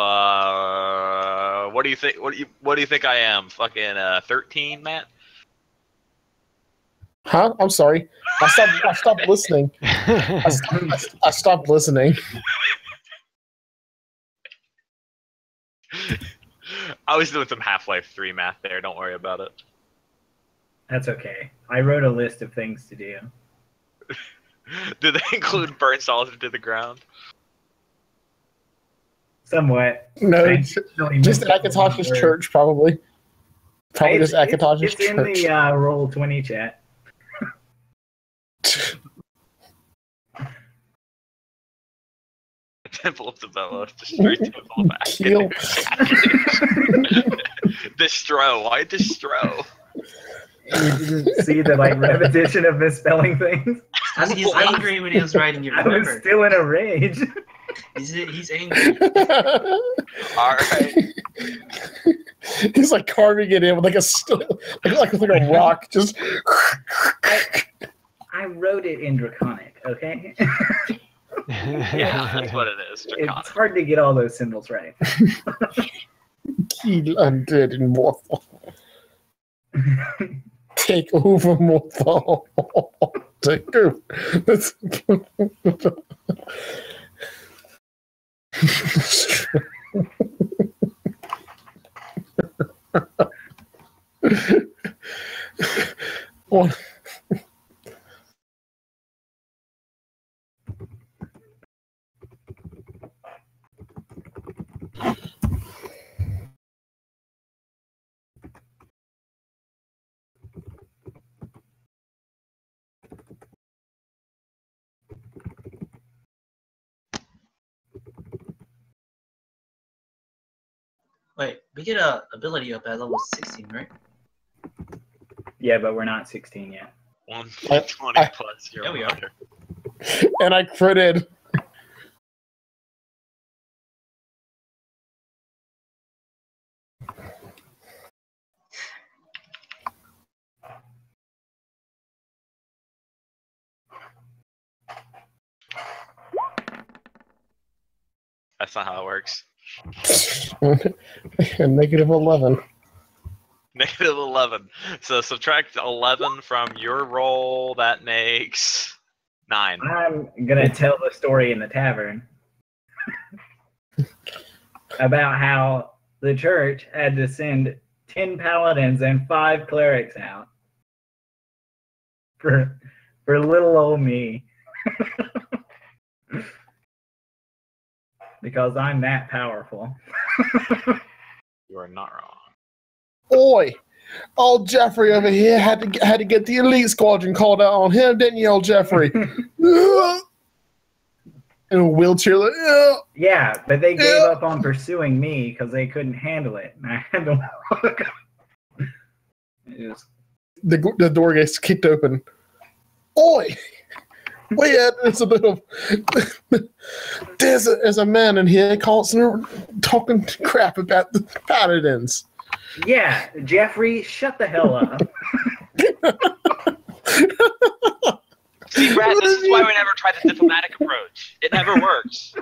what do you think? What do you think I am? Fucking 13, Matt? Huh? I'm sorry. I stopped listening. I stopped listening. I was doing some Half-Life 3 math there. Don't worry about it. That's okay. I wrote a list of things to do. Did they include burn Solitude to the ground? Somewhat. No, I just really missed that Akatosh's word. church, probably. Probably It's- just Akatosh's It's in church. the Roll20 chat. Temple of Develos. Destroy Temple of Kill. Distro. Why Distro? You didn't see the like repetition of misspelling things. Because he's angry when he was writing it. I was Remember, still in a rage. he's angry. Alright. He's like carving it in with like a rock. Just I wrote it in Draconic, okay? Yeah, that's what it is. Draconic. It's hard to get all those symbols right. kill undead and mortal. Take over mortal. Take over. One. Wait, we get a ability up at level 16, right? Yeah, but we're not 16 yet. 120 plus your There we are. water. And I critted. That's not how it works. Negative 11. Negative 11. So subtract 11 from your roll. That makes 9. I'm gonna tell the story in the tavern about how the church had to send 10 paladins and 5 clerics out for little old me. Because I'm that powerful. You are not wrong. Oi! Old Jeffrey over here had to get the elite squadron called out on him, didn't you, old Jeffrey? In a wheelchair, like, Yeah, but they gave up on pursuing me because they couldn't handle it. And I had to walk. It was... the door gets kicked open. Oi! Wait, there's a man in here constantly talking crap about the paladins. Yeah, Jeffrey, shut the hell up. See, Brad, this is why we never try the diplomatic approach. It never works.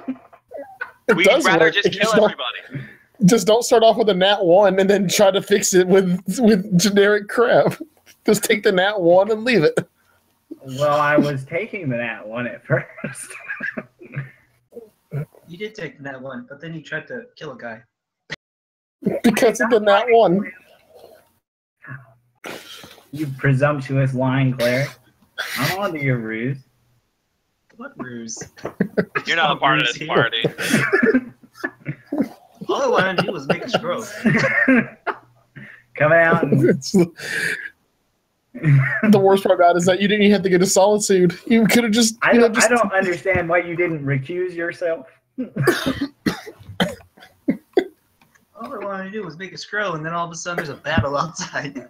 We'd rather work. just kill everybody. Just don't start off with a nat 1 and then try to fix it with generic crap. Just take the nat 1 and leave it. Well, I was taking the nat 1 at first. You did take that one, but then you tried to kill a guy. Because of the nat 1. You presumptuous lying cleric. I'm onto your ruse. What ruse? You're not a part of this party. All I wanted to do was make a scroll. Coming out and... The worst part about it is that you didn't even have to get a solitude. You could have just. I don't understand why you didn't recuse yourself. All I wanted to do was make a scroll, and then all of a sudden there's a battle outside.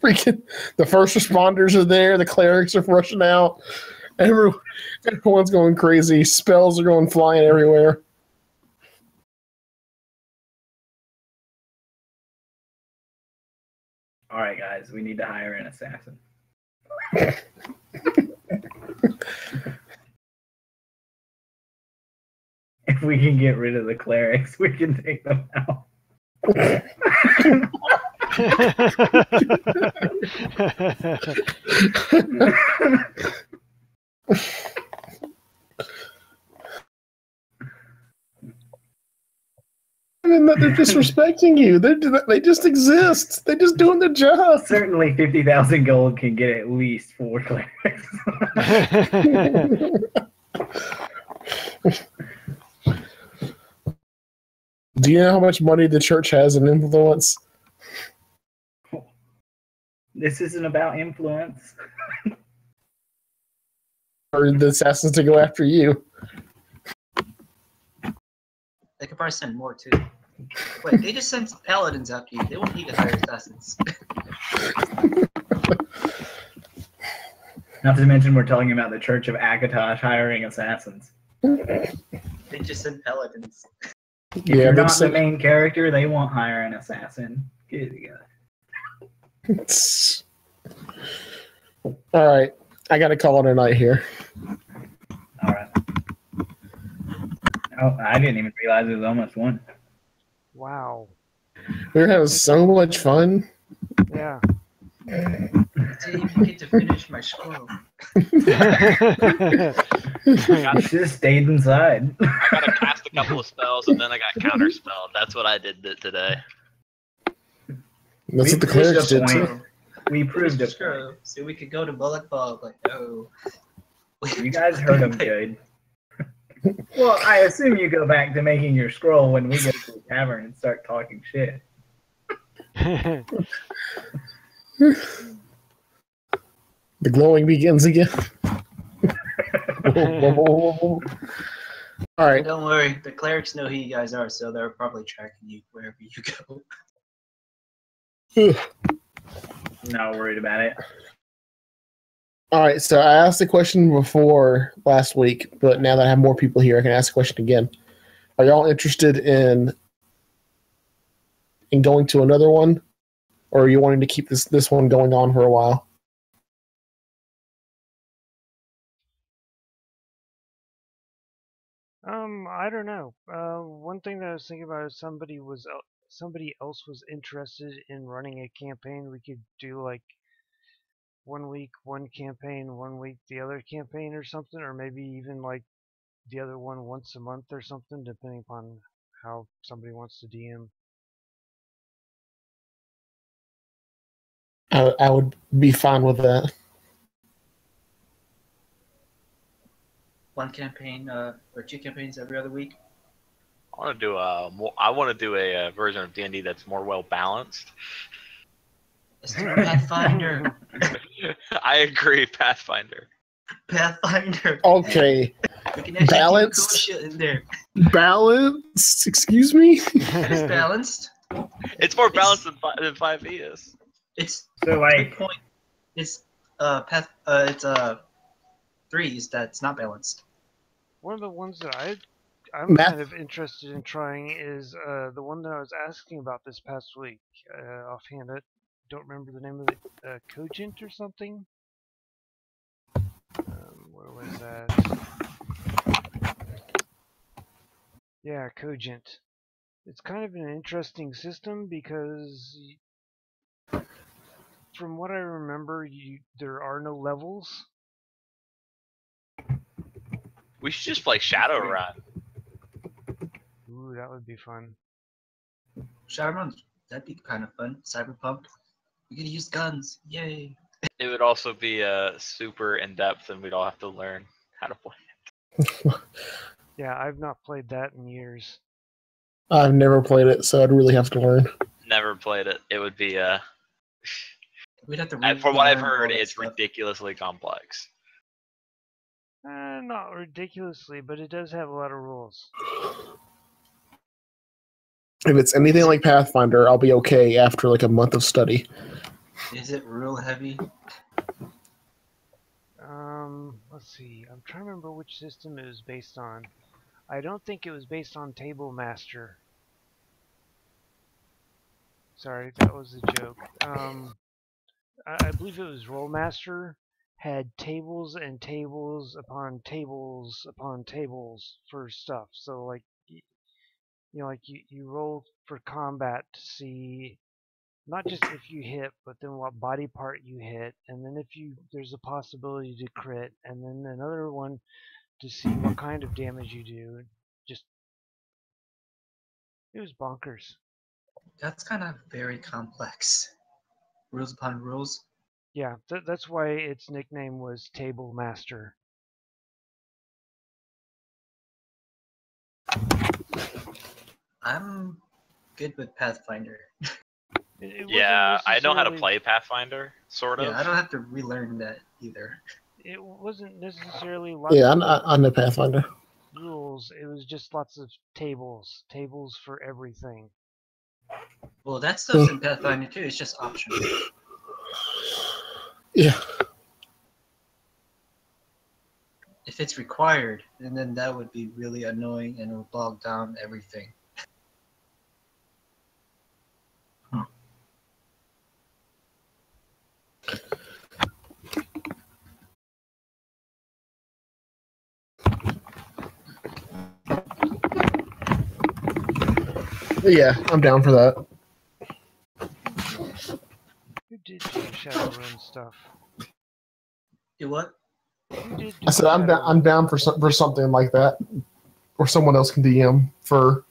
Freaking! The first responders are there. The clerics are rushing out. Everyone's going crazy. Spells are going flying everywhere. All right, guys, we need to hire an assassin. If we can get rid of the clerics, we can take them out. I mean, they're disrespecting you. They just exist. They're just doing their job. Certainly 50,000 gold can get at least 4 clerics. Do you know how much money the church has in influence? This isn't about influence. Or the assassins to go after you? They could probably send more too. Wait, they just sent paladins after you. They won't need to hire assassins. Not to mention, we're talking about the Church of Akatosh hiring assassins. They just sent paladins. If you're not the main character, they won't hire an assassin. Get it together. All right, I gotta call it a night here. All right. Oh, I didn't even realize it was almost 1. Wow. We were having so much fun. Yeah. I didn't even get to finish my scroll. I just stayed inside. I gotta cast a couple of spells and then I got counterspelled. That's what I did today. That's what the clerics did too. We proved it. Scroll. So we could go to Bullock Bog. Like, oh. You guys heard him good. Well, I assume you go back to making your scroll when we go to the tavern and start talking shit. The glowing begins again. All right. Don't worry, the clerics know who you guys are, so they're probably tracking you wherever you go. Not worried about it. All right, so I asked the question before last week, but now that I have more people here, I can ask the question again. Are y'all interested in going to another one, or are you wanting to keep this one going on for a while? I don't know. One thing that I was thinking about is somebody else was interested in running a campaign. We could do like 1 week one campaign, 1 week the other campaign or something, or maybe even like the other one once a month or something, depending upon how somebody wants to DM. I would be fine with that. One campaign or two campaigns every other week. I want to do a version of D&D that's more well balanced. Let's do Pathfinder. I agree, Pathfinder. Pathfinder. Okay, We can actually Balanced? do cool shit in there. balance. Excuse me. It's balanced. It's more balanced than 5e is. It's So like, point. It's it's 3s that's not balanced. One of the ones that I'm Math. kind of interested in trying is the one that I was asking about this past week. Offhand, I don't remember the name of it. Cogent or something? Where was that? Yeah, Cogent. It's kind of an interesting system because, from what I remember, there are no levels. We should just play Shadowrun. Ooh, that would be fun. Shadowrun, that'd be kind of fun. Cyberpunk. We could use guns. Yay. It would also be super in depth, and we'd all have to learn how to play. Yeah, I've not played that in years. I've never played it, so I'd really have to learn. Never played it. It would be We'd have to. from what I've relearn all heard, that it's stuff. ridiculously complex. Not ridiculously, but it does have a lot of rules. If it's anything like Pathfinder, I'll be okay after like a month of study. Is it real heavy? Let's see. I'm trying to remember which system it was based on. I don't think it was based on Table Master. Sorry, that was a joke. I believe it was Rollmaster had tables and tables upon tables upon tables for stuff. So like, like you roll for combat to see not just if you hit, but then what body part you hit, and then if there's a possibility to crit, and then another one to see what kind of damage you do. Just, it was bonkers. That's kind of very complex. Rules upon rules. Yeah, that's why its nickname was Table Master. I'm good with Pathfinder. It Yeah, I know how to necessarily- play Pathfinder, sort of. Yeah, I don't have to relearn that either. It wasn't necessarily lots Yeah, of I'm the Pathfinder. rules. It was just lots of tables for everything. Well, that stuff's in Pathfinder too. It's just optional. Yeah. If it's required, and then that would be really annoying and it would bog down everything. Yeah, I'm down for that. Who did do Shadowrun stuff? Do what? Who did do I said I'm Shadowrun? down for something like that, or someone else can DM for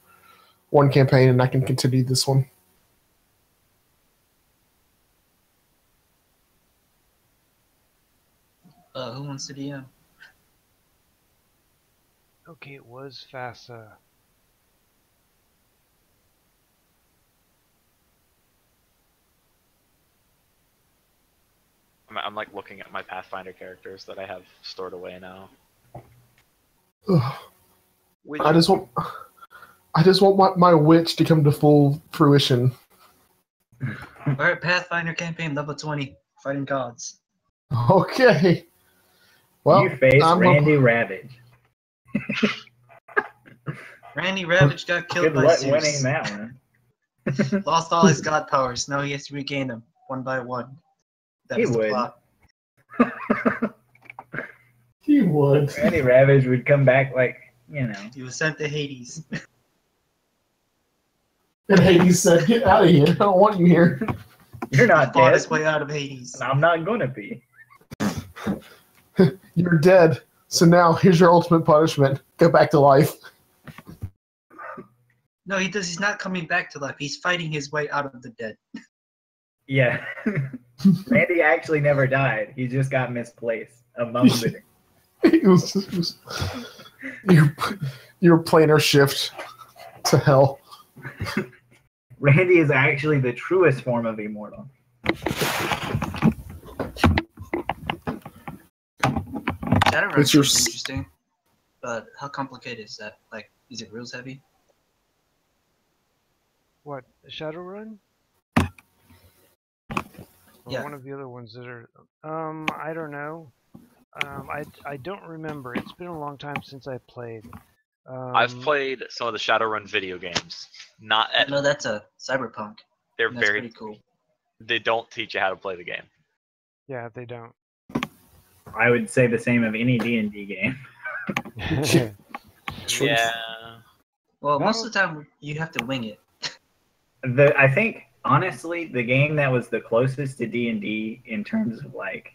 one campaign, and I can continue this one. Who wants to DM? Okay, it was FASA. I'm like looking at my Pathfinder characters that I have stored away now. Ugh. Which I just want my witch to come to full fruition. All right, Pathfinder campaign level 20, fighting gods. Okay. Well, you face I'm Randy Ravage. Randy Ravage got killed Good by luck Zeus. winning that one. Lost all his god powers. Now he has to regain them one by one. That He is the would. plot. He would. Randy Ravage would come back like, you know. He was sent to Hades. And Hades said, "Get out of here! I don't want you here." You're He not fought dead. his way out of Hades. And I'm not gonna be. You're dead. So now here's your ultimate punishment: go back to life. No, he does. He's not coming back to life. He's fighting his way out of the dead. Yeah. Randy actually never died. He just got misplaced among the. It was your planar shift to hell. Randy is actually the truest form of immortal. Shadowrun It's your is interesting, but how complicated is that? Like, is it rules heavy? What, Shadowrun? Or Yeah. one of the other ones that are. I don't know. I don't remember. It's been a long time since I played. I've played some of the Shadowrun video games. Not at, No, that's a Cyberpunk. they're And that's very. pretty cool. They don't teach you how to play the game. Yeah, they don't. I would say the same of any D&D game. Yeah. Well, most of the time you have to wing it. I think honestly, the game that was the closest to D&D in terms of like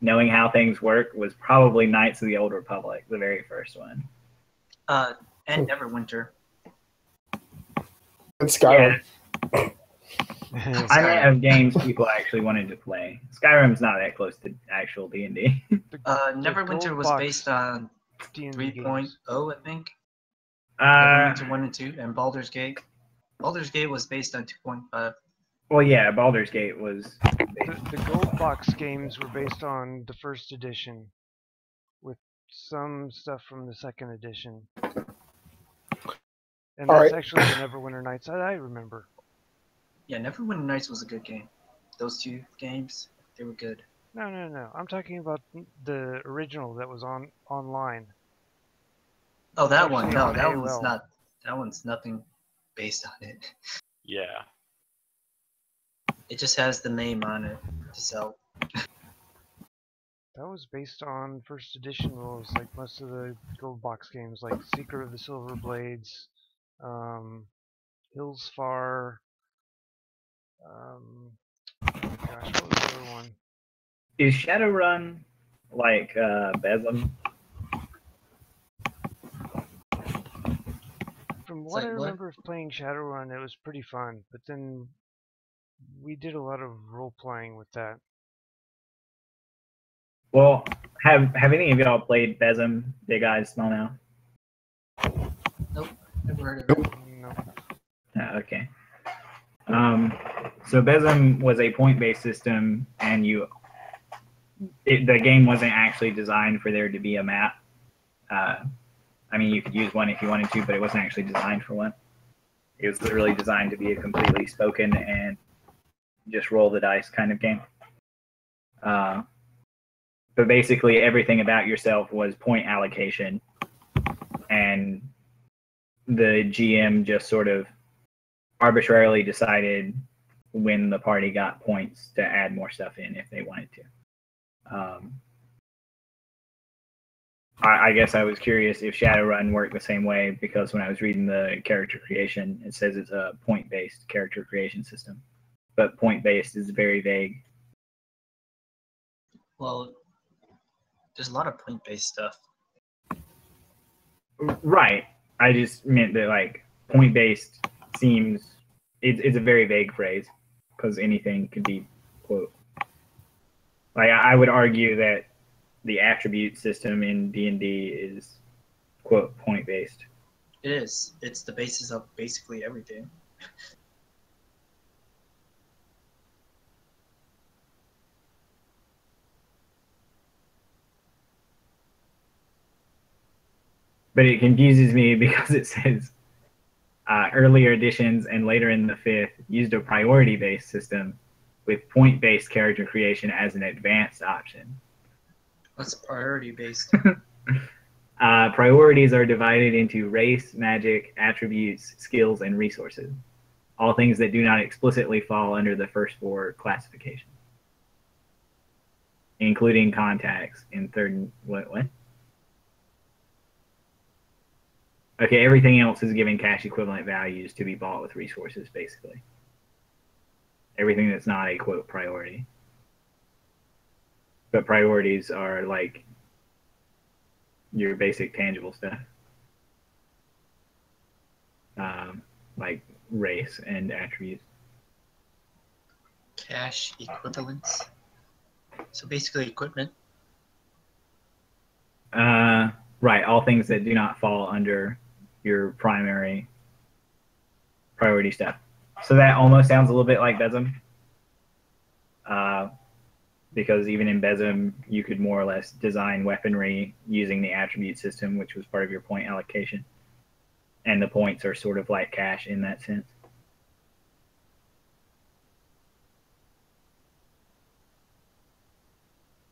knowing how things work was probably Knights of the Old Republic, the very first one. And Neverwinter. And Skyrim. I meant of games people actually wanted to play. Skyrim's not that close to actual D&D. Neverwinter was based on D&D 3.0, I think. Uh, Neverwinter 1 and 2, and Baldur's Gate. Baldur's Gate was based on 2.5. well, yeah, Baldur's Gate was. The gold box games were based on the first edition, with some stuff from the second edition. And All that's right. actually the Neverwinter Nights that I remember. Yeah, Neverwinter Nights was a good game. Those two games, they were good. No. I'm talking about the original that was online. Oh, that one. Actually No, on that AOL. one's not. That one's nothing based on it. Yeah. It just has the name on it to sell. That was based on first edition rules, like most of the gold box games, like Secret of the Silver Blades, Hills Far. Gosh, what was the other one? Is Shadowrun like Beslum? From what like I what? remember of playing Shadowrun, it was pretty fun. But then we did a lot of role playing with that. Well, have any of y'all played Beslum, Big Eyes, Small Mouth? Nope, never heard of it. No. Okay. So Beslum was a point-based system, and the game wasn't actually designed for there to be a map. I mean, you could use one if you wanted to, but it wasn't actually designed for one. It was literally designed to be a completely spoken and just roll the dice kind of game. But basically, everything about yourself was point allocation, and the GM just sort of arbitrarily decided when the party got points to add more stuff in if they wanted to. I guess I was curious if Shadowrun worked the same way, because when I was reading the character creation, it says it's a point-based character creation system. But point-based is very vague. Well, there's a lot of point-based stuff. Right. I just meant that, like, point-based seems... It's a very vague phrase, because anything could be, quote... Like, I would argue that the attribute system in D&D is, quote, point-based. It is. It's the basis of basically everything. But it confuses me because it says earlier editions and later in the 5th used a priority-based system with point-based character creation as an advanced option. What's priority based? Priorities are divided into race, magic, attributes, skills, and resources. All things that do not explicitly fall under the first 4 classifications, including contacts in third. What? Okay, everything else is giving cash equivalent values to be bought with resources, basically. Everything that's not a quote priority. But priorities are like your basic tangible stuff. Like race and attributes. Cash equivalents. So basically equipment. Right, all things that do not fall under your primary priority stuff. So that almost sounds a little bit like Besm. Because even in Besm, you could more or less design weaponry using the attribute system, which was part of your point allocation. And the points are sort of like cash in that sense.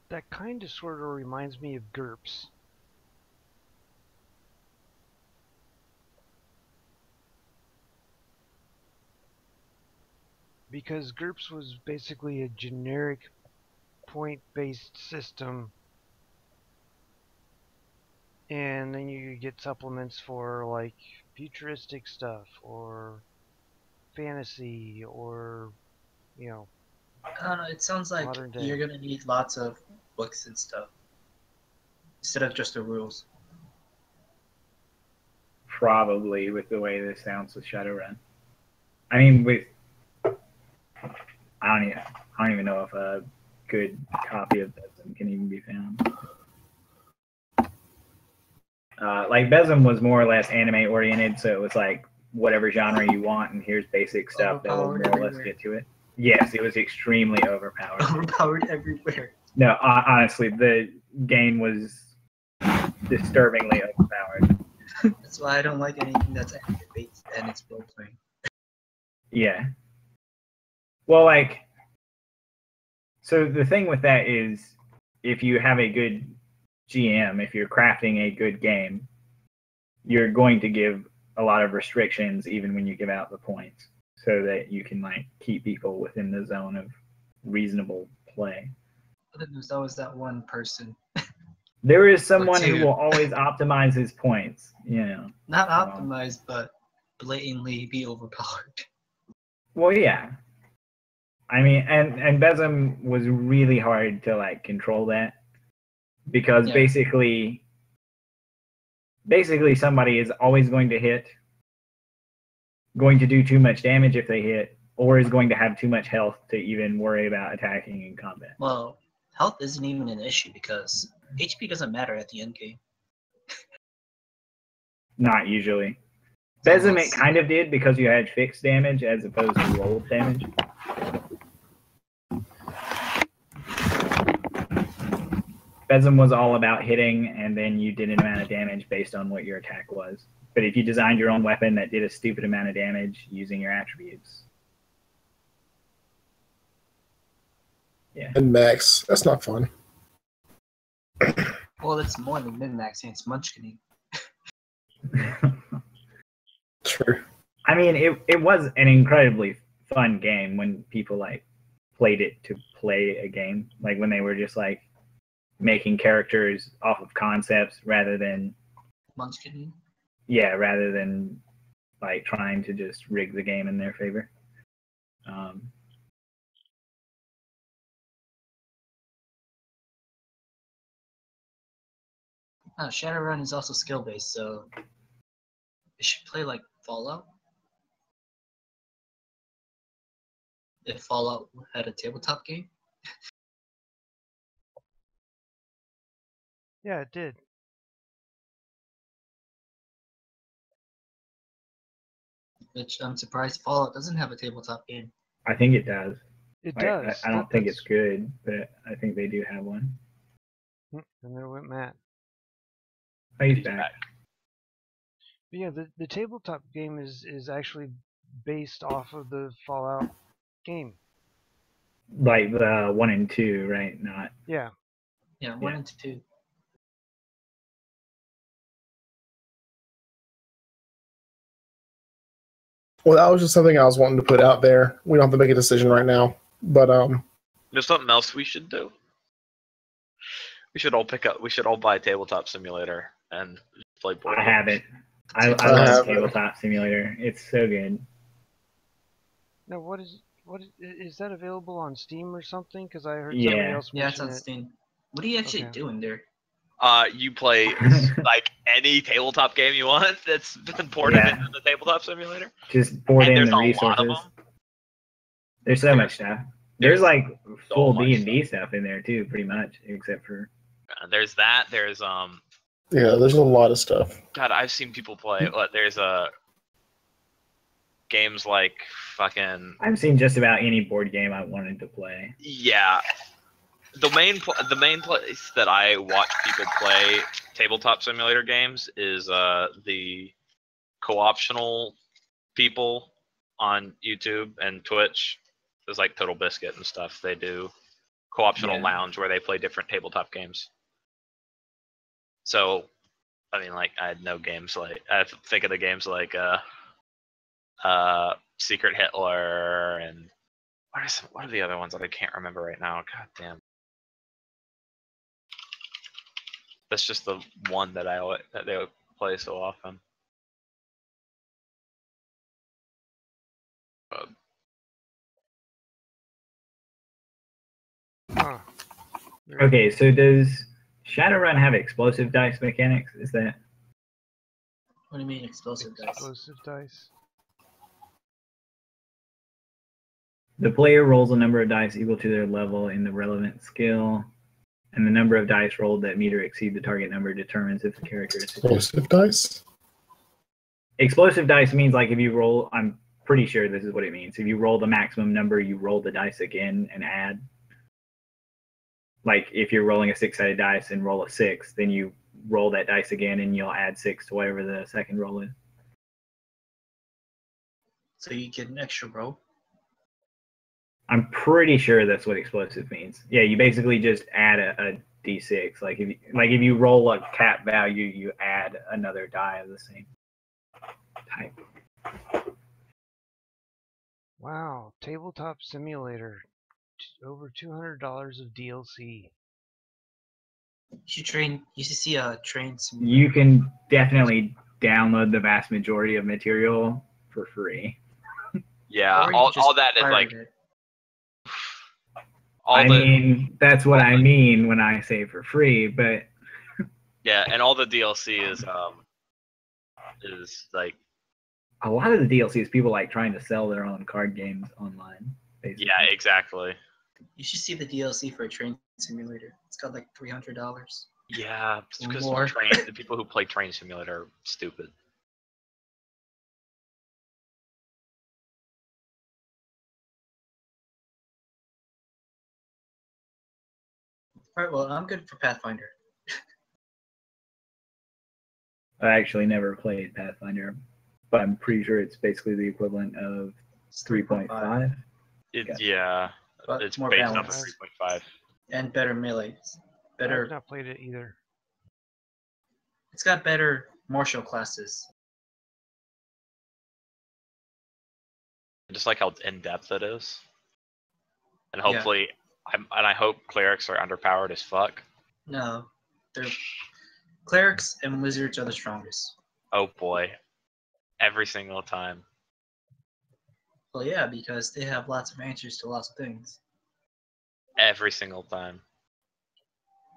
That kind of sort of reminds me of GURPS. Because GURPS was basically a generic point-based system, and then you get supplements for like futuristic stuff or fantasy or, you know, I don't know. It sounds like modern day. you're gonna need lots of books and stuff instead of just the rules. Probably with the way this sounds with Shadowrun. I mean, with I don't even know if a good copy of Besm can even be found. Like Besm was more or less anime oriented, so it was like whatever genre you want, and here's basic stuff that will more or less get to it. Yes, it was extremely overpowered. Overpowered everywhere. No, honestly, the game was disturbingly overpowered. That's why I don't like anything that's anime-based and it's role-playing. Yeah. Well, like, so the thing with that is, if you have a good GM, if you're crafting a good game, you're going to give a lot of restrictions even when you give out the points, so that you can like keep people within the zone of reasonable play. But then there's always that one person. There is someone who two. will always optimize his points, you know. Not optimized, but blatantly be overpowered. Well, yeah. I mean, and Besm was really hard to like control that, because Yeah. basically somebody is always going to hit, going to do too much damage if they hit, or is going to have too much health to even worry about attacking in combat. Well, health isn't even an issue because HP doesn't matter at the end game. Not usually. So Besm let's it kind of did, because you had fixed damage as opposed to rolled damage. Besm was all about hitting, and then you did an amount of damage based on what your attack was. But if you designed your own weapon that did a stupid amount of damage using your attributes. Yeah. And max. That's not fun. Well, it's more than min-maxing, it's munchkining. True. I mean, it was an incredibly fun game when people like played it to play a game. Like when they were just like making characters off of concepts rather than Munchkining? rather than like trying to just rig the game in their favor. Shadowrun is also skill-based, so it should play like Fallout. If Fallout had a tabletop game. Yeah, it did. Which I'm surprised Fallout doesn't have a tabletop game. I think it does. It I does. don't think it's good, but I think they do have one. And there went Matt. Oh, he's back. But yeah, the tabletop game is actually based off of the Fallout game. Like the 1 and 2, right? Not. Yeah. Yeah, 1 and 2. Well, that was just something I was wanting to put out there. We don't have to make a decision right now, but There's something else we should do. We should all pick up. We should all buy a tabletop simulator and play board I games. haven't. I I love have it. Tabletop Simulator. It's so good. Now, what is that available on Steam or something? Because I heard Yeah. somebody else Yeah, it's mention on it. Steam. What are you actually Okay. doing there? You play like any tabletop game you want that's been ported Yeah. into the tabletop simulator. Just port And in there's the a lot of resources. them. There's so much stuff. There's like so full much D&D stuff in there too, pretty much, except for. There's that. There's yeah, there's a lot of stuff. God, I've seen people play. There's games like fucking. I've seen just about any board game I wanted to play. Yeah. The main place that I watch people play tabletop simulator games is the co-optional people on YouTube and Twitch. There's like Total Biscuit and stuff. They do co-optional Yeah. lounge where they play different tabletop games. So, I mean, like I had no games like I think of the games like Secret Hitler and what are the other ones that I can't remember right now? God damn. That's just the one that they would play so often. Huh. Okay, so does Shadowrun have explosive dice mechanics? Is that? What do you mean explosive dice? Explosive dice. The player rolls a number of dice equal to their level in the relevant skill, and the number of dice rolled that meet or exceed the target number determines if the character is Explosive dice? Explosive dice means like if you roll, I'm pretty sure this is what it means. If you roll the maximum number, you roll the dice again and add. Like if you're rolling a 6-sided dice and roll a 6, then you roll that dice again and you'll add 6 to whatever the second roll is. So you get an extra roll. I'm pretty sure that's what explosive means. Yeah, you basically just add a d6. Like if you roll a cap value, you add another die of the same type. Wow, tabletop simulator. Over $200 of DLC. You should see a train simulator. You can definitely download the vast majority of material for free. Yeah, Or you all could just that is pirate like it. all I the mean, that's what I mean when I say for free, but yeah, and all the DLC is like a lot of the DLC is people like trying to sell their own card games online. Basically. yeah, exactly. You should see the DLC for a train simulator. It's got like $300. Yeah, because More. the people who play Train Simulator are stupid. Alright, well, I'm good for Pathfinder. I actually never played Pathfinder, but I'm pretty sure it's basically the equivalent of It's 3.5. Yeah, But it's more based on the balanced 3.5. and better melee. Better. I've not played it either. It's got better martial classes. Just like how in depth it is, and Yeah. hopefully, I hope clerics are underpowered as fuck. No, they're clerics and wizards are the strongest. Oh boy, every single time. Well, yeah, because they have lots of answers to lots of things Every single time.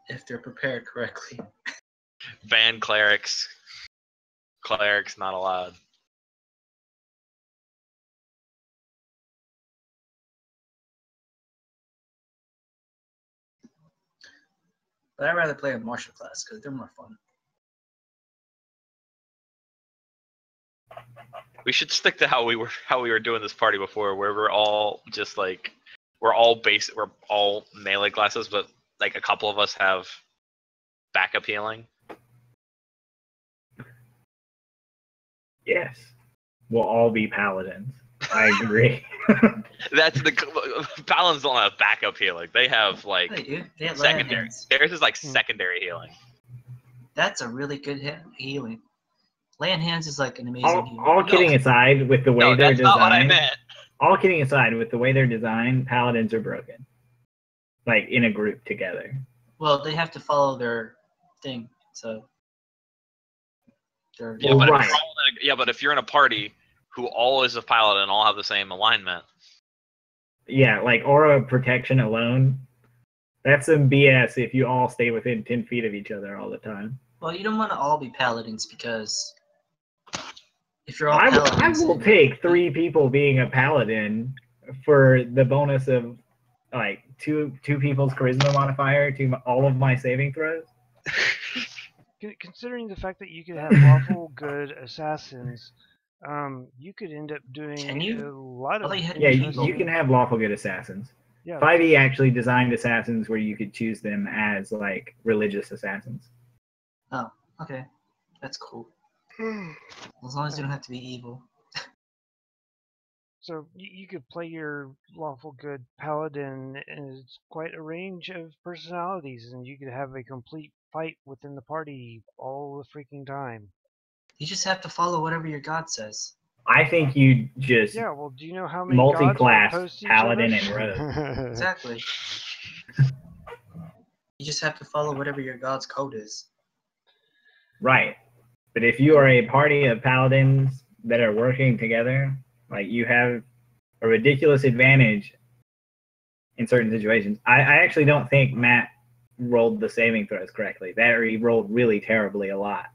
if they're prepared correctly. Ban clerics. Clerics not allowed. But I'd rather play a martial class because they're more fun. We should stick to how we were doing this party before, where we're all just like we're all melee classes, but like a couple of us have backup healing. Yes. We'll all be paladins. I agree. That's the paladins don't have backup healing. They have like They do. They have land secondary. hands. Theirs is like secondary healing. That's a really good healing. Land hands is like an amazing healing. All kidding aside, with the way No, they're that's not what I designed, meant. all kidding aside, with the way they're designed, paladins are broken. Like in a group together. Well, they have to follow their thing. So. Yeah, but Right. if you're in a party who all is a paladin and all have the same alignment. Yeah, like aura protection alone. That's some BS if you all stay within 10 feet of each other all the time. Well, you don't want to all be paladins because if you're all I paladins, will take 3 people being a paladin for the bonus of like two people's charisma modifier to all of my saving throws. Considering the fact that you could have lawful good assassins, you could end up doing Can you? a lot of Yeah, you can have lawful good assassins. Yeah, 5e actually designed assassins where you could choose them as like religious assassins. Oh, okay, that's cool. As long as you don't have to be evil. So you could play your lawful good paladin as quite a range of personalities, and you could have a complete fight within the party all the freaking time. You just have to follow whatever your god says. I think you just Yeah, well, do you know how many gods are multi-class opposed to each paladin other? and rogue. Exactly. You just have to follow whatever your god's code is. Right. But if you are a party of paladins that are working together, like you have a ridiculous advantage in certain situations. I actually don't think Matt rolled the saving throws correctly. He rolled really terribly a lot.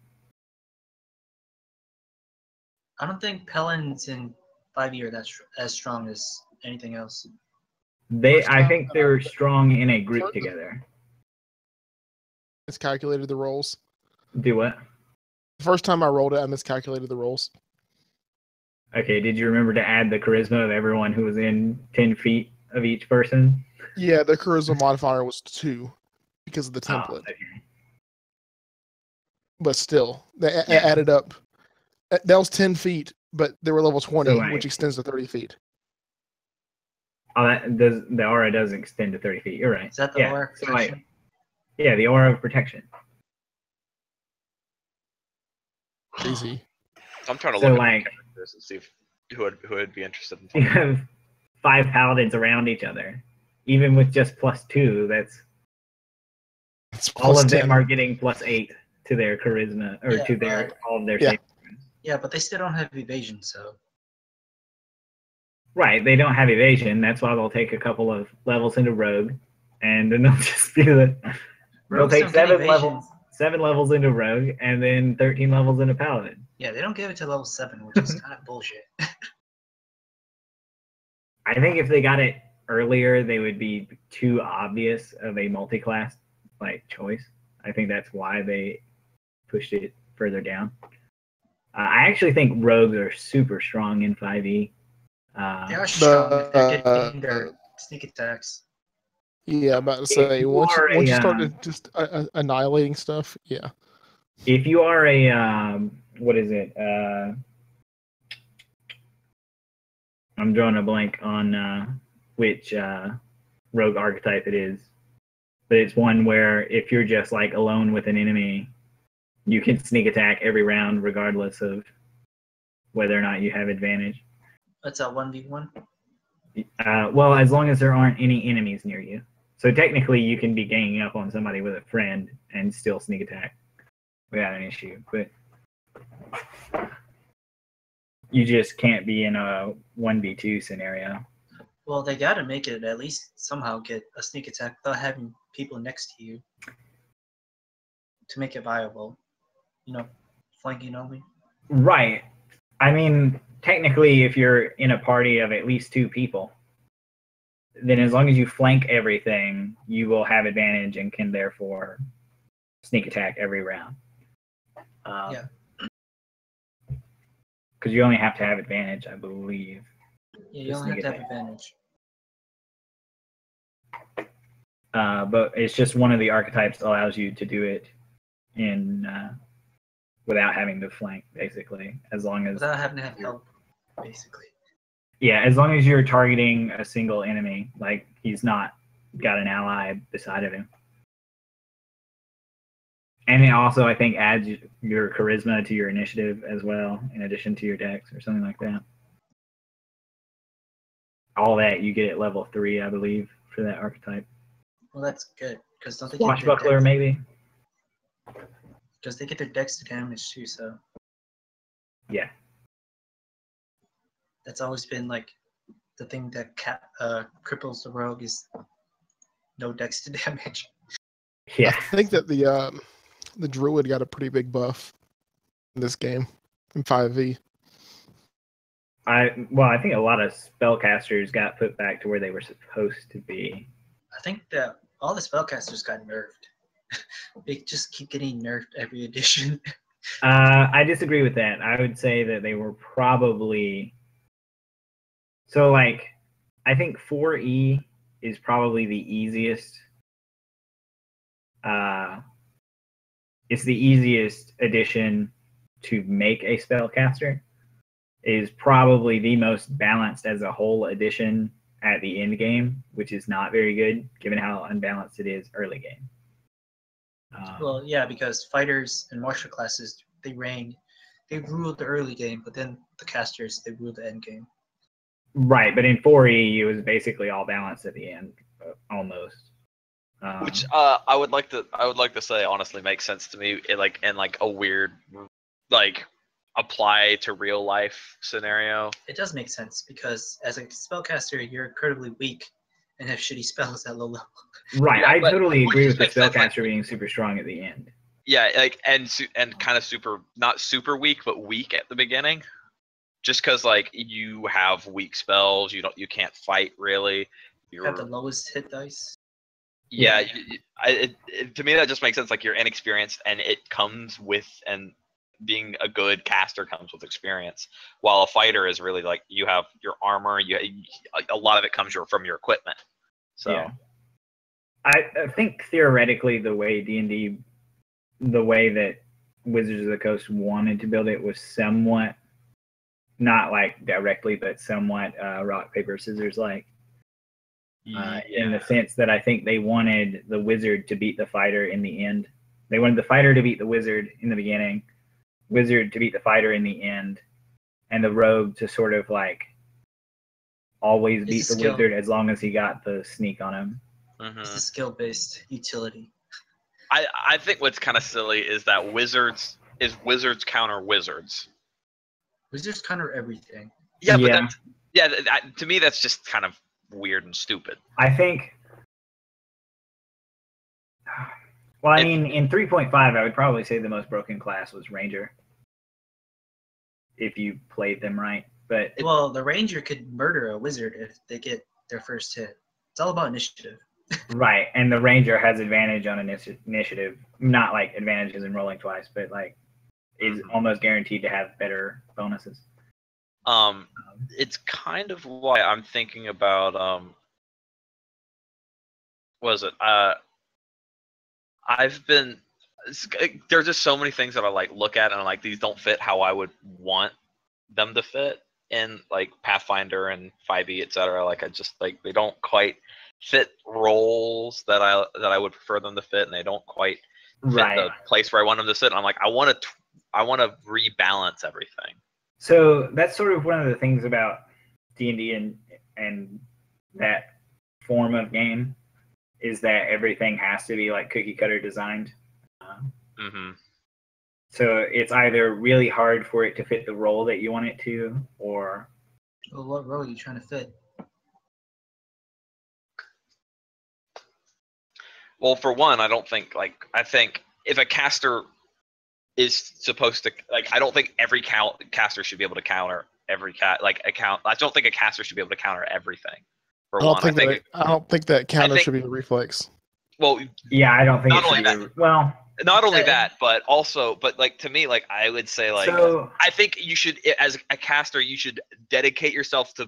I don't think paladins in 5e are that as strong as anything else. I think they're strong in a group together. Miscalculated the rolls. Do what? The first time I rolled it, I miscalculated the rolls. Okay, did you remember to add the charisma of everyone who was in 10 feet of each person? Yeah, the charisma modifier was 2 because of the template. Oh, okay. But still, they added up. That was 10 feet, but they were level 20, So, which extends to 30 feet. Oh, the aura does extend to 30 feet. You're right. Is that the aura So, protection? yeah, the aura of protection. Crazy. I'm trying to So, look like, at this and see if, who would be interested in you following. have 5 paladins around each other. Even with just +2, that's It's all plus of 10. them are getting +8 to their charisma or Yeah, to their all of their Yeah. saving throws. Yeah, but they still don't have evasion, so. Right, they don't have evasion. That's why they'll take a couple of levels into rogue, and then they'll just do the. They'll Rogues take don't get 7 evasion. levels into rogue, and then 13 levels into paladin. Yeah, they don't give it to level 7, which is kind of bullshit. I think if they got it earlier, they would be too obvious of a multi-class like choice. I think that's why they pushed it further down. I actually think rogues are super strong in 5e. They are strong if they're getting their sneak attacks. Yeah, I'm about to say, you once are you a, start just annihilating stuff, yeah. If you are a what is it? I'm drawing a blank on which rogue archetype it is, but it's one where if you're just like alone with an enemy, you can sneak attack every round regardless of whether or not you have advantage. That's a 1v1. Well, as long as there aren't any enemies near you. So technically, you can be ganging up on somebody with a friend and still sneak attack without an issue. But you just can't be in a 1v2 scenario. Well, they gotta make it at least somehow get a sneak attack without having people next to you to make it viable. You know, flanking only. Right. I mean, technically, if you're in a party of at least 2 people, then as long as you flank everything, you will have advantage and can therefore sneak attack every round. Yeah. Because you only have to have advantage, I believe. Yeah, you only have to have advantage. But it's just one of the archetypes allows you to do it in without having to flank, basically, as long as Without having to have help, basically. yeah, as long as you're targeting a single enemy, like he's not got an ally beside of him. And it also, I think, adds your charisma to your initiative as well, in addition to your dex or something like that. All that you get at level 3, I believe, for that archetype. Well, that's good because don't they get Swashbuckler, maybe? Because they get their dex to damage too, so Yeah. that's always been like the thing that cripples the rogue is no dex to damage. Yeah. I think that the druid got a pretty big buff in this game in 5e. I think a lot of spellcasters got put back to where they were supposed to be. I think that all the spellcasters got nerfed. They just keep getting nerfed every edition. I disagree with that. I would say that they were probably so like I think 4E is probably the easiest. It's the easiest addition to make a spellcaster. Is probably the most balanced as a whole addition at the end game, which is not very good given how unbalanced it is early game. Well, yeah, because fighters and martial classes they ruled the early game, but then the casters they ruled the end game. Right, but in 4E it was basically all balanced at the end, almost. Which I would like to say honestly makes sense to me in a weird apply to real life scenario. It does make sense because as a spellcaster you're incredibly weak and have shitty spells at low level. Right, Yeah, I totally agree with the makes sense, spellcaster being super strong at the end. Yeah, and kind of not super weak, but weak at the beginning. Just because you have weak spells, you can't fight really. You have the lowest hit dice. Yeah, to me that just makes sense. Like you're inexperienced, and it comes with being a good caster comes with experience. While a fighter is really like you have your armor, a lot of it comes from your equipment. So yeah. I think theoretically the way D&D, the way that Wizards of the Coast wanted to build it was somewhat, not like directly, but somewhat rock, paper, scissors like. In the sense that I think they wanted the wizard to beat the fighter in the end. They wanted the fighter to beat the wizard in the beginning, wizard to beat the fighter in the end, and the rogue to sort of like always beat the wizard as long as he got the sneak on him. Mm-hmm. It's a skill-based utility. I think what's kind of silly is that wizards counter wizards. Wizards counter everything. Yeah, but to me that's just kind of weird and stupid. I think. Well, I mean, in 3.5, I would probably say the most broken class was Ranger. If you played them right, but the Ranger could murder a wizard if they get their first hit. It's all about initiative. Right, and the Ranger has advantage on initiative. Not like advantages in rolling twice, but like is almost guaranteed to have better bonuses. It's kind of why I'm thinking about there's just so many things that I look at and I'm like, these don't fit how I would want them to fit in Pathfinder and 5e, etc. They don't quite fit roles that I would prefer them to fit, and they don't quite fit the place where I want them to sit. And I'm like, I want to rebalance everything. So that's sort of one of the things about D&D and that form of game is that everything has to be cookie cutter designed. So it's either really hard for it to fit the role that you want it to, or. Well, what role are you trying to fit? Well, for one, I think if a caster is supposed to I don't think every caster should be able to counter every I don't think a caster should be able to counter everything. I don't think that counter should be a reflex. Well, yeah, I don't think not only that. Not only that, but also, to me, I would say, I think you should, as a caster, you should dedicate yourself to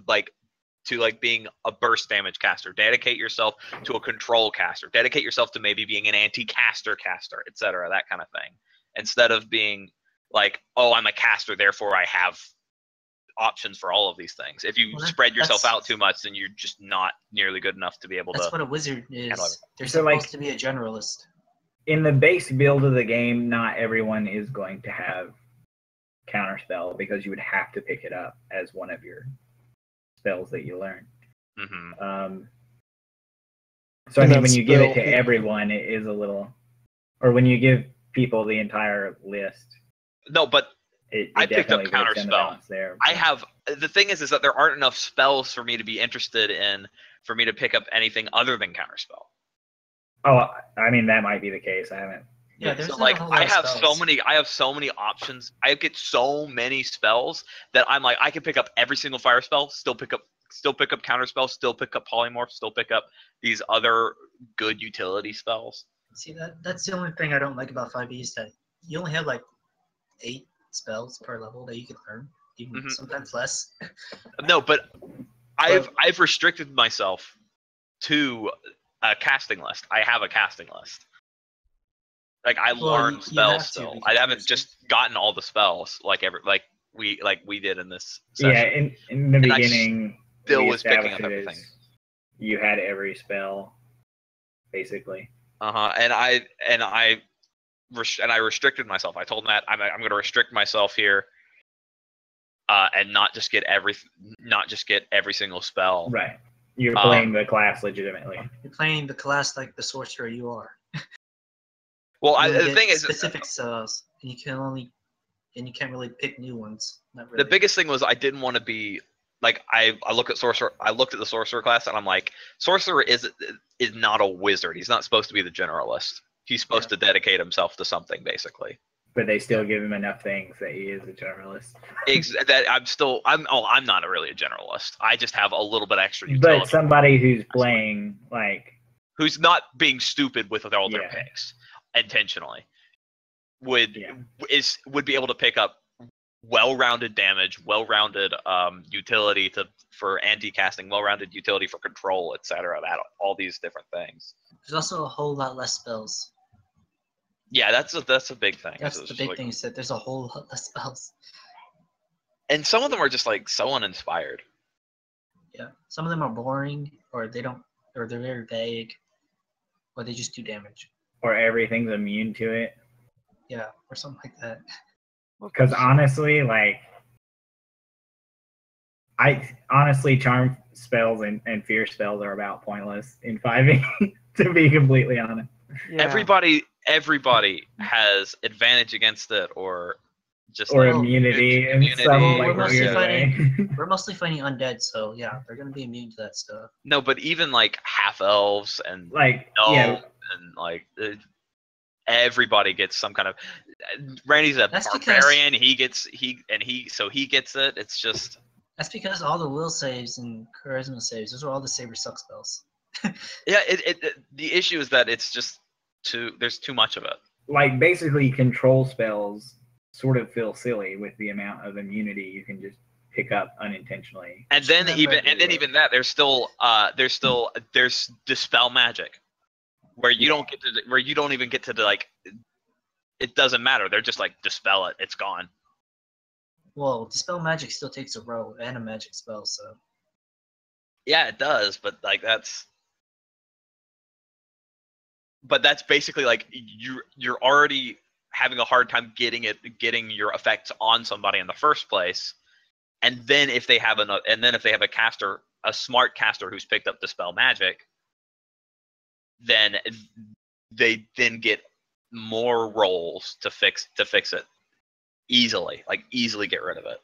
being a burst damage caster. Dedicate yourself to a control caster. Dedicate yourself to maybe being an anti-caster caster, etc. That kind of thing. Instead of being like, oh, I'm a caster, therefore I have options for all of these things. If you spread yourself out too much, then you're just not nearly good enough to be able to. That's what a wizard is. They're So, supposed like, to be a generalist. In the base build of the game, not everyone is going to have counterspell because you would have to pick it up as one of your spells that you learn. Mm-hmm. So I mean, when you give it to everyone, it is a little, or when you give people the entire list. No, but I picked up definitely breaks down the counterspell. balance there. I have the thing is that there aren't enough spells for me to be interested in for me to pick up anything other than counterspell. Oh, I mean that might be the case. I haven't. Yeah, there's so not like a whole lot I of have spells. so many options. I get so many spells that I'm like I can pick up every single fire spell, still pick up counterspell, still pick up polymorph, still pick up these other good utility spells. See, that's the only thing I don't like about 5e is that you only have like 8 spells per level that you can learn, even sometimes less. No, but I've restricted myself to a casting list. I have a casting list. Like I learned spells still. I haven't just gotten all the spells like we did in this session. Yeah, in the beginning, still was picking up everything. You had every spell, basically. And I restricted myself. I told Matt I'm going to restrict myself here, and not just get every single spell. Right. You're playing the class legitimately. You're playing the class like the sorcerer you are. Well, the thing is, specific spells, and you can't really pick new ones. Not really. The biggest thing was I didn't want to be like I looked at the sorcerer class and I'm like, sorcerer is not a wizard. He's not supposed to be the generalist. He's supposed to dedicate himself to something basically. But they still give him enough things that he is a generalist. I'm not really a generalist. I just have a little bit extra utility. But somebody who's playing who's not being stupid with all their picks intentionally would be able to pick up well-rounded damage, well-rounded utility for anti-casting, well-rounded utility for control, etc. All these different things. There's also a whole lot less spells. Yeah, that's a big thing. That's the big thing is that there's a whole lot less spells. And some of them are just like so uninspired. Yeah, some of them are boring, or they're very vague, or they just do damage. Or everything's immune to it. Yeah, or something like that. Because honestly, charm spells and fear spells are about pointless in 5e, to be completely honest. Yeah. Everybody has advantage against it, or just immunity in some weird way. We're mostly fighting undead, so yeah, they're gonna be immune to that stuff. No, but even like half elves and everybody gets some kind of. Randy's a barbarian. He gets it. It's just. That's because all the will saves and charisma saves. Those are all the saber suck spells. Yeah, the issue is that it's just there's too much of it. Basically, control spells sort of feel silly with the amount of immunity you can just pick up unintentionally. And then even that there's dispel magic, where you don't even get to it doesn't matter. They're just like dispel it. It's gone. Well, dispel magic still takes a row and a magic spell, so. Yeah, it does, but that's basically you're already having a hard time getting your effects on somebody in the first place, and then if they have a smart caster who's picked up dispel magic, then they get more rolls to fix it easily get rid of it.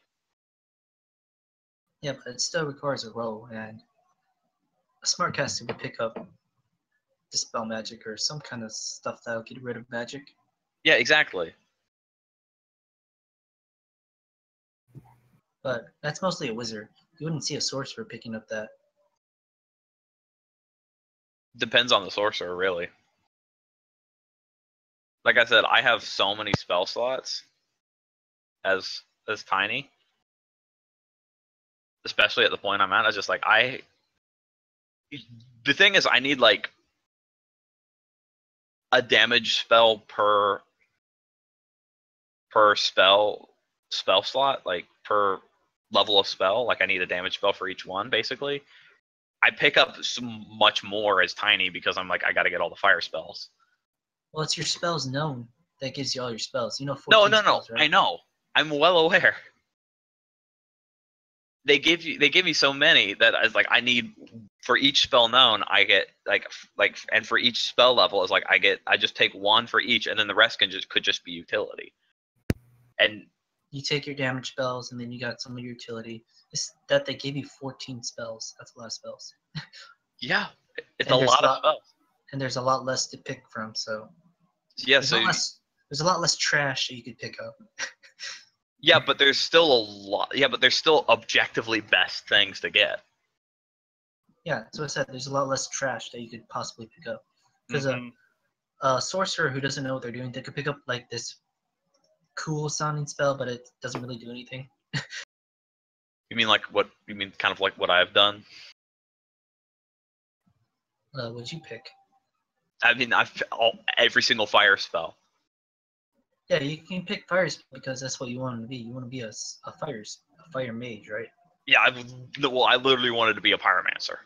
Yeah, but it still requires a roll, and a smart caster would pick up dispel magic or some kind of stuff that'll get rid of magic. Yeah, exactly. But that's mostly a wizard. You wouldn't see a sorcerer picking up that. Depends on the sorcerer, really. Like I said, I have so many spell slots as tiny. Especially at the point I'm at. I was just the thing is I need a damage spell per per spell slot, like per level of spell. Like I need a damage spell for each one, basically. I pick up so much more as Tiny because I'm like, I got to get all the fire spells. Well, it's your spells known that gives you all your spells. You know 14 No. spells, right? I know. I'm well aware. They give me so many that I was like, I need for each spell known, I get like, and for each spell level is like I just take one for each, and then the rest could just be utility. And You take your damage spells, and then you got some of your utility. It's that they gave you 14 spells. That's a lot of spells. yeah, it's And a lot of spells. And there's a lot less to pick from, so Yeah, there's a lot less trash that you could pick up. yeah, but there's still a lot. Yeah, but there's still objectively best things to get. Yeah, that's what I said. There's a lot less trash that you could possibly pick up. Because Mhm. a sorcerer who doesn't know what they're doing, they could pick up like this cool sounding spell, but it doesn't really do anything. You mean like what? You mean kind of like what I've done? What'd you pick? I mean, every single fire spell. Yeah, you can pick fire spell because that's what you want to be. You want to be a fire mage, right? Yeah, I literally wanted to be a pyromancer.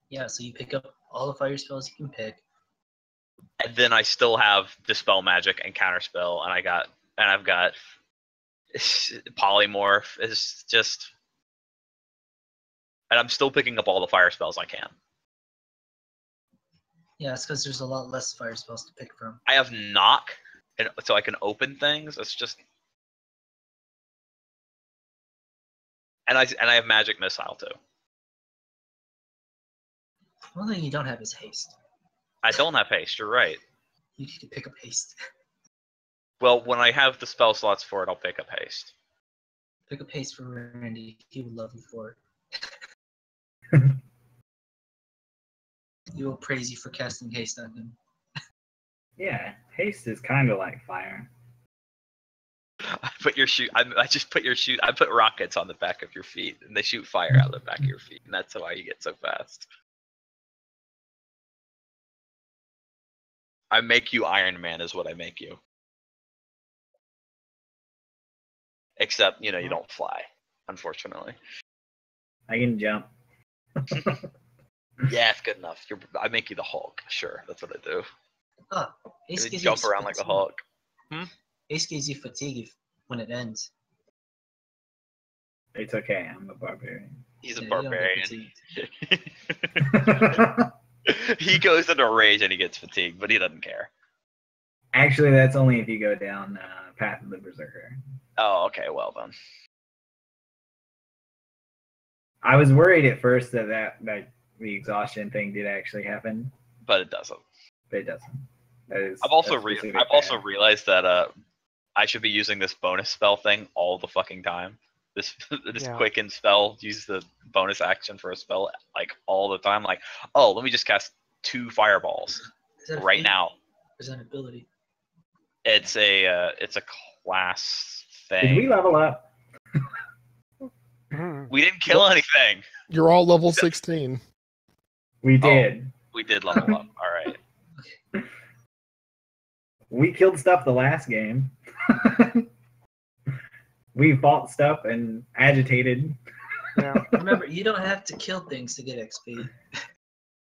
Yeah, so you pick up all the fire spells you can pick. And then I still have dispel magic and counterspell, and I've got polymorph. It's just, and I'm still picking up all the fire spells I can. Yeah, it's because there's a lot less fire spells to pick from. I have knock, and so I can open things. It's just, and I have magic missile too. One thing you don't have is haste. I don't have haste. You're right. You need to pick up haste. Well, when I have the spell slots for it, I'll pick up haste. Pick up haste for Randy. He would love you for it. He will praise you for casting haste on him. Yeah, haste is kind of like fire. I put your shoot. I just put your shoot. I put rockets on the back of your feet, and they shoot fire out of the back of your feet, and that's why you get so fast. I make you Iron Man, is what I make you. Except, you don't fly, unfortunately. I can jump. Yeah, it's good enough. I make you the Hulk. Sure, that's what I do. Oh, haste You gives jump you around like the Hulk. Haste gives you fatigue when it ends. It's okay, I'm a barbarian. He's a Yeah, you don't get barbarian. fatigued. He goes into rage and he gets fatigued, but he doesn't care. Actually, that's only if you go down Path of the Berserker. Oh, okay, well then. I was worried at first that the exhaustion thing did actually happen, But it doesn't. but it doesn't. I've also realized that I should be using this bonus spell thing all the fucking time. This quicken spell, use the bonus action for a spell like all the time. Like, oh, let me just cast 2 fireballs right now. Is that an ability? It's a class thing. Did we level up? We didn't kill anything. You're all level 16. We did. We did level up. All right. We killed stuff the last game. We fought stuff and agitated. Yeah. Remember, you don't have to kill things to get XP.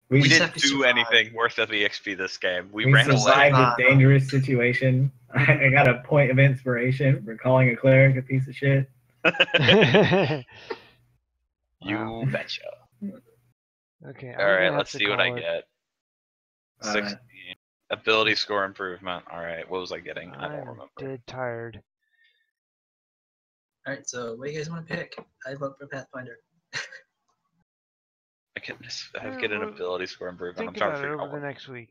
We just didn't have to do survive. anything worth of the XP this game. We We ran away. survived a away. dangerous situation. I got a point of inspiration for calling a cleric a piece of shit. You betcha. Okay. All right, let's see what I get. 16. Ability score improvement. All right, what was I getting? I don't I'm remember. dead tired. Alright, so what do you guys want to pick? I vote for Pathfinder. I get an well, ability score improvement. I'm Think trying to about it figure over out the next week.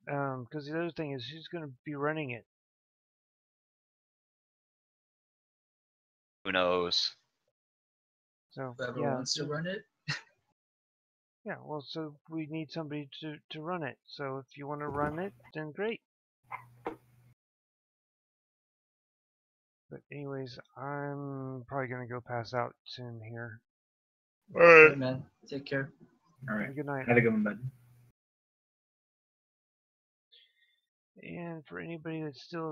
Because the other thing is, who's going to be running it? who knows. So Whoever yeah, wants to run it. yeah. Well, so we need somebody to run it. So if you want to run it, then great. But anyways, I'm probably gonna go pass out soon here. All right. Hey, man. Take care. All right. Have a good night. Have a good one, bud. And for anybody that's still